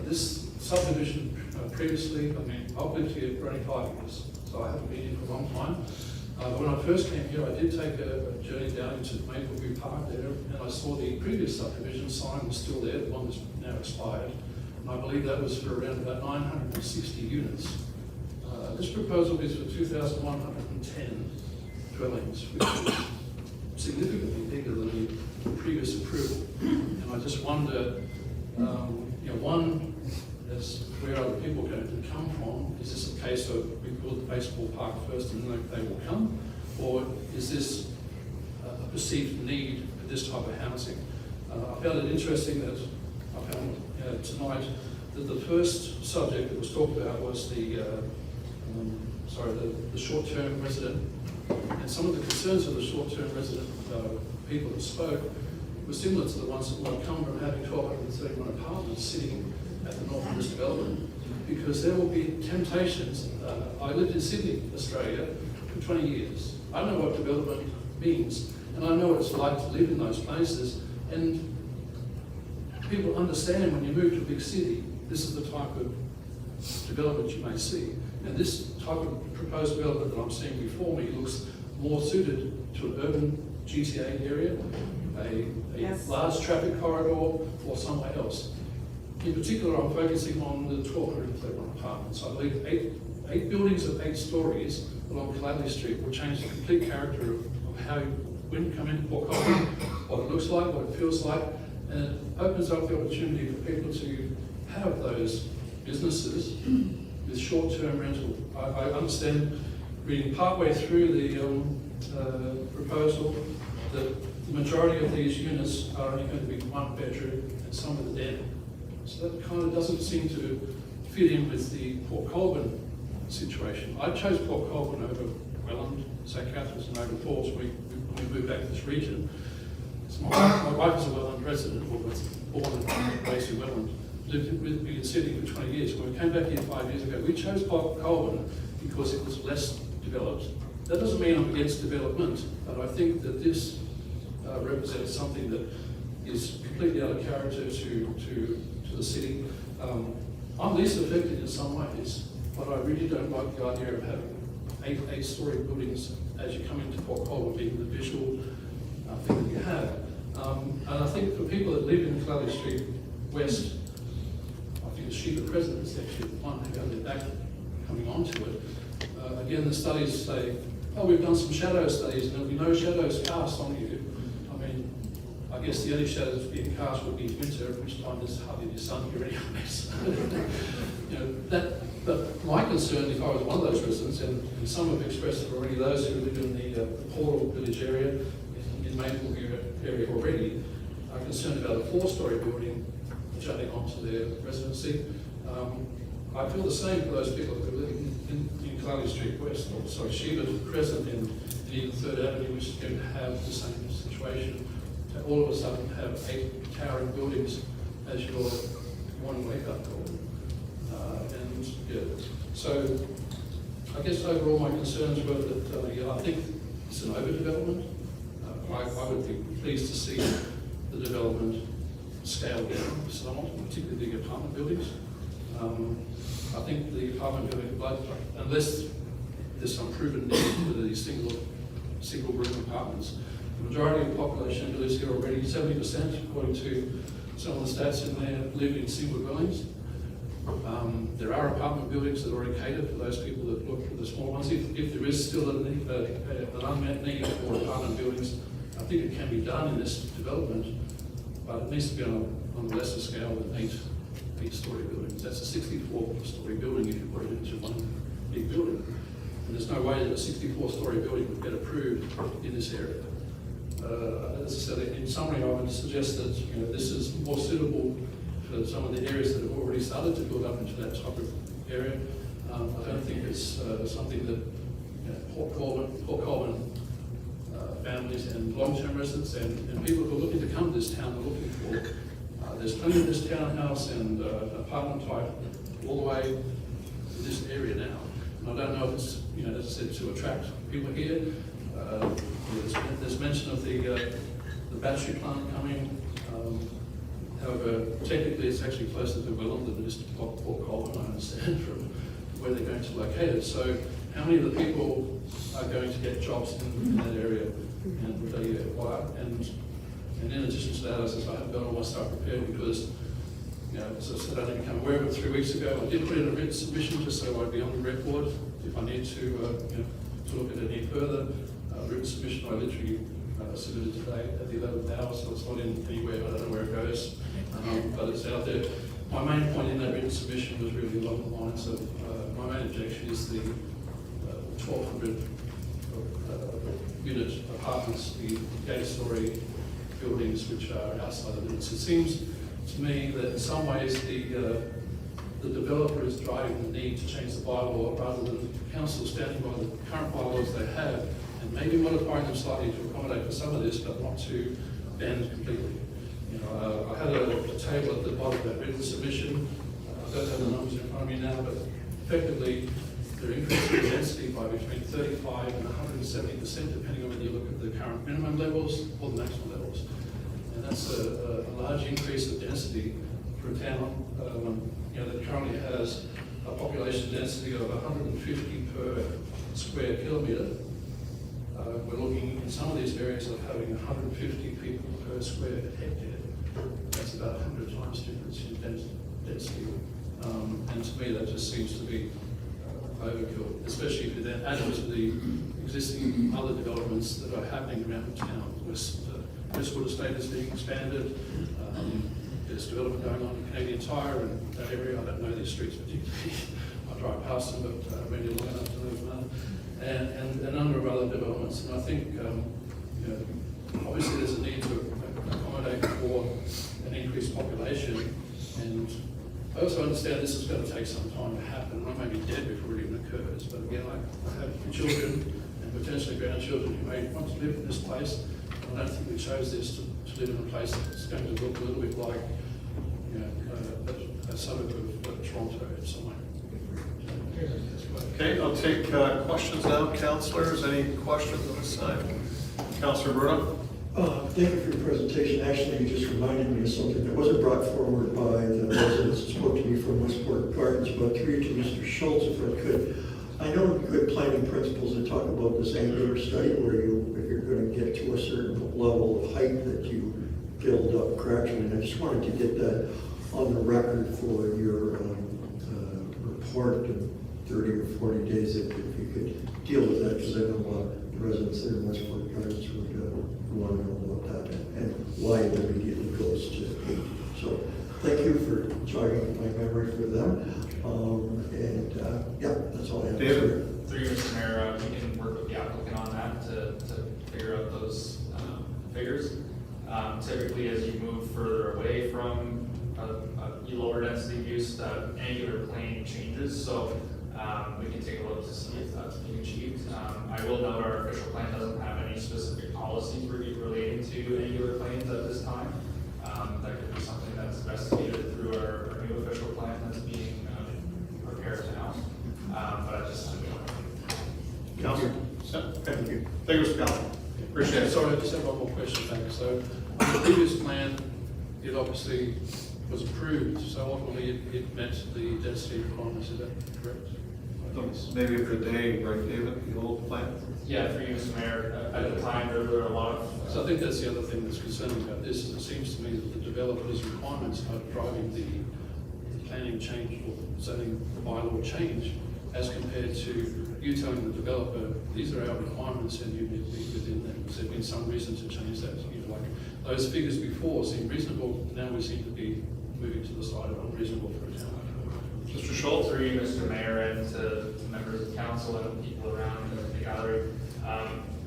[SPEAKER 20] This subdivision previously, I mean, I've lived here for only 5 years, so I haven't been here for a long time. But when I first came here, I did take a journey down into Mapleview Park there, and I saw the previous subdivision sign was still there, the one that's now expired. And I believe that was for around about 960 units. This proposal is for 2,110 dwellings, which is significantly bigger than the previous approval. And I just wonder, you know, one, is where are the people going to come from? Is this a case of we build the baseball park first and then they will come? Or is this a perceived need for this type of housing? I found it interesting that I found tonight that the first subject that was talked about was the short-term resident, and some of the concerns of the short-term resident people that spoke were similar to the ones that might come from having 1,231 apartments sitting at the north of this development, because there will be temptations. I lived in Sydney, Australia, for 20 years. I know what development means, and I know what it's like to live in those places, and people understand when you move to a big city, this is the type of development you may see. And this type of proposed development that I'm seeing before me looks more suited to an urban GTA area, a large traffic corridor, or somewhere else. In particular, I'm focusing on the 1,231 apartments. I believe eight buildings of 8 stories along Cladley Street will change the complete character of how, when you come into Port Colborne, what it looks like, what it feels like, and it opens up the opportunity for people to have those businesses with short-term rental. I understand, reading partway through the proposal, that the majority of these units are only going to be 1 bedroom and some of the den. So that kind of doesn't seem to fit in with the Port Colborne situation. I chose Port Colborne over Welland, St Catherine's and Open Falls when we moved back to this region. So my wife is a Welland resident, or was born and raised in Welland, lived in Sydney for 20 years. When we came back here 5 years ago, we chose Port Colborne because it was less developed. That doesn't mean I'm against development, but I think that this represents something that is completely out of character to the city. I'm least affected in some ways, but I really don't like the idea of having eight-story buildings as you come into Port Colborne, being the visual thing that you have. And I think for people that live in Cladley Street West, I think it's Sheila President is actually the one who got their back coming onto it. Again, the studies say, oh, we've done some shadow studies and there'll be no shadows cast on you. I mean, I guess the only shadows being cast would be winter, at which time there's hardly any sun here anyway. So, you know, but my concern, if I was one of those residents, and some have expressed it already, those who live in the Portal Village area, in Mapleview area already, are concerned about a 4-story building jutting onto their residency. I feel the same for those people who live in Cladley Street West, or sorry, Sheba's Crescent in even 3rd Avenue, which is going to have the same situation. To all of a sudden have 8 towering buildings as your morning wake-up call. And yeah, so I guess overall my concerns were that yeah, I think it's an overdevelopment. I would be pleased to see the development scale down somewhat, particularly big apartment buildings. I think the apartment building, unless there's some proven need for these single room apartments, the majority of the population who lives here already, 70%, according to some of the stats in there, live in single dwellings. There are apartment buildings that already cater for those people that look for the small ones. If there is still an unmet need for apartment buildings, I think it can be done in this development, but it needs to be on a lesser scale than 8-story buildings. That's a 64-story building if you put it into one big building. And there's no way that a 64-story building would get approved in this area. As I said, in summary, I would suggest that this is more suitable for some of the areas that have already started to build up into that type of area. I don't think it's something that Port Colborne families and long-term residents and people who are looking to come to this town are looking for. There's plenty of this townhouse and apartment type all the way to this area now. And I don't know if it's, as I said, to attract people here. There's mention of the battery plant coming. However, technically it's actually closer to Welland than it is to Port Colborne, I understand, from where they're going to locate it. So how many of the people are going to get jobs in that area? And would they acquire? And in addition to that, as I said, I haven't got all my stuff prepared because, as I said, I didn't become aware of it 3 weeks ago. I did put in a written submission just so I'd be on the record if I need to look at it any further. Written submission I literally submitted today at the 11th hour, so it's not in anywhere. I don't know where it goes, but it's out there. My main point in that written submission was really along the lines of my main objection is the 1,200 unit apartments, the 8-story buildings which are outside the limits. It seems to me that in some ways the developer is driving the need to change the bylaw rather than the council standing by the current bylaws they have and maybe modifying them slightly to accommodate for some of this, but not to ban completely. I had a table at the bottom of that written submission. I don't have the numbers in front of me now, but effectively they're increasing the density by between 35 and 170%, depending on whether you look at the current minimum levels or the maximum levels. And that's a large increase of density for a town that currently has a population density of 150 per square kilometre. We're looking in some of these areas of having 150 people per square hectare. That's about 100 times difference in density. density. And to me, that just seems to be overkill, especially if you then add it to the existing other developments that are happening around town. Westwood Estate is being expanded. There's development going on in Canadian Tire and that area. I don't know these streets particularly. I drive past them, but I've been here long enough to know them. And a number of other developments. And I think, you know, obviously there's a need to accommodate for an increased population. And I also understand this is going to take some time to happen. I may be dead before it even occurs. But again, I have children and potentially grandchildren who may want to live in this place. I don't think we chose this to live in a place that's going to look a little bit like, you know, a suburb of Toronto in some way.
[SPEAKER 1] Okay, I'll take questions now. Councillors, any questions on this side? Councillor Bruno?
[SPEAKER 9] Thank you for your presentation. Actually, you just reminded me of something that wasn't brought forward by the residents who spoke to me from Westport Gardens, but through to Mr. Schultz, if I could. I know good planning principles that talk about this angular study where if you're going to get to a certain level of height that you build up gradually. And I just wanted to get that on the record for your report in 30 or 40 days if you could deal with that, because I know a lot of residents there in Westport Gardens would want to know about that and why it immediately goes to 8. So thank you for jogging my memory for them. Yeah, that's all I have.
[SPEAKER 1] David?
[SPEAKER 6] Through you, Mr. Mayor, we can work with the applicant on that to figure out those figures. Typically, as you move further away from a lower density use, the angular plane changes. So we can take a look to see if that's being achieved. I will note our official plan doesn't have any specific policies relating to angular planes at this time. That could be something that's investigated through our new official plan that's being prepared now. But I just
[SPEAKER 1] Councillor? Thank you. Thank you, Mr. Councillor. Appreciate it.
[SPEAKER 20] Sorry, I just have one more question, thanks. So, on the previous plan, it obviously was approved, so ultimately it met the density requirements, is that correct?
[SPEAKER 1] Maybe for a day, right, David, the old plan?
[SPEAKER 6] Yeah, through you, Mr. Mayor. At the time, there were a lot of...
[SPEAKER 20] So I think that's the other thing that's concerning about this, is it seems to me that the developer's requirements are driving the planning change or zoning bylaw change as compared to you telling the developer, these are our requirements and you need to be within them. Has there been some reason to change that? You know, like those figures before seemed reasonable, now we seem to be moving to the side of unreasonable for a town.
[SPEAKER 1] Mr. Schultz?
[SPEAKER 6] Through you, Mr. Mayor, and to members of council and people around the gallery.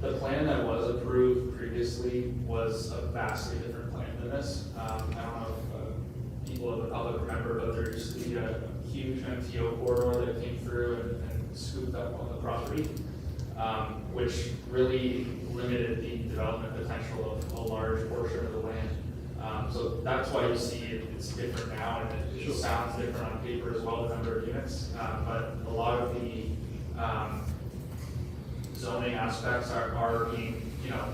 [SPEAKER 6] The plan that was approved previously was a vastly different plan than this. I don't know if people of the public remember, but there used to be a huge MTO corridor that came through and scooped up on the property, which really limited the development potential of a large portion of the land. So that's why you see it's different now, and it sounds different on paper as well, the number of units. But a lot of the zoning aspects are being, you know,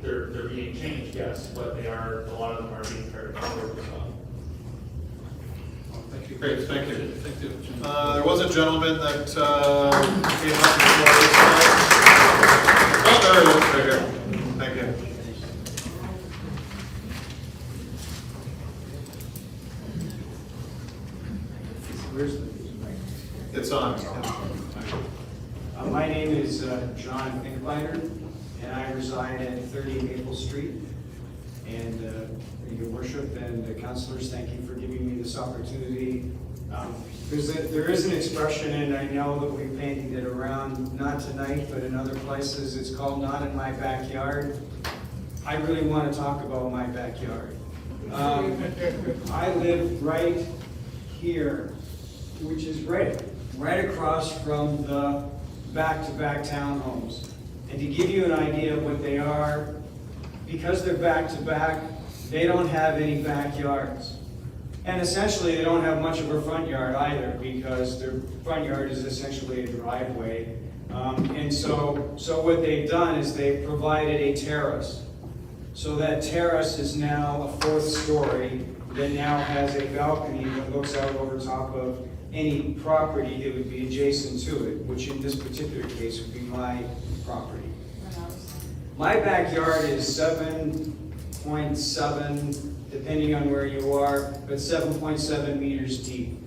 [SPEAKER 6] they're being changed, yes, but they are, a lot of them are being carried forward as well.
[SPEAKER 20] Thank you.
[SPEAKER 1] Great, thank you.
[SPEAKER 20] Thank you.
[SPEAKER 1] There was a gentleman that came up before this time. Oh, there he is, right here. Thank you. It's on.
[SPEAKER 21] My name is John Finkbeiner, and I reside at 30 Maple Street. And Your Worship and the councilors, thank you for giving me this opportunity. There is an expression, and I know that we've painted it around, not tonight, but in other places. It's called "not in my backyard." I really want to talk about my backyard. I live right here, which is right across from the back-to-back townhomes. And to give you an idea of what they are, because they're back-to-back, they don't have any backyards. And essentially, they don't have much of a front yard either, because their front yard is essentially a driveway. And so what they've done is they've provided a terrace. So that terrace is now a 4th story that now has a balcony that looks out over top of any property that would be adjacent to it, which in this particular case would be my property. My backyard is 7.7 depending on where you are, but 7.7 meters deep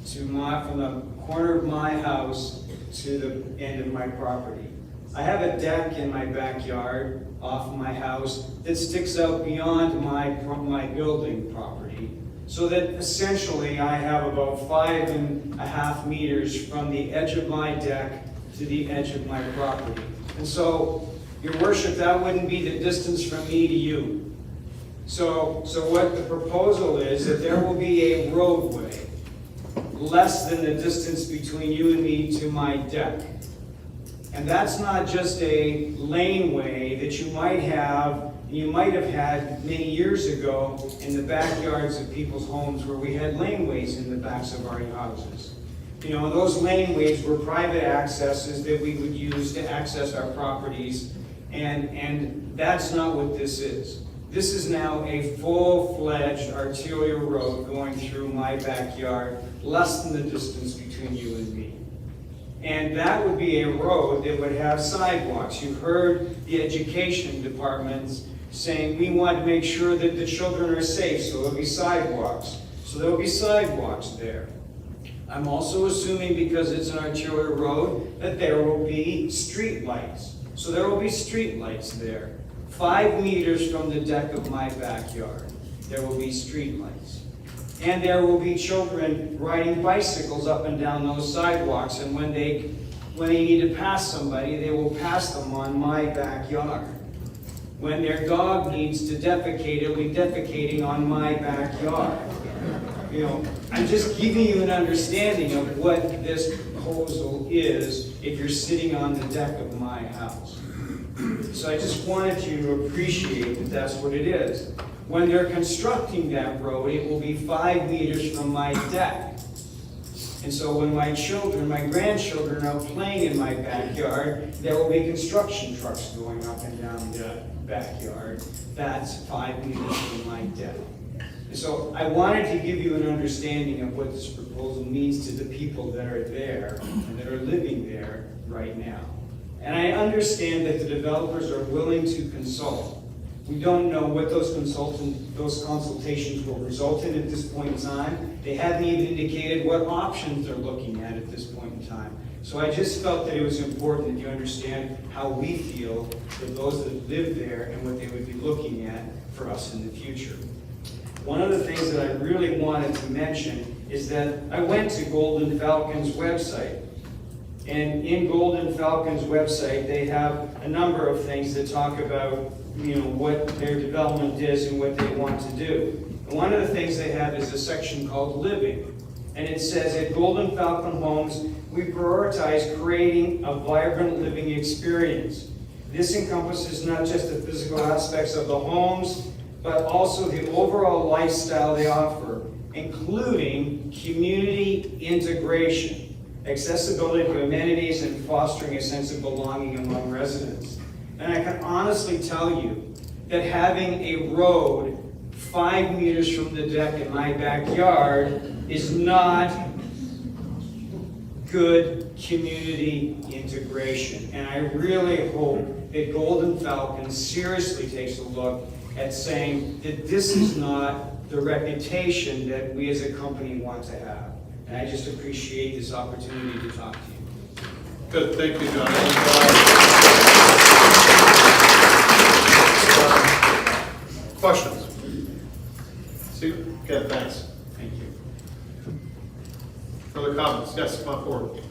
[SPEAKER 21] from the corner of my house to the end of my property. I have a deck in my backyard off my house that sticks out beyond my building property, so that essentially I have about 5.5 meters from the edge of my deck to the edge of my property. And so, Your Worship, that wouldn't be the distance from me to you. So what the proposal is, that there will be a roadway less than the distance between you and me to my deck. And that's not just a laneway that you might have had many years ago in the backyards of people's homes, where we had laneways in the backs of our houses. You know, those laneways were private accesses that we would use to access our properties, and that's not what this is. This is now a full-fledged arterial road going through my backyard, less than the distance between you and me. And that would be a road that would have sidewalks. You heard the education departments saying we want to make sure that the children are safe, so there'll be sidewalks. So there'll be sidewalks there. I'm also assuming, because it's an arterial road, that there will be street lights. So there will be street lights there. 5 meters from the deck of my backyard, there will be street lights. And there will be children riding bicycles up and down those sidewalks, and when they need to pass somebody, they will pass them on my backyard. When their dog needs to defecate, it'll be defecating on my backyard. You know, I'm just giving you an understanding of what this proposal is if you're sitting on the deck of my house. So I just wanted you to appreciate that that's what it is. When they're constructing that road, it will be 5 meters from my deck. And so when my grandchildren are playing in my backyard, there will be construction trucks going up and down the backyard. That's 5 meters from my deck. And so I wanted to give you an understanding of what this proposal means to the people that are there and that are living there right now. And I understand that the developers are willing to consult. We don't know what those consultations will result in at this point in time. They haven't even indicated what options they're looking at this point in time. So I just felt that it was important that you understand how we feel for those that live there and what they would be looking at for us in the future. One of the things that I really wanted to mention is that I went to Golden Falcon's website. And in Golden Falcon's website, they have a number of things that talk about, you know, what their development is and what they want to do. And one of the things they have is a section called Living. And it says, at Golden Falcon Homes, we prioritize creating a vibrant living experience. This encompasses not just the physical aspects of the homes, but also the overall lifestyle they offer, including community integration, accessibility to amenities, and fostering a sense of belonging among residents. And I can honestly tell you that having a road 5 meters from the deck in my backyard is not good community integration. And I really hope that Golden Falcon seriously takes a look at saying that this is not the reputation that we as a company want to have. And I just appreciate this opportunity to talk to you.
[SPEAKER 1] Good, thank you, John. Questions? See, again, thanks.
[SPEAKER 21] Thank you.
[SPEAKER 1] Further comments? Yes, come on forward.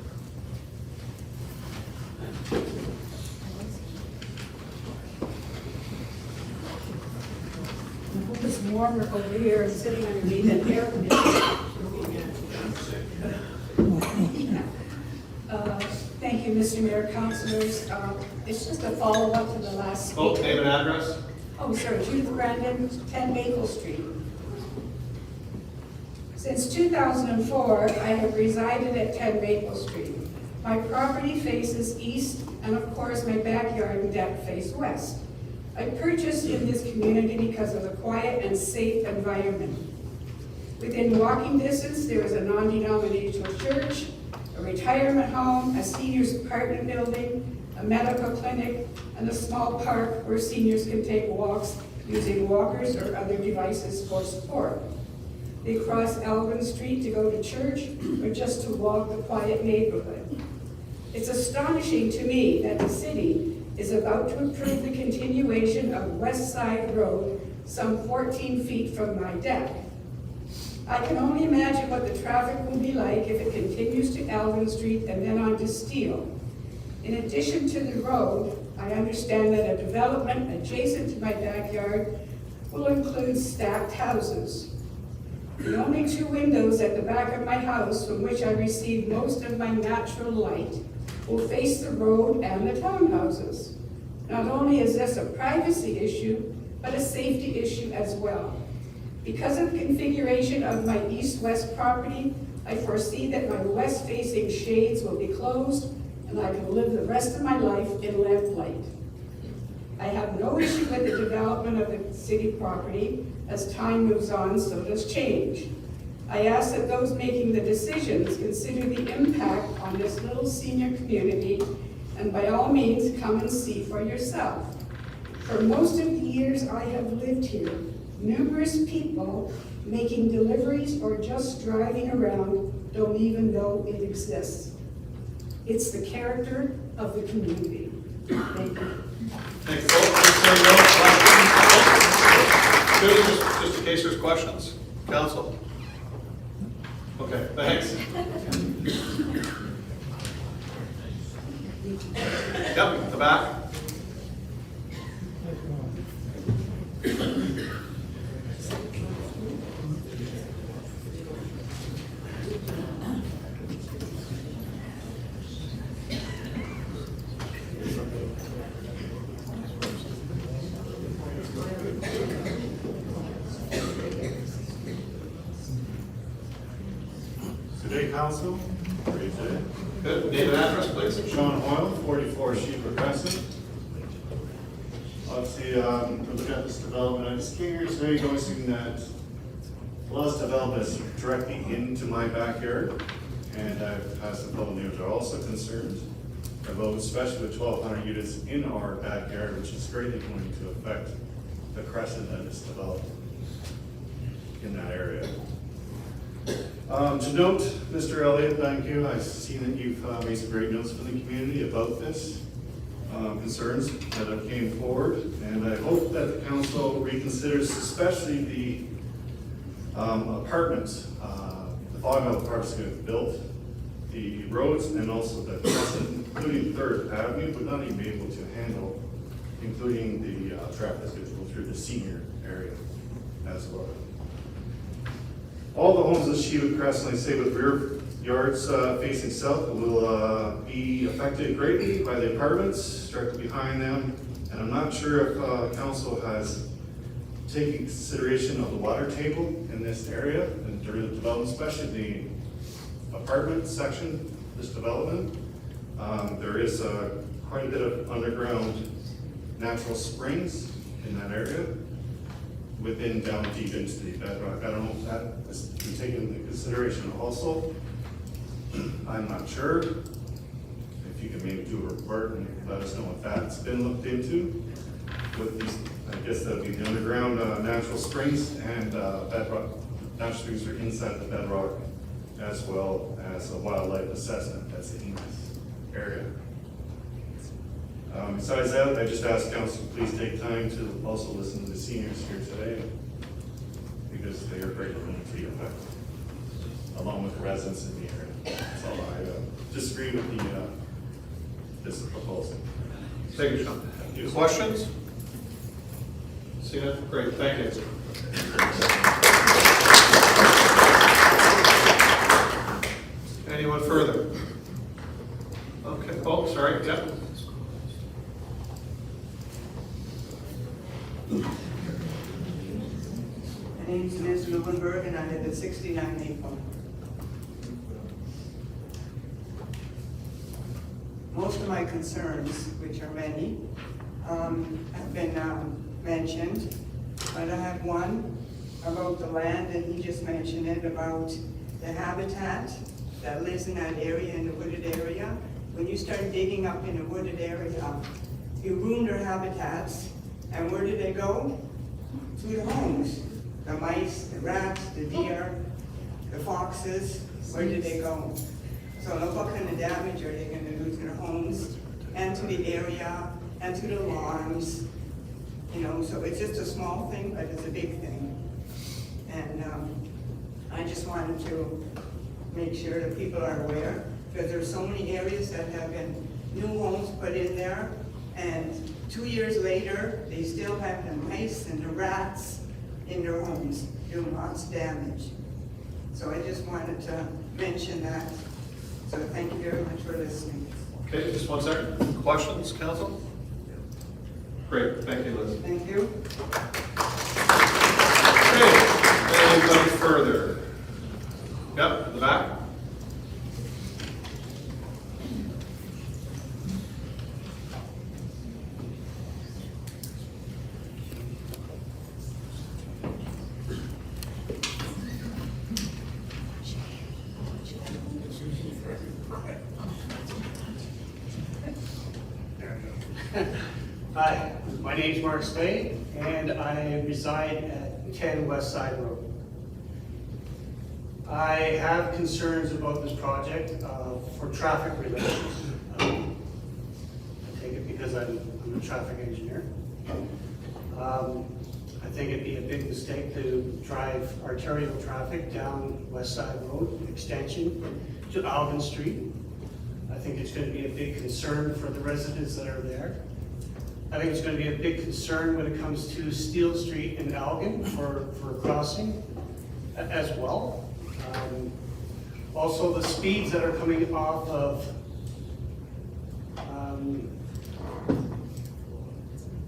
[SPEAKER 4] It's warmer over here and sitting underneath an air conditioner. Thank you, Mr. Mayor, councilors. It's just a follow-up to the last speaker.
[SPEAKER 1] Oh, name and address?
[SPEAKER 4] Oh, sorry, Judith Brandon, 10 Maple Street. Since 2004, I have resided at 10 Maple Street. My property faces east, and of course, my backyard and deck face west. I purchased in this community because of the quiet and safe environment. Within walking distance, there is a non-denominational church, a retirement home, a seniors apartment building, a medical clinic, and a small park where seniors can take walks using walkers or other devices for support. They cross Alvin Street to go to church or just to walk the quiet neighborhood. It's astonishing to me that the city is about to approve the continuation of West Side Road some 14 feet from my deck. I can only imagine what the traffic will be like if it continues to Alvin Street and then on to Steele. In addition to the road, I understand that a development adjacent to my backyard will include stacked houses. The only two windows at the back of my house from which I receive most of my natural light will face the road and the townhouses. Not only is this a privacy issue, but a safety issue as well. Because of the configuration of my east-west property, I foresee that my west-facing shades will be closed and I can live the rest of my life in lamplight. I have no issue with the development of the city property. As time moves on, so does change. I ask that those making the decisions consider the impact on this little senior community, and by all means, come and see for yourself. For most of the years I have lived here, numerous people making deliveries or just driving around don't even know it exists. It's the character of the community. Thank you.
[SPEAKER 1] Thank you, folks. Just in case there's questions. Council? Okay, thanks. Yep, the back.
[SPEAKER 10] Today, Council.
[SPEAKER 1] Good. Name and address, please.
[SPEAKER 10] Sean Hoyle, 44 Sheba Crescent. Obviously, looking at this development, I just came here today noticing that a lot of this development is directly into my backyard, and I've had some fellow neighbors are also concerned about, especially with 1,200 units in our backyard, which is greatly going to affect the crescent that is developed in that area. To note, Mr. Elliott, thank you. I've seen that you've made some great notes for the community about this, concerns that have came forward, and I hope that the council reconsiders, especially the apartments, the volume of apartments that get built, the roads, and also the crescent, including 3rd Avenue, would not even be able to handle, including the traffic that's going to go through the senior area as well. All the homes in Sheba Crescent, like say with rear yards facing south, will be affected greatly by the apartments directly behind them. And I'm not sure if council has taken consideration of the water table in this area and during the development, especially the apartment section of this development. There is quite a bit of underground natural springs in that area, within down deep into the bedrock. I don't know if that has been taken into consideration also. I'm not sure. If you can maybe do a report and let us know if that's been looked into. With these, I guess that would be the underground natural springs and bedrock. Natural springs are inside the bedrock, as well as a wildlife assessment that's in this area. Besides that, I just ask council to please take time to also listen to the seniors here today, because they are greatly going to be affected, along with the residents in the area. So I disagree with this proposal.
[SPEAKER 1] Thank you, Sean. Any questions? See that? Great, thank you. Anyone further? Okay, folks, all right, yeah.
[SPEAKER 17] My name is Liz Lubenberg, and I live at 69 Maple. Most of my concerns, which are many, have been mentioned, but I have one about the land, and he just mentioned it, about the habitat that lives in that area, in the wooded area. When you start digging up in a wooded area, you ruin their habitats, and where do they go? to the homes. The mice, the rats, the deer, the foxes, where do they go? So look what kind of damage are they gonna do to the homes and to the area and to the lawns. You know, so it's just a small thing, but it's a big thing. And I just wanted to make sure that people are aware, because there's so many areas that have been new homes put in there, and 2 years later, they still have the mice and the rats in their homes, doing lots of damage. So I just wanted to mention that. So thank you very much for listening.
[SPEAKER 1] Okay, just 1 second. Questions, council? Great, thank you, Liz.
[SPEAKER 17] Thank you.
[SPEAKER 1] Okay, anybody further? Yep, in the back.
[SPEAKER 7] Hi, my name is Mark Spade, and I reside at 10 West Side Road. I have concerns about this project for traffic relations. I take it because I'm a traffic engineer. I think it'd be a big mistake to drive arterial traffic down West Side Road extension to Alvin Street. I think it's going to be a big concern for the residents that are there. I think it's going to be a big concern when it comes to Steel Street in Elgin for crossing as well. Also, the speeds that are coming off of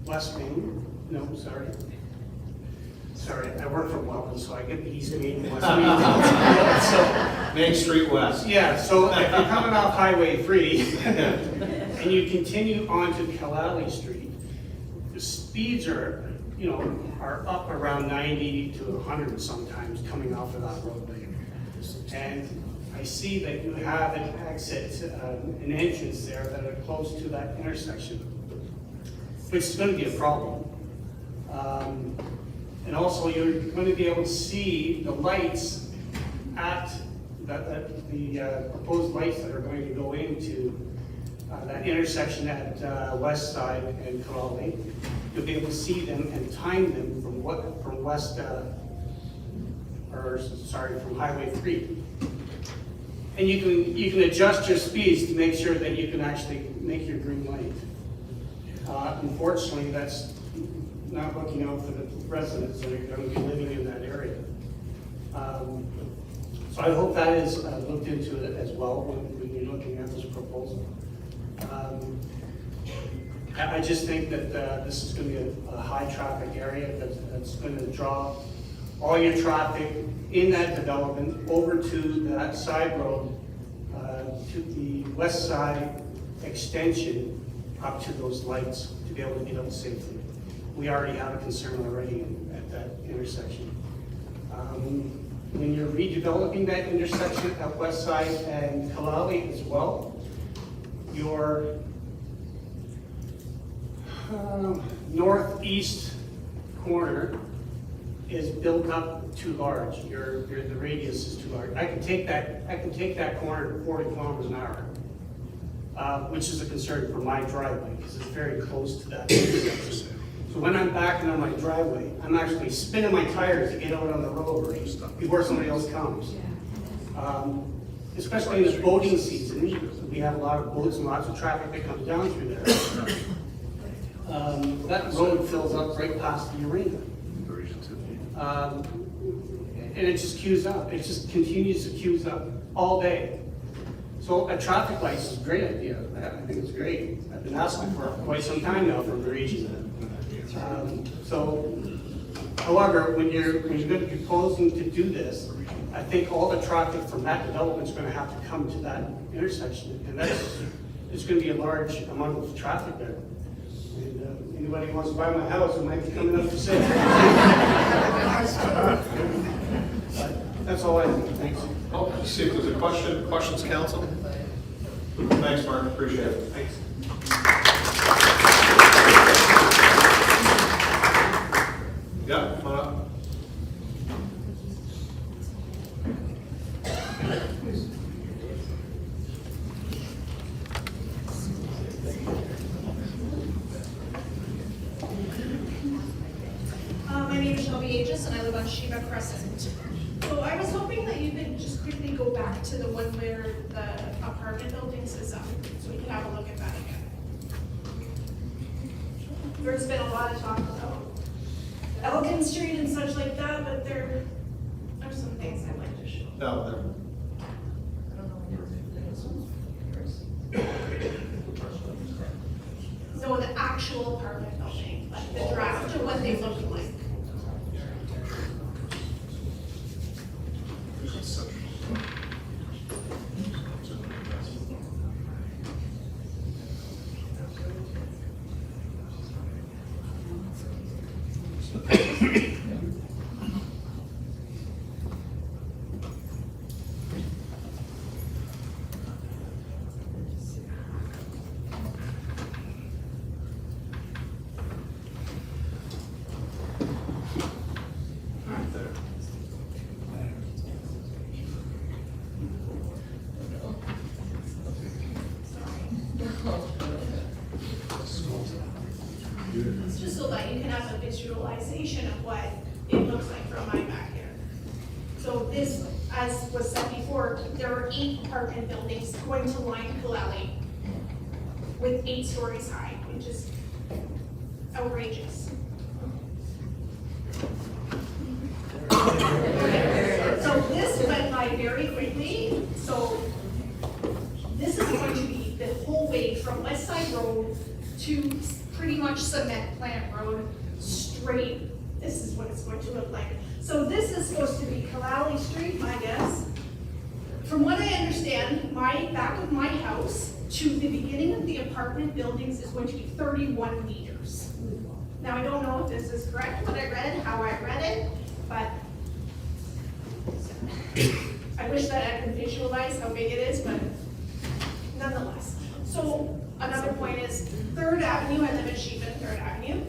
[SPEAKER 7] West Main, no, sorry. Sorry, I work for Welcome, so I get the East Main and West Main. So,
[SPEAKER 1] Main Street West.
[SPEAKER 7] yeah, so if you're coming off Highway 3 and you continue on to Kalali Street, the speeds are, you know, are up around 90 to 100 sometimes coming off of that roadway. And I see that you have an exit, an entrance there that are close to that intersection, which is going to be a problem. And also, you're going to be able to see the lights at the proposed lights that are going to go into that intersection at West Side and Crawley. You'll be able to see them and time them from from Highway 3. And you can adjust your speeds to make sure that you can actually make your green light. Unfortunately, that's not looking out for the residents that are going to be living in that area. So I hope that is looked into it as well when you're looking at this proposal. I just think that this is going to be a high traffic area that's going to draw all your traffic in that development over to that side road, to the west side extension up to those lights to be able to get out safely. We already have a concern already at that intersection. When you're redeveloping that intersection at West Side and Kalali as well, your northeast corner is built up too large. The radius is too large. I can take that corner at 40 kilometers an hour, which is a concern for my driveway because it's very close to that intersection. So when I'm backing on my driveway, I'm actually spinning my tires to get out on the road before somebody else comes. Especially in the boating season, we have a lot of boats and lots of traffic that comes down through there. That road fills up right past the arena. And it just queues up. It just continues to queue up all day. So a traffic light is a great idea. I think it's great. I've been asking for it for quite some time now from the region. However, when you're going to be proposing to do this, I think all the traffic from that development is going to have to come to that intersection, and it's going to be a large amount of traffic there. And anybody who wants to buy my house, it might be coming up for sale. That's all I have. Thanks.
[SPEAKER 1] Oh, let's see if there's a question. Questions, council? Thanks, Mark. Appreciate it.
[SPEAKER 7] Thanks.
[SPEAKER 1] Yeah.
[SPEAKER 8] Aegis, and I live on Sheba Crescent. So I was hoping that you could just quickly go back to the one where the apartment buildings is up, so we can have a look at that again. There's been a lot of talk about Elgin Street and such like that, but there are some things I'd like to show.
[SPEAKER 1] No, there.
[SPEAKER 8] No, the actual apartment building, like the draft of what they look like. Just so that you can have a visualization of what it looks like from my backyard. So this, as was said before, there are 8 apartment buildings going to line Kalali with 8 stories high, which is outrageous. So this went by very quickly. So this is going to be the whole way from West Side Road to pretty much Cement Plant Road, straight. This is what it's going to look like. So this is supposed to be Kalali Street, my guess. From what I understand, my back of my house to the beginning of the apartment buildings is going to be 31 meters. Now, I don't know if this is correct, what I read, how I read it, but I wish that I could visualize how big it is, but nonetheless. So another point is 3rd Avenue, I live in Sheba, 3rd Avenue.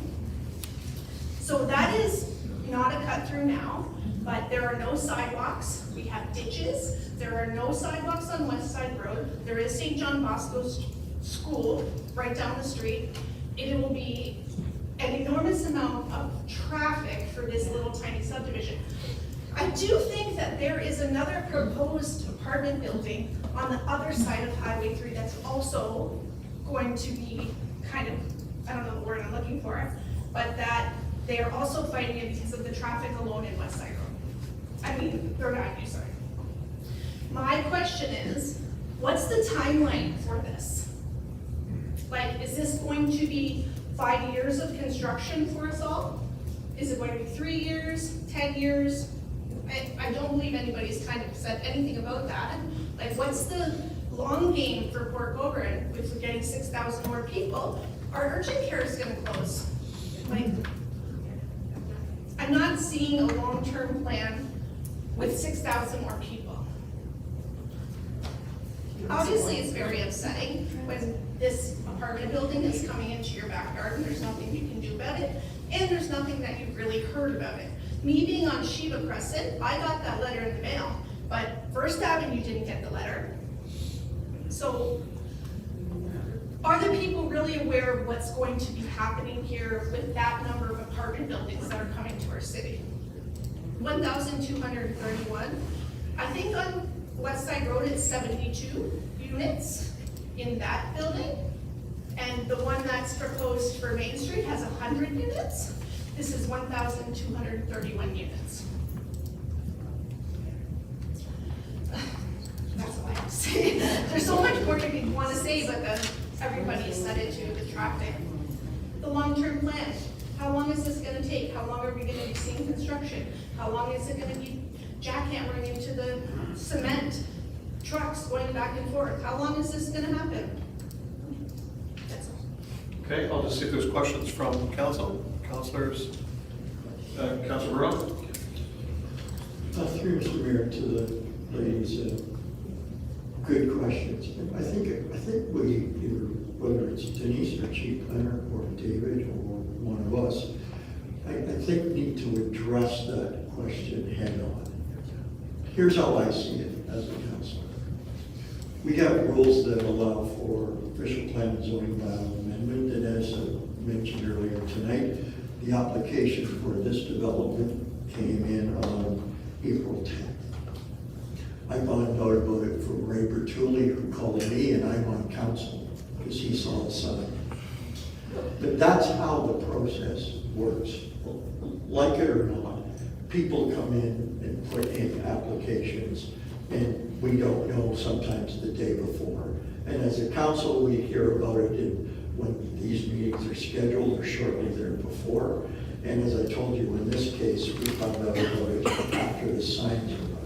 [SPEAKER 8] So that is not a cut through now, but there are no sidewalks. We have ditches. There are no sidewalks on West Side Road. There is St. John Bosco's school right down the street. It will be an enormous amount of traffic for this little tiny subdivision. I do think that there is another proposed apartment building on the other side of Highway 3 that's also going to be kind of, I don't know the word I'm looking for, but that they are also fighting it because of the traffic alone in West Side Road. I mean, 3rd Avenue, sorry. My question is, what's the timeline for this? Like, is this going to be 5 years of construction for us all? Is it going to be 3 years, 10 years? I don't believe anybody's kind of said anything about that. Like, what's the long game for Port Colborne if we're getting 6,000 more people? Our urgent care is gonna close. Like, I'm not seeing a long-term plan with 6,000 more people. Obviously, it's very upsetting when this apartment building is coming into your backyard and there's nothing you can do about it, and there's nothing that you've really heard about it. Me being on Sheba Crescent, I got that letter in the mail, but 1st Avenue didn't get the letter. So, are the people really aware of what's going to be happening here with that number of apartment buildings that are coming to our city? 1,231. I think on West Side Road it's 72 units in that building. And the one that's proposed for Main Street has 100 units. This is 1,231 units. That's all I have to say. There's so much more you want to say, but then everybody said it too, the traffic. The long-term plan. How long is this going to take? How long are we going to be seeing construction? How long is it going to be jackhammering into the cement trucks going back and forth? How long is this going to happen? That's all.
[SPEAKER 1] Okay, I'll just see if there's questions from council. Councilors, Councilor Burrow?
[SPEAKER 9] Through Mr. Mayor to the ladies, good questions. I think we, whether it's Denise, our chief planner, or David, or one of us, I think need to address that question head on. Here's how I see it as a councilor. We have rules that allow for official plan and zoning bylaw amendment, and as mentioned earlier tonight, the application for this development came in on April 10th. I found out about it from Ray Bertulli, who called me, and I'm on council, because he saw the sign. But that's how the process works. Like it or not, people come in and put in applications, and we don't know sometimes the day before. And as a council, we hear about it when these meetings are scheduled or shortly there before. And as I told you, in this case, we found out about it after the signs were up.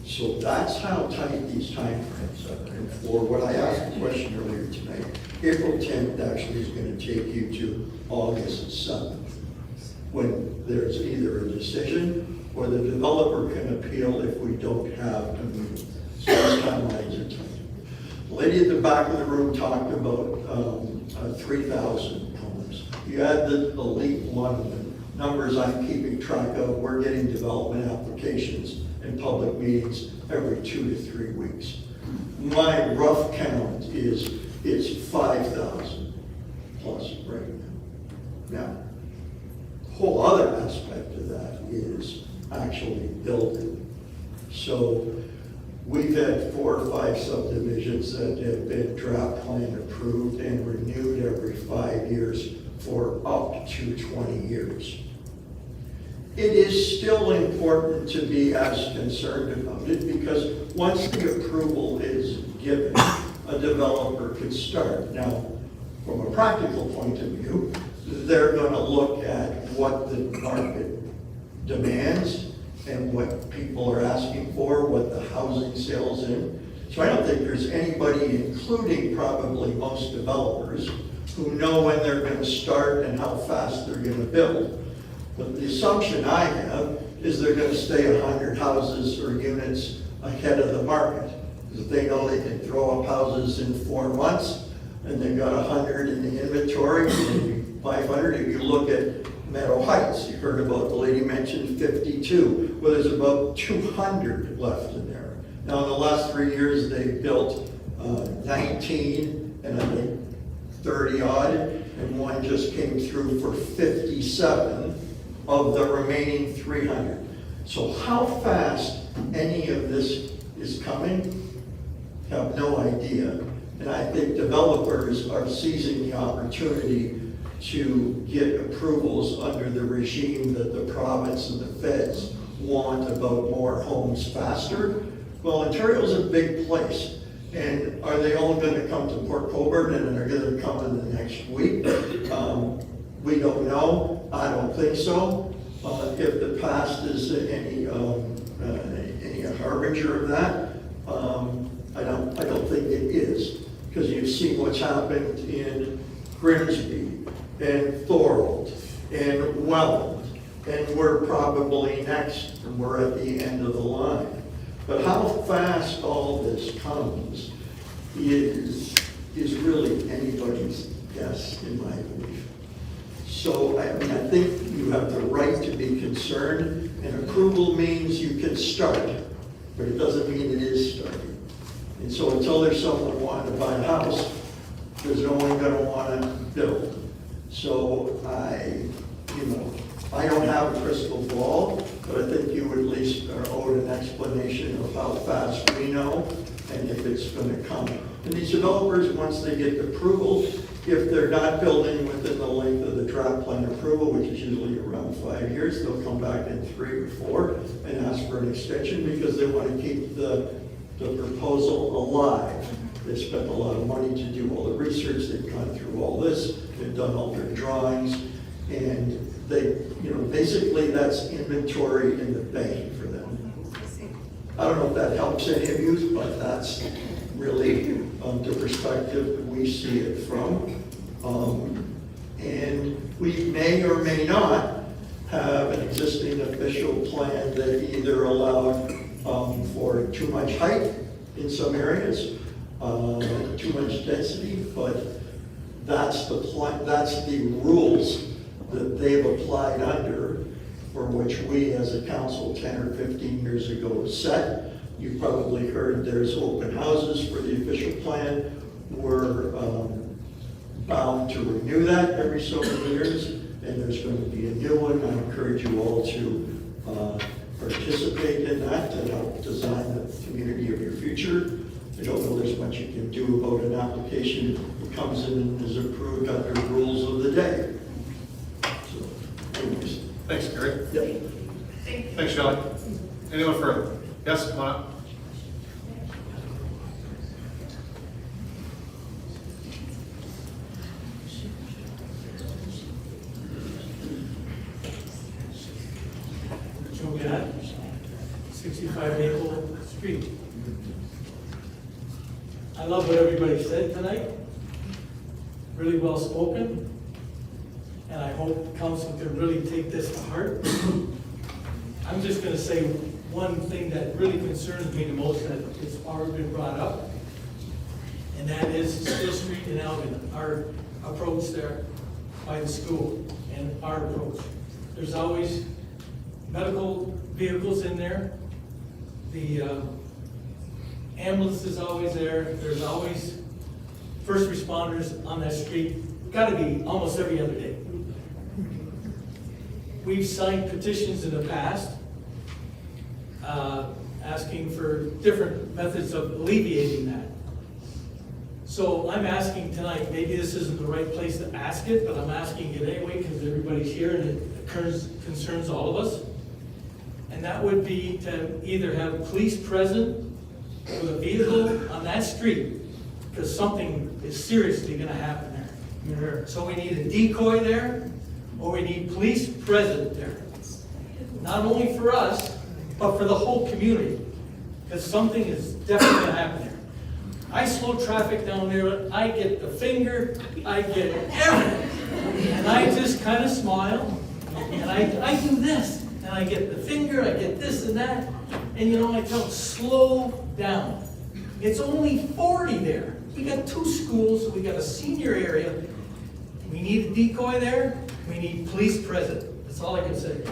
[SPEAKER 9] So that's how tight these timeframes are. And for what I asked the question earlier tonight, April 10th actually is going to take you to August 7th, when there's either a decision or the developer can appeal if we don't have a meeting. So those timelines are tight. The lady at the back of the room talked about 3,000 homes. You add the elite London numbers I'm keeping track of, we're getting development applications and public meetings every 2 to 3 weeks. My rough count is it's 5,000 plus right now. Now, the whole other aspect of that is actually building. So we've had 4 or 5 subdivisions that have been draft plan approved and renewed every 5 years for up to 20 years. It is still important to be as concerned about it because once the approval is given, a developer could start. Now, from a practical point of view, they're going to look at what the market demands and what people are asking for, what the housing sales in. So I don't think there's anybody, including probably most developers, who know when they're going to start and how fast they're going to build. But the assumption I have is they're going to stay 100 houses or units ahead of the market. Because if they know they can throw up houses in 4 months and they've got 100 in the inventory, maybe 500. If you look at Meadow Heights, you heard about, the lady mentioned 52. Well, there's about 200 left in there. Now, in the last 3 years, they built 19 and I think 30 odd, and one just came through for 57 of the remaining 300. So how fast any of this is coming, have no idea. And I think developers are seizing the opportunity to get approvals under the regime that the province and the feds want about more homes faster. Well, Ontario's a big place. And are they all going to come to Port Colborne and are going to come in the next week? We don't know. I don't think so. If the past is any harbinger of that, I don't think it is, because you've seen what's happened in Grimsby and Thorold and Welland, and we're probably next, and we're at the end of the line. But how fast all this comes is really anybody's guess, in my belief. So, I mean, I think you have the right to be concerned, and approval means you can start, but it doesn't mean it is starting. And so until there's someone wanting to buy a house, there's no one going to want to build. So I don't have a crystal ball, but I think you at least are owed an explanation of how fast we know and if it's going to come. And these developers, once they get approval, if they're not building within the length of the draft plan approval, which is usually around 5 years, they'll come back in 3 or 4 and ask for an extension because they want to keep the proposal alive. They spent a lot of money to do all the research, they've gone through all this, they've done all their drawings, and they, basically that's inventory in the bank for them. I don't know if that helps any of you, but that's really the perspective that we see it from. And we may or may not have an existing official plan that either allowed for too much height in some areas, too much density, but that's the rules that they've applied under, for which we as a council 10 or 15 years ago set. You've probably heard there's open houses for the official plan. We're bound to renew that every so many years, and there's going to be a new one. I encourage you all to participate in that to help design the community of your future. I don't know there's much you can do about an application that comes in and is approved under rules of the day. So, anyways.
[SPEAKER 1] Thanks, Gary.
[SPEAKER 9] Yep.
[SPEAKER 1] Thanks, Shelley. Anyone further? Yes, come on up.
[SPEAKER 2] Joe Gadd, 65 Maple Street. I love what everybody said tonight. Really well spoken. And I hope council can really take this to heart. I'm just gonna say one thing that really concerns me the most, that it's already been brought up. And that is Still Street in Alvin, our approach there by the school and our approach. There's always medical vehicles in there. The ambulance is always there. There's always first responders on that street. Gotta be almost every other day. We've signed petitions in the past asking for different methods of alleviating that. So I'm asking tonight, maybe this isn't the right place to ask it, but I'm asking it anyway because everybody's here and it concerns all of us. And that would be to either have police present with a vehicle on that street, because something is seriously gonna happen there. So we need a decoy there, or we need police present there. Not only for us, but for the whole community, because something is definitely gonna happen there. I slow traffic down there, I get the finger, I get everything. And I just kind of smile, and I do this, and I get the finger, I get this and that, and you know, I tell them, slow down. It's only 40 there. We got 2 schools, we got a senior area. We need a decoy there, we need police present. That's all I can say.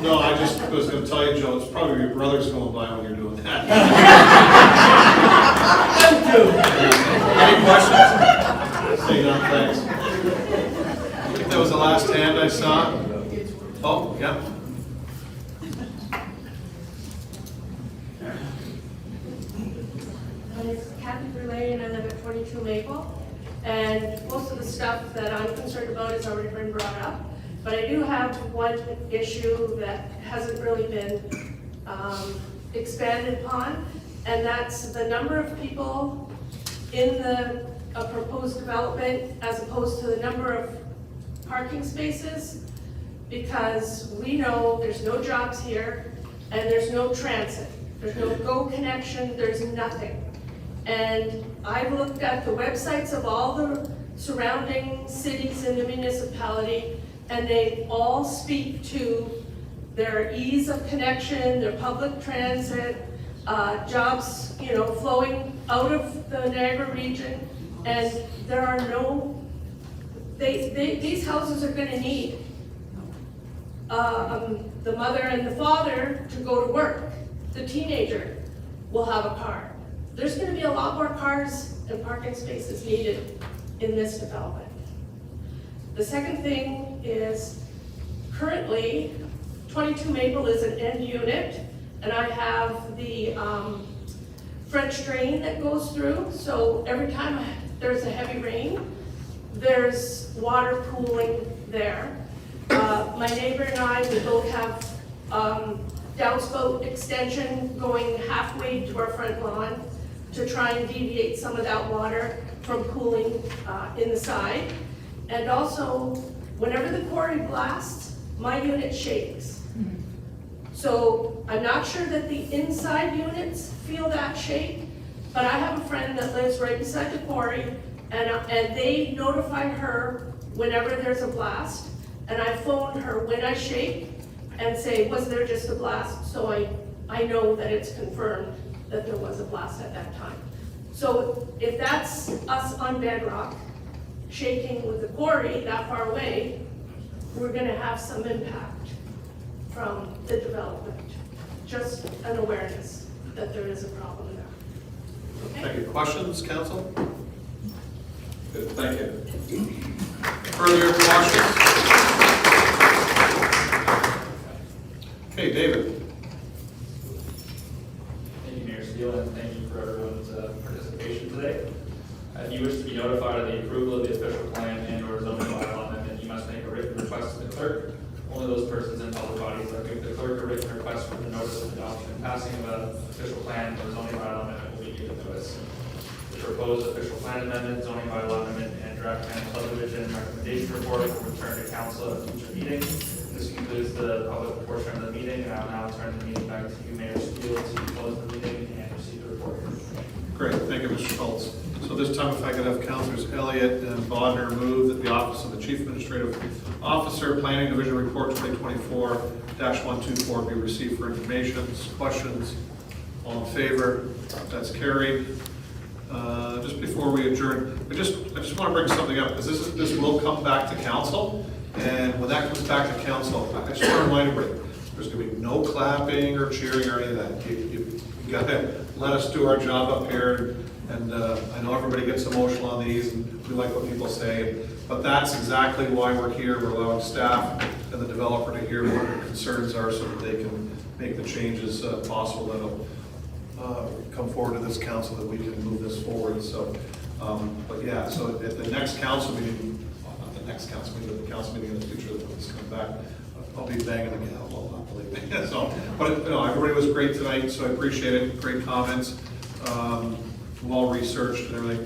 [SPEAKER 1] No, I just was going to tell you, Joe, it's probably your brother's going by when you're doing that. Any questions? Say no, thanks. I think that was the last hand I saw. Oh, yeah.
[SPEAKER 22] My name is Kathy Brulé and I live at 22 Maple. And most of the stuff that I'm concerned about has already been brought up. But I do have one issue that hasn't really been expanded upon, and that's the number of people in the proposed development as opposed to the number of parking spaces, because we know there's no jobs here and there's no transit. There's no GO connection, there's nothing. And I've looked at the websites of all the surrounding cities in the municipality, and they all speak to their ease of connection, their public transit, jobs, you know, flowing out of the Niagara region, and there are no, these houses are gonna need the mother and the father to go to work. The teenager will have a car. There's gonna be a lot more cars and parking spaces needed in this development. The second thing is, currently, 22 Maple is an end unit, and I have the French drain that goes through, so every time there's a heavy rain, there's water pooling there. My neighbor and I, we both have downspout extension going halfway to our front lawn to try and deviate some of that water from pooling in the side. And also, whenever the quarry blasts, my unit shakes. So I'm not sure that the inside units feel that shake, but I have a friend that lives right beside the quarry, and they notify her whenever there's a blast, and I phone her when I shake and say, was there just a blast? So I know that it's confirmed that there was a blast at that time. So if that's us on bedrock, shaking with the quarry that far away, we're gonna have some impact from the development. Just an awareness that there is a problem there. Okay?
[SPEAKER 1] Thank you. Questions, council? Good, thank you. Further questions? Okay, David.
[SPEAKER 6] Thank you, Mayor Steele, and thank you for everyone's participation today. If you wish to be notified of the approval of the official plan and/or zoning bylaw amendment, you must make a written request to the clerk. Only those persons in public bodies that give the clerk a written request for the notice of adoption and passing of an official plan or zoning bylaw amendment will be given notice. The proposed official plan amendment, zoning bylaw amendment, and draft plan subdivision recommendation report will return to council at a future meeting. This concludes the public portion of the meeting, and I'll now turn the meeting back to you, Mayor Steele, to close the meeting and receive the report.
[SPEAKER 1] Great, thank you, Mr. Schultz. So this time, if I could have Councilors Elliott and Bodnar move that the Office of the Chief Administrative Officer, Planning Division Report 2024-124 be received for information, questions, all in favor? That's carried. Just before we adjourn, I just want to bring something up, because this will come back to council, and when that comes back to council, I just want to remind everybody, there's going to be no clapping or cheering or any of that. You got to let us do our job up here, and I know everybody gets emotional on these, and we like what people say, but that's exactly why we're here. We're allowing staff and the developer to hear what their concerns are so that they can make the changes possible that'll come forward to this council that we can move this forward. So, but yeah, so at the next council meeting, well, not the next council meeting, but the council meeting in the future that when this comes back, I'll be banging the gavel, well, not believe me. So, but you know, everybody was great tonight, so I appreciate it. Great comments, well researched and everything.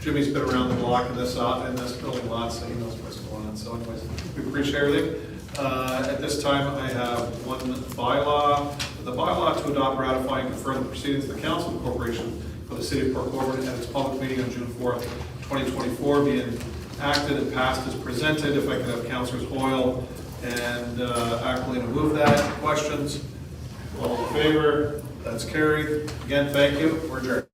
[SPEAKER 1] Jimmy's been around the block in this building lot, so he knows what's going on. So anyways, we appreciate everything. At this time, I have one bylaw. The bylaw to adopt, ratify, and confirm the proceedings of the Council of the Corporation for the City of Port Colborne at its public meeting on June 4th, 2024, being acted and passed as presented. If I could have Councilors Hoyle and Aquilina move that. Questions? All in favor? That's carried. Again, thank you. We're adjourned.